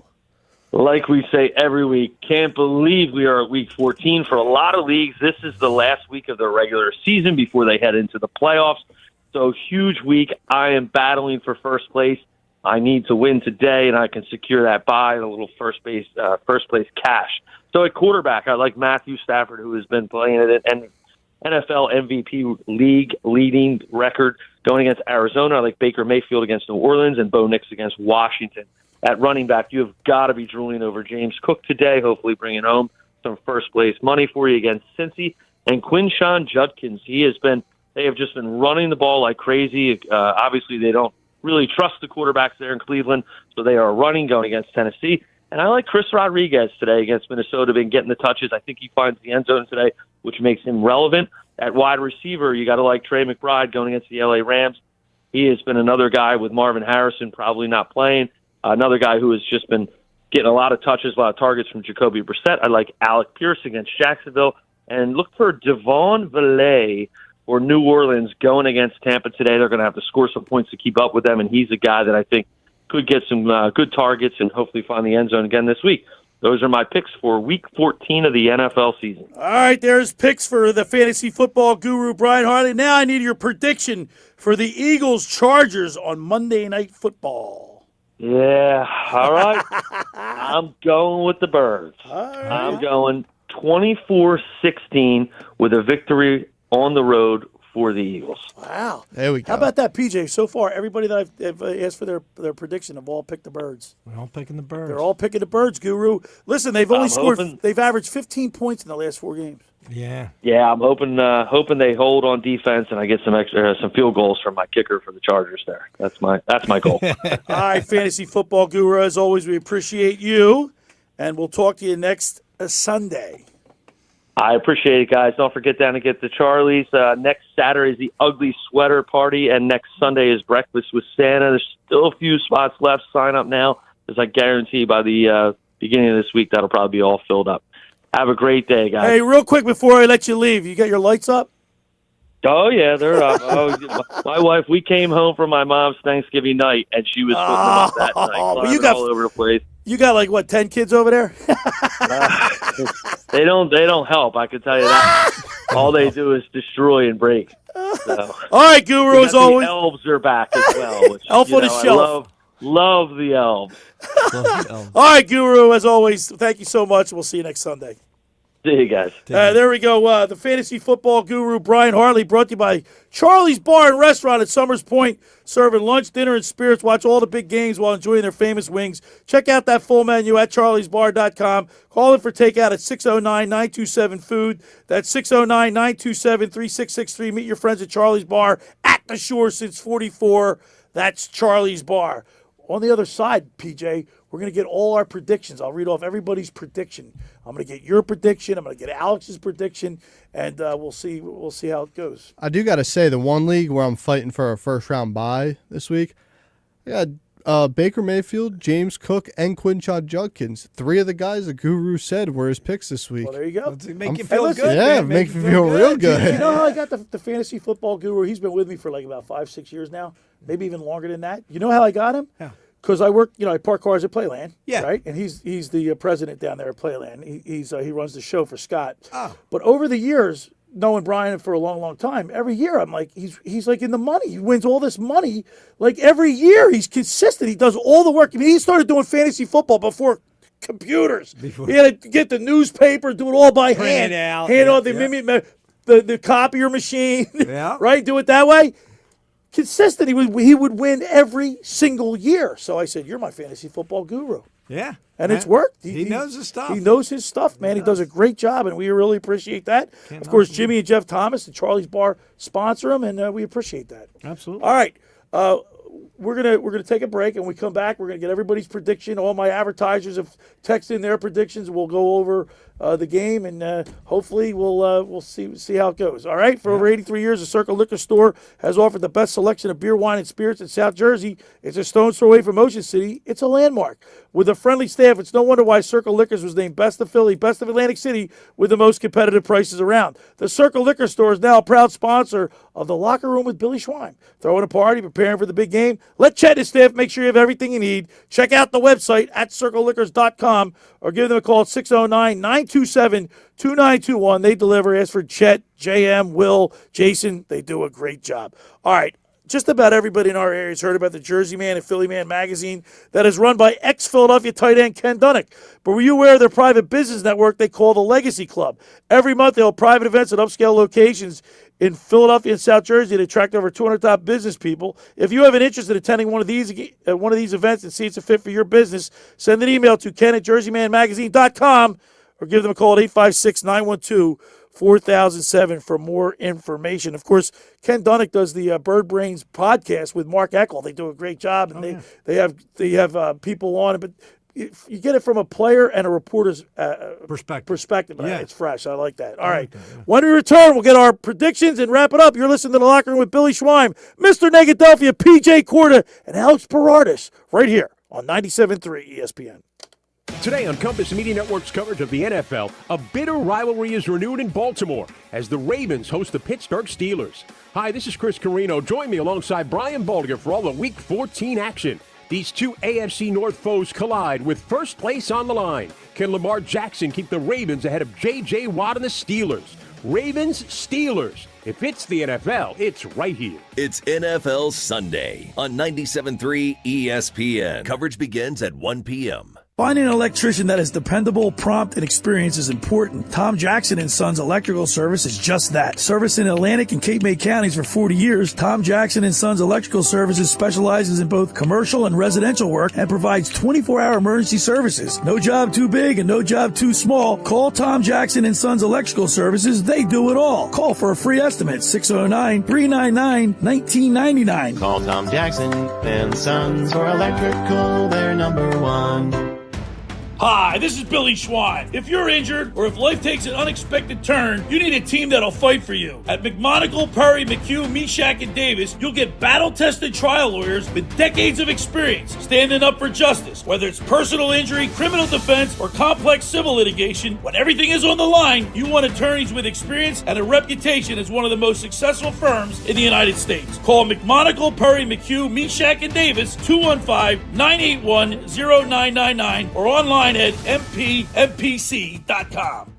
Like we say every week, can't believe we are at Week 14. For a lot of leagues, this is the last week of their regular season before they head into the playoffs. So huge week. I am battling for first place. I need to win today, and I can secure that bye, a little first place cash. So at quarterback, I like Matthew Stafford, who has been playing at an NFL MVP league leading record going against Arizona. I like Baker Mayfield against New Orleans and Bo Nix against Washington. At running back, you have got to be drooling over James Cook today, hopefully bringing home some first place money for you against Cincy. And Quinshon Judkins, they have just been running the ball like crazy. Obviously, they don't really trust the quarterbacks there in Cleveland, so they are running going against Tennessee. And I like Chris Rodriguez today against Minnesota, been getting the touches. I think he finds the end zone today, which makes him relevant. At wide receiver, you got to like Trey McBride going against the LA Rams. He has been another guy with Marvin Harrison probably not playing. Another guy who has just been getting a lot of touches, a lot of targets from Jacoby Brissett. I like Alec Pierce against Jacksonville. And look for Devon Vallée for New Orleans going against Tampa today. They're going to have to score some points to keep up with them, and he's a guy that I think could get some good targets and hopefully find the end zone again this week. Those are my picks for Week 14 of the NFL season. All right, there's picks for the fantasy football guru, Brian Hartley. Now I need your prediction for the Eagles-Chargers on Monday Night Football. Yeah, all right. I'm going with the Birds. Right. I'm going 24-16 with a victory on the road for the Eagles. Wow. There we go. How about that, PJ? So far, everybody that I've asked for their prediction have all picked the Birds. We're all picking the Birds. They're all picking the Birds, Guru. Listen, they've only they've averaged 15 points in the last 4 games. Yeah. Yeah, I'm hoping they hold on defense and I get some field goals from my kicker for the Chargers there. That's my goal. All right, fantasy football guru, as always, we appreciate you, and we'll talk to you next Sunday. I appreciate it, guys. Don't forget down to get the Charlies. Next Saturday is the Ugly Sweater Party, and next Sunday is Breakfast with Santa. There's still a few spots left. Sign up now, because I guarantee by the beginning of this week, that'll probably be all filled up. Have a great day, guys. Hey, real quick before I let you leave, you got your lights up? Oh, yeah, they're up. My wife, we came home from my mom's Thanksgiving night, and she was putting them up that night. Well, you got all over the place. You got 10 kids over there? They don't help, I can tell you that. All they do is destroy and break. So. All right, Guru, as always. The elves are back as well. Which, Elf on the shelf. Love the elves. All right, Guru, as always, thank you so much. We'll see you next Sunday. See you guys. There we go. The fantasy football guru, Brian Hartley, brought to you by Charlie's Bar and Restaurant at Summers Point, serving lunch, dinner, and spirits. Watch all the big games while enjoying their famous wings. Check out that full menu at charliesbar.com. Call in for takeout at 609-927-FOOD. That's 609-927-3663. Meet your friends at Charlie's Bar at the shore since 44. That's Charlie's Bar. On the other side, PJ, we're going to get all our predictions. I'll read off everybody's prediction. I'm going to get your prediction. I'm going to get Alex's prediction, and we'll see how it goes. I do got to say, the one league where I'm fighting for a first-round bye this week, I got Baker Mayfield, James Cook, and Quinshon Judkins. 3 of the guys the guru said were his picks this week. Well, there you go. Make you feel good. Yeah, make me feel real good. You know how I got the fantasy football guru? He's been with me for like about 5-6 years now, maybe even longer than that. You know how I got him? Yeah. Because I work, I park cars at Playland, yeah, right? And he's the president down there at Playland. He runs the show for Scott. Oh. But over the years, knowing Brian for a long, long time, every year I'm like, he's like in the money. He wins all this money. Like every year, he's consistent. He does all the work. I mean, he started doing fantasy football before computers. He had to get the newspaper, do it all by hand, hand on the copier machine, right? Do it that way. Consistent. He would win every single year. So I said, "You're my fantasy football guru." Yeah, and it's worked. He knows his stuff. He knows his stuff, man. He does a great job, and we really appreciate that. Of course, Jimmy and Jeff Thomas and Charlie's Bar sponsor him, and we appreciate that. Absolutely. All right, we're gonna take a break, and when we come back, we're gonna get everybody's prediction. All my advertisers have texted in their predictions. We'll go over the game, and hopefully we'll see how it goes. All right. For over 83 years, the Circle Liquor Store has offered the best selection of beer, wine, and spirits in South Jersey. It's a stone's throw away from Ocean City. It's a landmark. With a friendly staff, it's no wonder why Circle Liquors was named Best of Philly, Best of Atlantic City, with the most competitive prices around. The Circle Liquor Store is now a proud sponsor of the Locker Room with Billy Schwein. Throwing a party, preparing for the big game. Let Chet and his staff make sure you have everything you need. Check out the website at circleliquors.com or give them a call at 609-927-2921. They deliver. Ask for Chet, JM, Will, Jason. They do a great job. All right. Just about everybody in our area has heard about the Jersey Man and Philly Man magazine that is run by ex-Philadelphia tight end Ken Dunnick. But were you aware of their private business network they call the Legacy Club? Every month they hold private events at upscale locations in Philadelphia and South Jersey to attract over 200 top business people. If you have an interest in attending one of these events and see it's a fit for your business, send an email to ken@jerseymanmagazine.com or give them a call at 856-912-4007 for more information. Of course, Ken Dunnick does the Bird Brains podcast with Mark Eckel. They do a great job, and they have people on it, but you get it from a player and a reporter's perspective. Yeah. It's fresh. I like that. All right. When we return, we'll get our predictions and wrap it up. You're listening to The Locker Room with Billy Schwein, Mr. Negadelphia, P.J. Corda, and Alex Berardis right here on 97.3 ESPN. Today on Compass Media Network's coverage of the NFL, a bitter rivalry is renewed in Baltimore as the Ravens host the Pittsburgh Steelers. Hi, this is Chris Carino. Join me alongside Brian Baldiger for all the Week 14 action. These two AFC North foes collide with first place on the line. Can Lamar Jackson keep the Ravens ahead of J.J. Watt and the Steelers? Ravens-Steelers. If it's the NFL, it's right here. It's NFL Sunday on 97.3 ESPN. Coverage begins at 1 p.m. Finding an electrician that is dependable, prompt, and experienced is important. Tom Jackson and Sons Electrical Service is just that. Service in Atlantic and Cape May counties for 40 years, Tom Jackson and Sons Electrical Services specializes in both commercial and residential work and provides 24-hour emergency services. No job too big and no job too small. Call Tom Jackson and Sons Electrical Services. They do it all. Call for a free estimate, 609-399-1999. Call Tom Jackson and Sons for electrical, they're number one. Hi, this is Billy Schwein. If you're injured or if life takes an unexpected turn, you need a team that'll fight for you. At McMonagle, Perry, McHugh, Meshack, and Davis, you'll get battle-tested trial lawyers with decades of experience standing up for justice. Whether it's personal injury, criminal defense, or complex civil litigation, when everything is on the line, you want attorneys with experience and a reputation as one of the most successful firms in the United States. Call McMonagle, Perry, McHugh, Meshack, and Davis, 215-981-0999, or online at mpmpc.com.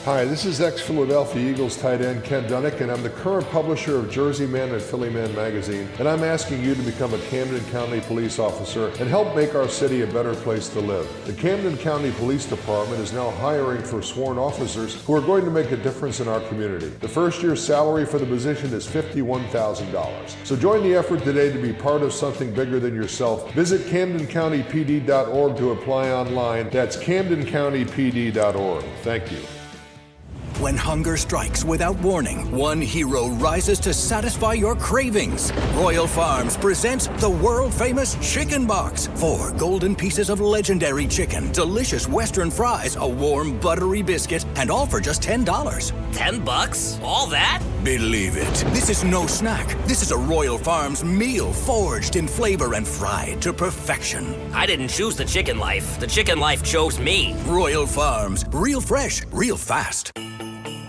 Hi, this is ex-Philadelphia Eagles tight end Ken Dunnick, and I'm the current publisher of Jersey Man and Philly Man magazine, and I'm asking you to become a Camden County police officer and help make our city a better place to live. The Camden County Police Department is now hiring for sworn officers who are going to make a difference in our community. The first year's salary for the position is $51,000. So join the effort today to be part of something bigger than yourself. Visit CamdenCountyPD.org to apply online. That's CamdenCountyPD.org. Thank you. When hunger strikes without warning, one hero rises to satisfy your cravings. Royal Farms presents the world-famous Chicken Box. 4 golden pieces of legendary chicken, delicious Western fries, a warm, buttery biscuit, and all for just $10. $10? All that? Believe it. This is no snack. This is a Royal Farms meal forged in flavor and fried to perfection. I didn't choose the chicken life. The chicken life chose me. Royal Farms. Real fresh, real fast.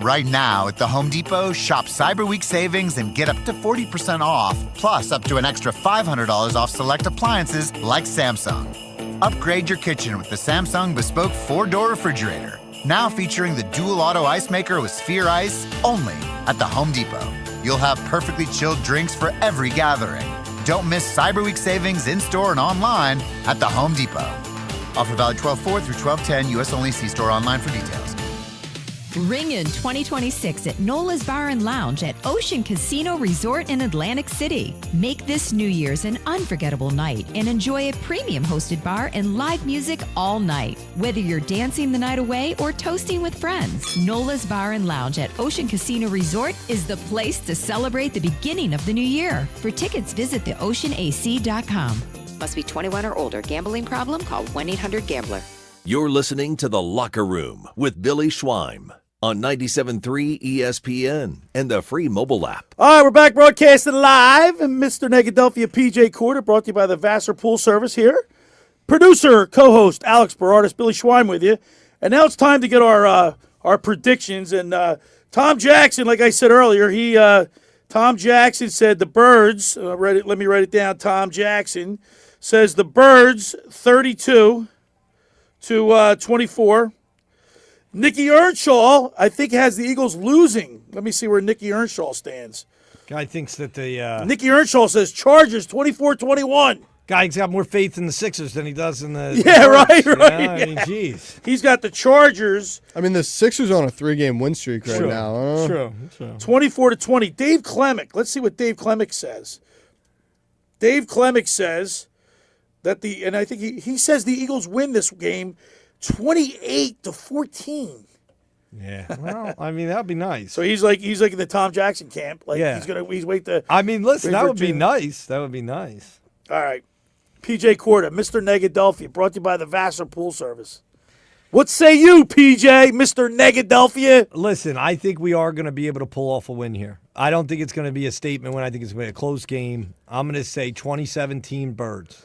Right now at the Home Depot, shop Cyber Week savings and get up to 40% off, plus up to an extra $500 off select appliances like Samsung. Upgrade your kitchen with the Samsung Bespoke 4-door refrigerator, now featuring the dual auto ice maker with Sphere Ice, only at the Home Depot. You'll have perfectly chilled drinks for every gathering. Don't miss Cyber Week savings in-store and online at the Home Depot. Offer valid 12/4 through 12/10, U.S. only. See store online for details. Ring in 2026 at Nola's Bar and Lounge at Ocean Casino Resort in Atlantic City. Make this New Year's an unforgettable night and enjoy a premium hosted bar and live music all night. Whether you're dancing the night away or toasting with friends, Nola's Bar and Lounge at Ocean Casino Resort is the place to celebrate the beginning of the new year. For tickets, visit theoceanac.com. Must be 21 or older. Gambling problem? Call 1-800-GAMBLER. You're listening to The Locker Room with Billy Schweim on 97.3 ESPN and the free mobile app. All right, we're back broadcasting live. Mr. Negadelphia P.J. Corda, brought to you by the Vassar Pool Service here. Producer, co-host Alex Berardis, Billy Schweim with you. And now it's time to get our predictions. And Tom Jackson, like I said earlier, Tom Jackson said the Birds, let me write it down. Tom Jackson says the Birds 32 to 24. Nicky Earnshaw, I think, has the Eagles losing. Let me see where Nicky Earnshaw stands. Guy thinks that the Nicky Earnshaw says Chargers 24-21. Guy's got more faith in the Sixers than he does in the right. You know? I mean, geez. He's got the Chargers. I mean, the Sixers are on a 3-game win streak right now. True. 24-20. Dave Klemick. Let's see what Dave Klemick says. Dave Klemick says that and I think he says the Eagles win this game 28-14. Yeah. Well, I mean, that'd be nice. So he's like in the Tom Jackson camp. Like he's wait to. I mean, listen, that would be nice. That would be nice. All right. PJ Corda, Mr. Negadelphia, brought to you by the Vassar Pool Service. What say you, PJ, Mr. Negadelphia? Listen, I think we are going to be able to pull off a win here. I don't think it's going to be a statement win. I think it's going to be a close game. I'm going to say 2017 Birds.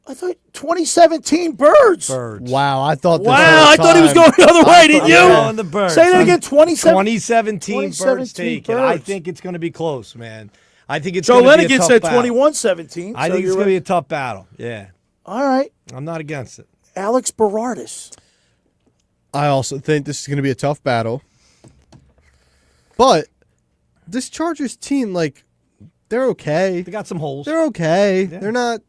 I thought 2017 Birds. Wow, I thought this I thought he was going the other way, didn't you? On the Birds. Say that again, 2017 Birds taken. I think it's going to be close, man. I think it's Joe going to be a tough Lennigan said battle. 21-17. I think it's going to be a tough battle. Yeah. All right. I'm not against it. Alex Berardis. I also think this is going to be a tough battle. But this Chargers team, they're okay. They got some holes. They're okay. Yeah. They're not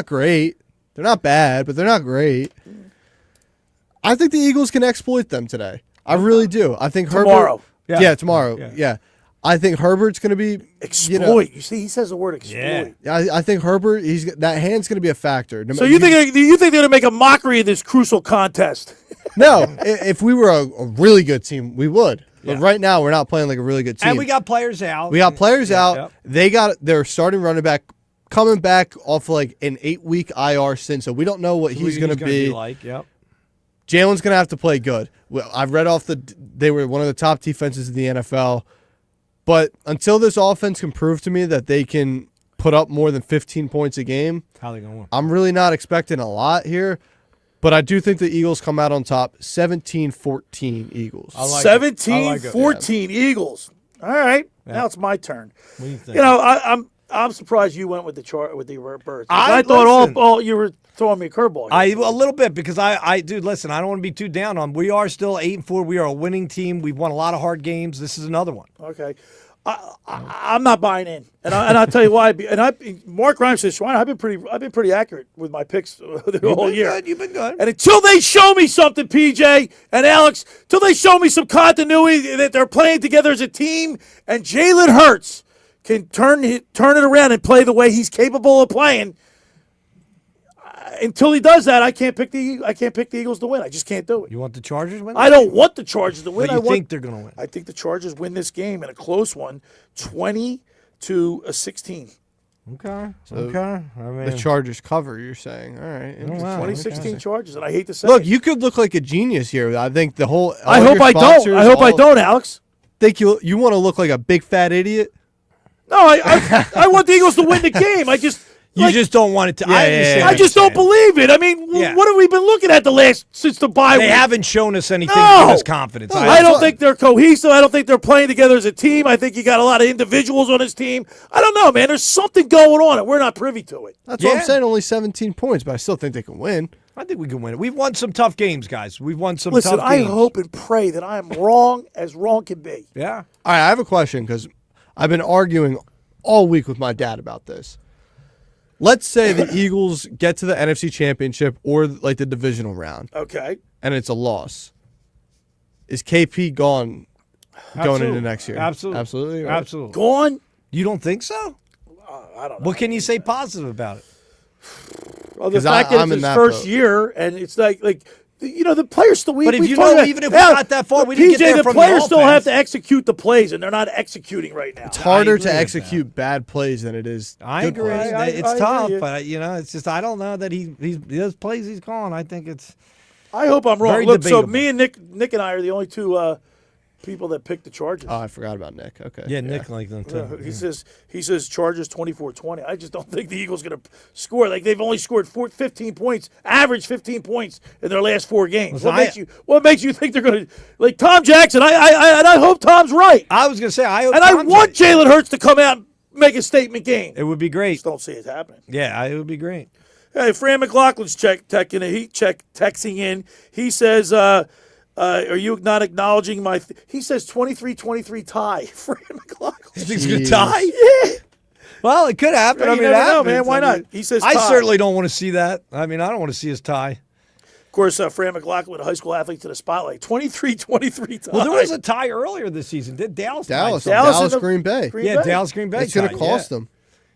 great. They're not bad, but they're not great. I think the Eagles can exploit them today. I really do. I think tomorrow. Herbert. Yeah, tomorrow. Yeah. I think Herbert's going to be exploit. You see, he says the word exploit. Yeah. I think Herbert. That hand's going to be a factor. So you think they're going to make a mockery of this crucial contest? No. If we were a really good team, we would. But right now, we're not playing like a really good team. And we got players out. We got players out. Yep. They're starting running back. Coming back off an 8-week IR stint, so we don't know what he's going to be like. Yep. Jalen's going to have to play good. I've read off they were one of the top defenses in the NFL, but until this offense can prove to me that they can put up more than 15 points a game, how they going to win? I'm really not expecting a lot here. But I do think the Eagles come out on top, 17-14 Eagles. 17-14 Eagles. All right, now it's my turn. What do you think? I'm surprised you went with the Birds. I thought all you were throwing me a curveball. A little bit because dude, listen, I don't want to be too down on. We are still 8-4. We are a winning team. We've won a lot of hard games. This is another one. Okay. I'm not buying in, and I'll tell you why. Mark Grimes says, "Schweiner, I've been pretty accurate with my picks the whole year. You've been good. And until they show me something, PJ and Alex, until they show me some continuity that they're playing together as a team, and Jalen Hurts can turn it around and play the way he's capable of playing. Until he does that, I can't pick the Eagles to win. I just can't do it. You want the Chargers to win? I don't want the Chargers to win. But you think they're going to win? I think the Chargers win this game in a close one, 20-16. Okay. The Chargers cover, you're saying. All right. 2016 Chargers, and I hate to say Look, it. you could look like a genius here. I think the whole I hope I don't, Alex. Think you want to look like a big fat idiot? No, I want the Eagles to win the game. You just don't want it to. I just don't believe it. I mean, what have we been looking at since the bye week? They haven't shown us anything to give us confidence. I don't think they're cohesive. I don't think they're playing together as a team. I think you got a lot of individuals on this team. I don't know, man. There's something going on, and we're not privy to it. That's what I'm saying. Only 17 points, but I still think they can win. I think we can win it. We've won some tough games, guys. We've won some Listen, tough games. I hope and pray that I am wrong as wrong can be. Yeah. All right, I have a question because I've been arguing all week with my dad about this. Let's say the Eagles get to the NFC Championship or like the divisional round. Okay. And it's a loss. Is KP going into next year? Absolutely. Absolutely. Right? Absolutely. Gone? You don't think so? I don't know. What can you say positive about it? Well, the fact that it's his first year, and it's like the players still. But if you know, even if we got that far, we didn't get there the from players the still have to execute the plays, and they're not executing right now. It's harder to execute bad plays than it is. I good agree. plays. It's tough, but it's just I don't know that those plays he's calling. I think it's. I hope I'm wrong. Very Look, debatable. so me and Nick and I are the only two people that picked the Chargers. Oh, I forgot about Nick. Okay. Yeah, Nick liked them too. He says Chargers 24-20. I just don't think the Eagles going to score. Like they've only scored 15 points, average 15 points in their last 4 games. Listen, what makes you think they're going to like Tom Jackson? I hope Tom's right. I was going to say I hope. And Tom's I want Jalen Hurts to come out and make a statement game. It would be great. Just don't see it happening. Yeah, it would be great. Hey, Fran McLaughlin's texting in. He says, are you not acknowledging my he says 23-23 tie. Fran McLaughlin. You think it's going to tie? Yeah. Well, it could happen. Yeah, I mean, you it never know, happens. man. Why not? He says tie. I certainly don't want to see that. I mean, I don't want to see his tie. Of course, Fran McLaughlin, a high school athlete to the spotlight. 23-23 tie. Well, there was a tie earlier this season. Did Dallas Green Bay. Dallas Green Bay. It's going to cost them.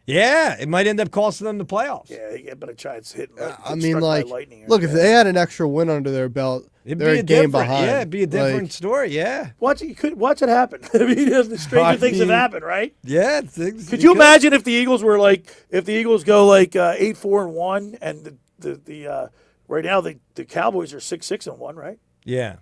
Yeah, it might end up costing them the playoffs. Yeah, you better try and hit. I mean, like, look, if they had an extra win under their belt, they're a game behind. Yeah, it'd be a different story. Yeah, watch it happen. I mean, stranger things have happened, right? Yeah, could you imagine if the Eagles were like, if the Eagles go like 8-4-1, and the right now the Cowboys are 6-6-1, right? Yeah.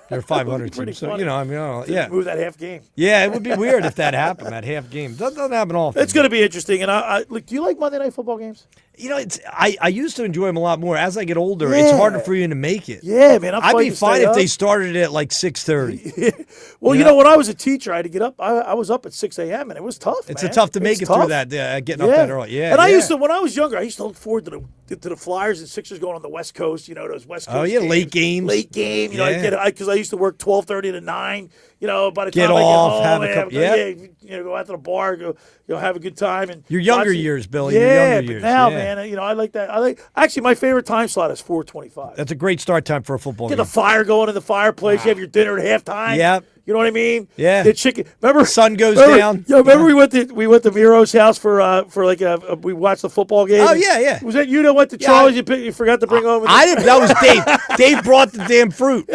They're 500 teams, so yeah. Move that half game. Yeah, it would be weird if that happened. That half game doesn't happen often. It's going to be interesting. And I look. Do you like Monday Night Football games? I used to enjoy them a lot more. As I get older, it's harder for you to make it. Yeah, man. I'd be fine if they started at like 6:30. Well, you know, when I was a teacher, I had to get up. I was up at 6 a.m. and it was tough. It's tough to make it through that. Getting up that early. Yeah. And I used to, when I was younger, I used to look forward to the Flyers and Sixers going on the West Coast. You know, those West Coast. Oh yeah, games. late games. Late game. You know, because I used to work 12:30 to 9. You know, by the time get I off, get home, have a couple, go out to the bar, go, have a good time, and your younger years, Billy. Yeah, your younger years. But now, man, I like that. Actually, my favorite time slot is 4:25. That's a great start time for a football game. Get the fire going in the fireplace. You have your dinner at halftime. Yep. You know what I mean? Yeah. The chicken. Remember, sun goes down. Yeah. Remember, we went to Miro's house for like we watched the football game. Oh yeah. Was that you that went to Charlie's? You forgot to bring home. I didn't. That was Dave. Dave brought the damn fruit.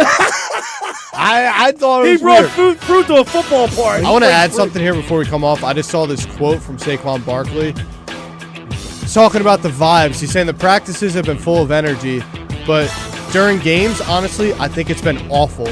I thought it was he brought weird. fruit to a football party. I want to add something here before we come off. I just saw this quote from Saquon Barkley. He's talking about the vibes. He's saying the practices have been full of energy, but during games, honestly, I think it's been awful.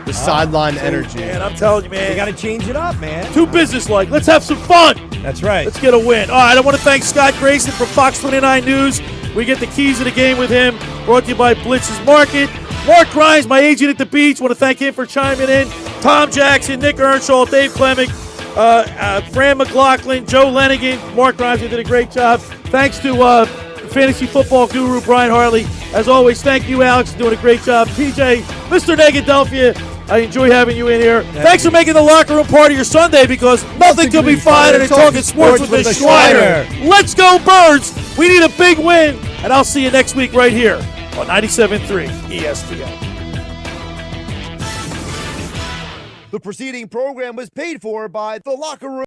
The sideline energy. Man, I'm telling you, man. You got to change it up, man. Too businesslike. Let's have some fun. That's right. Let's get a win. All right, I want to thank Scott Grayson from Fox 29 News. We get the keys of the game with him. Brought to you by Blitz's Market. Mark Grimes, my agent at the beach. Want to thank him for chiming in. Tom Jackson, Nick Earnshaw, Dave Clemick, Fran McLaughlin, Joe Lenigan, Mark Grimes, you did a great job. Thanks to fantasy football guru Brian Hartley. As always, thank you, Alex, for doing a great job. PJ, Mr. Negadelphia, I enjoy having you in here. Thanks for making the locker room part of your Sunday, because nothing could be finer than talking sports with the Schreiner. Let's go, Birds. We need a big win, and I'll see you next week right here on 97.3 ESPN. The preceding program was paid for by The Locker Room.